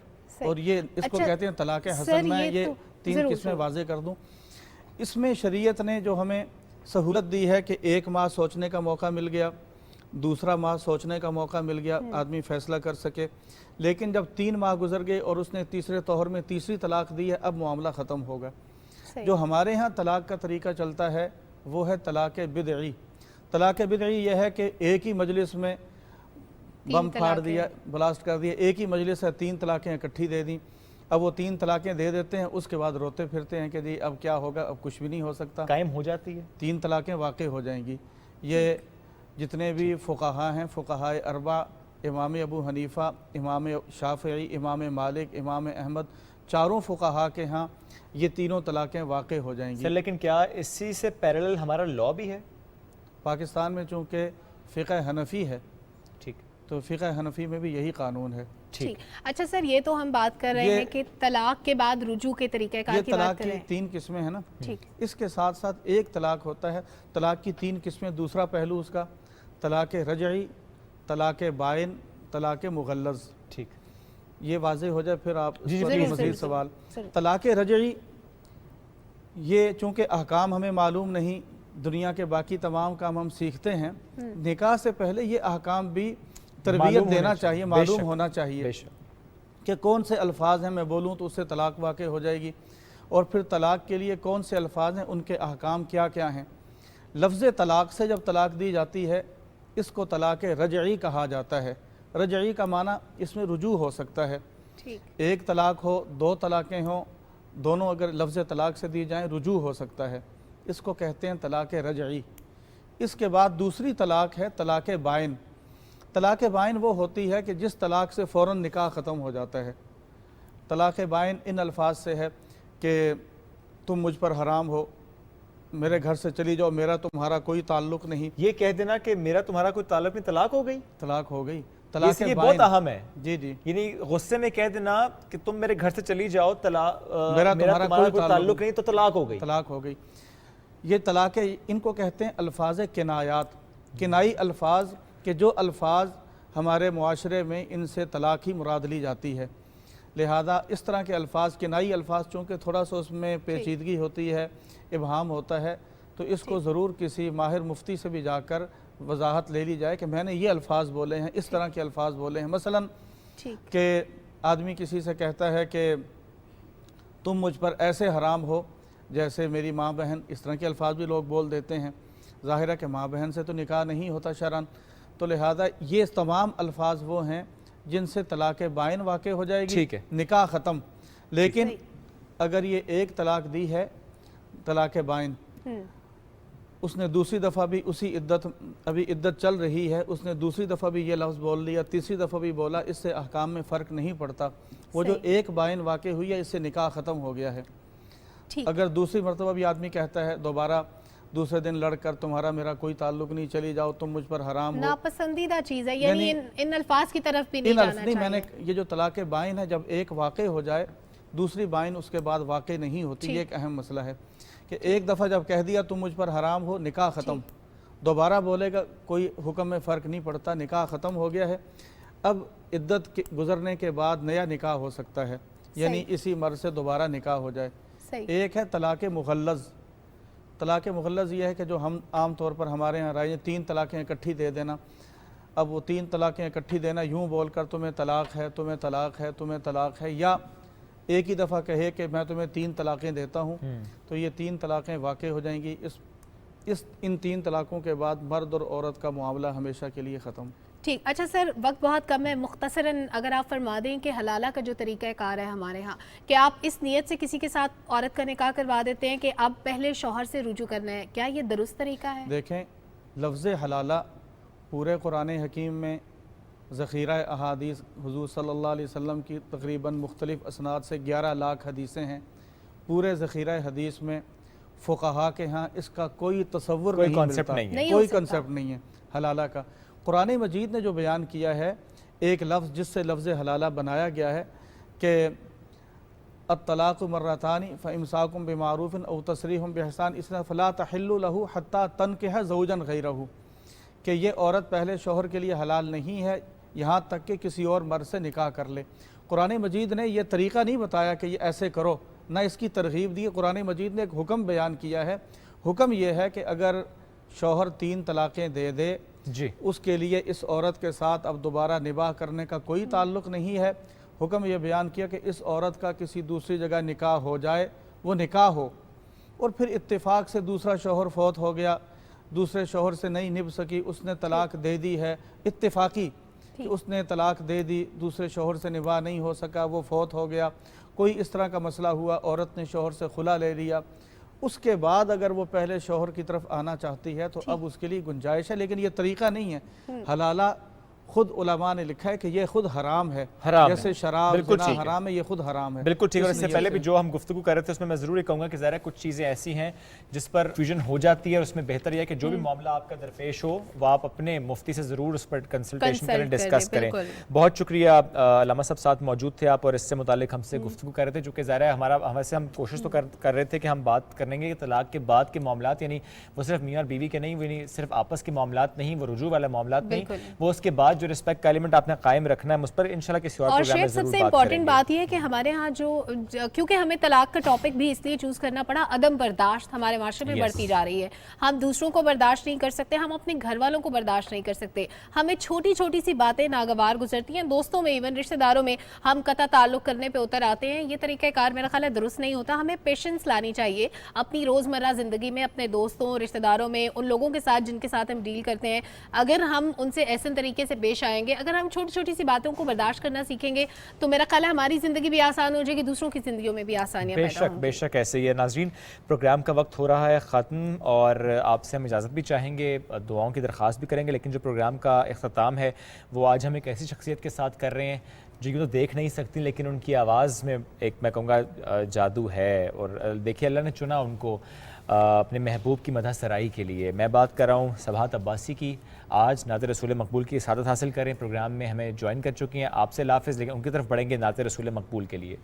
और ये इसको कहते हैं तलाक हसन। मैं ये 3 किस्में वाज़े कर दूं। इसमें शरीयत ने जो हमें सहूलत दी है कि 1 माह सोचने का मौका मिल गया, दूसरा माह सोचने का मौका मिल गया, आदमी फ़ैसला कर सके। लेकिन जब 3 माह गुजर गए और उसने तीसरे तोहर में तीसरी तलाक दी है, अब मामला ख़त्म होगा। जो हमारे यहाँ तलाक का तरीका चलता है वो है तलाक बिदई। तलाक बिदई यह है कि एक ही मजलिस में बम फाड़ दिया, ब्लास्ट कर दिया, एक ही मजलिस है 3 तलाक़ें इकट्ठी दे दी। अब वो 3 तलाक़ें दे देते हैं, उसके बाद रोते फिरते हैं कि जी अब क्या होगा, अब कुछ भी नहीं हो सकता, कायम हो जाती है, 3 तलाक़ें वाक़ हो जाएंगी। ये जितने भी फ़ुक़हा हैं, फ़ुक़हाए अरबा, इमाम अबू हनीफ़ा, इमाम शाफ़िई, इमाम मालिक, इमाम अहमद, चारों फ़ुक़हा के यहाँ ये तीनों तलाक़ें वाक़ हो जाएंगी। सर लेकिन क्या इसी से पैरेलल हमारा लॉ भी है? पाकिस्तान में चूँकि फ़िक़ह हनफ़ी है, ठीक, तो फ़िक़ह हनफ़ी में भी यही कानून है। ठीक। अच्छा सर, ये तो हम बात कर रहे हैं कि तलाक के बाद रुजू के तरीक़ेकार की बात कर रहे हैं। तलाक की 3 किस्में हैं ना। ठीक। इसके साथ साथ एक तलाक होता है। तलाक की 3 किस्में, दूसरा पहलू उसका तलाक रजई, तलाक बाइन, तलाक मुग़ल्लज़। ठीक, ये वाज़े हो जाए फिर आप जरूर, मज़ीद जरूर, सवाल। जरूर। तलाक रजई ये चूँकि अहकाम हमें मालूम नहीं, दुनिया के बाकी तमाम काम हम सीखते हैं, निकाह से पहले ये अहकाम भी तरबियत देना चाहिए, मालूम होना चाहिए कि कौन से अल्फाज हैं, मैं बोलूँ तो उससे तलाक वाक़ हो जाएगी, और फिर तलाक के लिए कौन से अल्फाज हैं, उनके अहकाम क्या क्या हैं। लफ्ज़ तलाक से जब तलाक दी जाती है इसको तलाक रजई कहा जाता है। रजई का माना इसमें रुजू हो सकता है, ठीक। एक तलाक हो, 2 तलाक़ें हों, दोनों अगर लफ्ज़ तलाक से दी जाएँ रुजू हो सकता है, इसको कहते हैं तलाक रजई। इसके बाद दूसरी तलाक है तलाक बाइन। तलाक बाइन वो होती है कि जिस तलाक से फ़ौरन निकाह ख़त्म हो जाता है। तलाक बाइन इन अल्फाज से है कि तुम मुझ पर हराम हो, मेरे घर से चली जाओ, मेरा तुम्हारा कोई ताल्लुक़ नहीं। ये कह देना कि मेरा तुम्हारा कोई ताल्लुक़ नहीं, तलाक हो गई, तलाक हो गई। ये बहुत अहम है। जी जी, यानी गुस्से में कह देना कि तुम मेरे घर से चली जाओ, मेरा तुम्हारा कोई ताल्लुक़ नहीं, तो तलाक हो गई। तलाक हो गई। ये तलाक इनको कहते हैं अल्फाज किनायात, किनाई अल्फाज, कि जो अल्फाज हमारे मुआशरे में इनसे तलाक ही मुराद ली जाती है। लिहाजा इस तरह के अल्फाज, किनाई अल्फाज, चूँकि थोड़ा सा उसमें पेचीदगी होती है, इबहाम होता है, तो इसको ज़रूर किसी माहिर मुफ्ती से भी जाकर वजाहत ले ली जाए कि मैंने ये अल्फाज बोले हैं, इस तरह के अल्फाज बोले हैं। मसलन कि आदमी किसी से कहता है कि तुम मुझ पर ऐसे हराम हो जैसे मेरी माँ बहन, इस तरह के अल्फाज भी लोग बोल देते हैं। ज़ाहिर है कि माँ बहन से तो निकाह नहीं होता शरअन, तो लिहाजा ये तमाम अल्फाज वो हैं जिनसे तलाक बाइन वाक़ हो जाएगी, ठीक है, निकाह ख़त्म। लेकिन अगर ये एक तलाक दी है तलाक बाइन, उसने दूसरी दफ़ा भी उसी इद्दत, अभी इद्दत चल रही है, उसने दूसरी दफ़ा भी ये लफ्ज़ बोल लिया, तीसरी दफ़ा भी बोला, इससे अहकाम में फ़र्क नहीं पड़ता। वो जो एक बाइन वाक़ हुई है इससे निकाह ख़त्म हो गया है। अगर दूसरी मरतबा भी आदमी कहता है दोबारा दूसरे दिन लड़कर तुम्हारा मेरा कोई ताल्लुक नहीं, चली जाओ, तुम मुझ पर हराम हो। नापसंदीदा चीज़ है, यानी इन अल्फाज की तरफ भी नहीं इन जाना अल्फ नहीं, चाहिए। मैंने ये जो तलाक़ बाइन है, जब एक वाक़े हो जाए दूसरी बाइन उसके बाद वाक़े नहीं होती, ये एक अहम मसला है कि एक दफ़ा जब कह दिया तुम मुझ पर हराम हो, निकाह ख़त्म, दोबारा बोलेगा कोई हुक्म में फ़र्क नहीं पड़ता, निकाह ख़त्म हो गया है। अब इद्दत गुज़रने के बाद नया निकाह हो सकता है, यानी इसी मर्द से दोबारा निकाह हो जाए। एक है तलाक़ मुग़ल्लज़। तलाक़ मुग़ल्लज़ ये है कि जो हम आम तौर पर हमारे यहाँ राय 3 तलाक़ें इकट्ठी दे देना। अब वो 3 तलाक़ें इकट्ठी देना यूँ बोल कर तुम्हें तलाक़ है, तुम्हें तलाक़ है, तुम्हें तलाक़ है, या एक ही दफ़ा कहे कि मैं तुम्हें 3 तलाक़ें देता हूँ, तो ये 3 तलाक़ें वाक़ई हो जाएंगी। इन 3 तलाक़ों के बाद मर्द और औरत का मामला हमेशा के लिए ख़त्म। ठीक, अच्छा सर, वक्त बहुत कम है, मुख्तसरन अगर आप फरमा दें कि हलाला का जो तरीक़ा कार है हमारे यहाँ, कि आप इस नीयत से किसी के साथ औरत का निकाह करवा देते हैं कि अब पहले शौहर से रुजू करना है, क्या ये दुरुस्त तरीका है? देखें, लफ्ज़ हलाला पूरे कुरान हकीम में ज़ख़ीरा अहादीस हुज़ूर सल्लल्लाहु अलैहि वसल्लम की तकरीबन मुख्तलिफ़ असनाद से 11 लाख हदीसें हैं। पूरे ज़ख़ीरा हदीस में फ़ुक़हा के यहाँ इसका कोई तसव्वुर नहीं मिलता, कोई कंसेप्ट नहीं है हलाला का। कुरान मजीद ने जो बयान किया है, एक लफ्ज़ जिससे लफ्ज़ हलाला बनाया गया है कि अत्तलाक़ मर्रतानी फ़इम्साकुम बिमारूफ़िन औ तसरीहुम बिहसान, इसने फ़ला तहिल्लु लहू हत्ता तनकिह ज़ौजन गैरहू, कि ये औरत पहले शौहर के लिए हलाल नहीं है यहाँ तक कि किसी और मर्द से निकाह कर ले। कुरान मजीद ने यह तरीक़ा नहीं बताया कि ये ऐसे करो, ना इसकी तरगीब दी। कुरान मजीद ने एक हुक्म बयान किया है। हुक्म यह है कि अगर शौहर 3 तलाक़ें दे दे जी, उसके लिए इस औरत के साथ अब दोबारा निबाह करने का कोई ताल्लुक़ नहीं है। हुक्म यह बयान किया कि इस औरत का किसी दूसरी जगह निकाह हो जाए, वो निकाह हो, और फिर इत्तेफाक से दूसरा शौहर फौत हो गया, दूसरे शौहर से नहीं निभ सकी, उसने तलाक़ दे दी है, इत्तेफाकी कि उसने तलाक़ दे दी, दूसरे शौहर से निबाह नहीं हो सका, वो फौत हो गया, कोई इस तरह का मसला हुआ, औरत ने शौहर से खुला ले लिया, उसके बाद अगर वो पहले शौहर की तरफ आना चाहती है तो अब उसके लिए गुंजाइश है, लेकिन ये तरीक़ा नहीं है। हलाला खुद उलमा ने लिखा है कि ये खुद हराम है, जैसे शराब ज़िना हराम है, ये खुद हराम है। बिल्कुल ठीक है। इससे पहले भी जो हम गुफ्तगू कर रहे थे उसमें मैं ज़रूर ये कहूँगा कि ज़रा कुछ चीज़ें ऐसी हैं जिस पर फ्यूजन हो जाती है, और उसमें बेहतर यह है कि जो भी मामला आपका दरपेश हो वो आप अपने मुफ्ती से ज़रूर उस पर कंसल्टेशन करें, डिस्कस करें। बहुत शुक्रिया अल्लामा साहब, साथ मौजूद थे आप और इससे मुतालिक हमसे गुफ्तगू कर रहे थे, चूँकि ज़रा वैसे हम कोशिश तो कर रहे थे कि हम बात करेंगे कि तलाक के बाद के मामलात, यानी वो सिर्फ मियाँ और बीवी के नहीं, वो सिर्फ आपस के मामलात नहीं, वो रुजू वाले मामलात नहीं, वो उसके बाद जो रिस्पेक्ट का एलिमेंट आपने कायम रखना है, मुझ पर इंशाल्लाह किसी और प्रोग्राम में ज़रूर सबसे इम्पोर्टेंट बात यह है कि हमारे यहाँ क्योंकि हमें तलाक का टॉपिक भी इसलिए चूज करना पड़ा, अदम बर्दाश्त हमारे माशरे में बढ़ती जा रही है। हम दूसरों को बर्दाश्त नहीं कर सकते, हम अपने घर वालों को बर्दाश्त नहीं कर सकते, हमें छोटी छोटी सी बातें नागवार गुजरती हैं, दोस्तों में, इवन रिश्तेदारों में हम कता ताल्लुक करने पे उतर आते हैं। ये तरीक़ाकार मेरा ख्याल है दुरुस्त नहीं होता। हमें पेशेंस लानी चाहिए अपनी रोज़मर्रा ज़िंदगी में, अपने दोस्तों, रिश्तेदारों में, उन लोगों के साथ जिनके साथ हम डील करते हैं। अगर हम उनसे ऐसे तरीके से पेश आएंगे, अगर हम छोटी छोटी सी बातों को बर्दाश्त करना सीखेंगे, तो मेरा ख्याल है हमारी ज़िंदगी भी आसान हो जाएगी, दूसरों की ज़िंदगियों में भी आसानियाँ पैदा होंगी। बेशक ऐसे ही है। नाज़रीन, प्रोग्राम का वक्त हो रहा है ख़त्म और आपसे हम इजाज़त भी चाहेंगे, दुआओं की दरख्वास्त भी करेंगे, लेकिन जो प्रोग्राम का इख्तिताम है वो आज हम एक ऐसी शख्सियत के साथ कर रहे हैं जिनको तो देख नहीं सकती, लेकिन उनकी आवाज़ में एक मैं कहूँगा जादू है। और देखिए, अल्लाह ने चुना उनको अपने महबूब की मदह सराई के लिए। मैं बात कर रहा हूँ सबाहत अब्बासी की। आज नात रसूल मकबूल की सादत हासिल करें, प्रोग्राम में हमें ज्वाइन कर चुकी हैं। आपसे लाफिज़, लेकिन उनकी तरफ बढ़ेंगे नात रसूल मकबूल के लिए।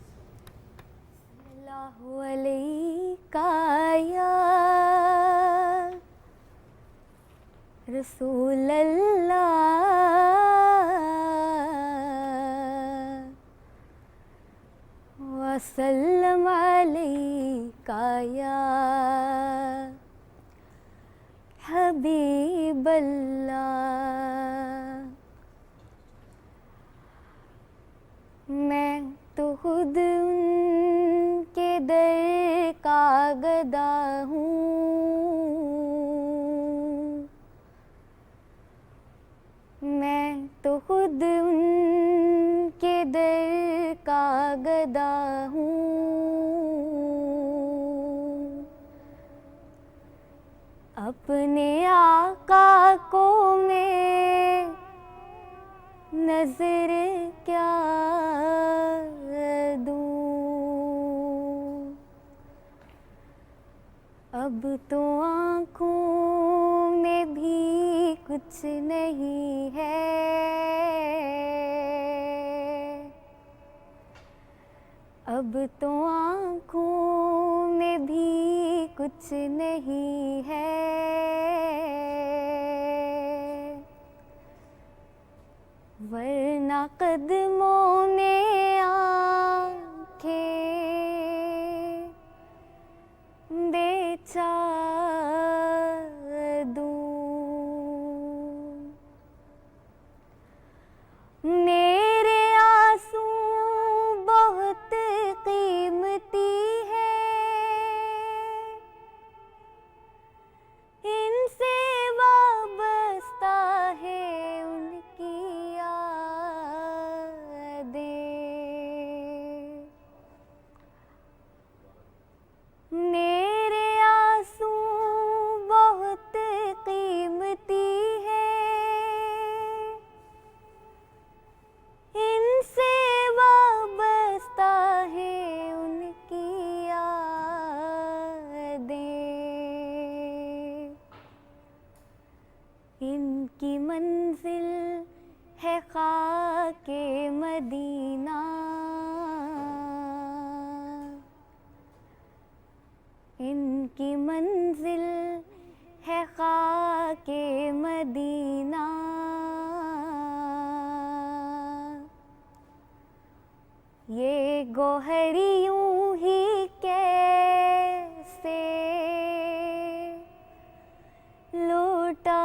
रसूल अल्लाह वसल्लम अलैका या हबीब अल्लाह। मैं तो खुद उनके दर का गदा हूँ, मैं तो खुद उनके दर का गदा हूँ। अपने आका को मैं नजर क्या दूँ, अब तो आँखों कुछ नहीं है, अब तो आँखों में भी कुछ नहीं है, वरना कदमों में आंखें बेचा दूं। मेरे आंसू बहुत कीमती है, इनसे वाबस्ता है उनकी यादें। मेरे आंसू बहुत कीमती है, इनसे वाबस्ता है उनकी यादें। इनकी मंजिल है खाके मदीना, इनकी मंजिल है खाके मदीना। ये गोहर यूं ही कैसे लौटा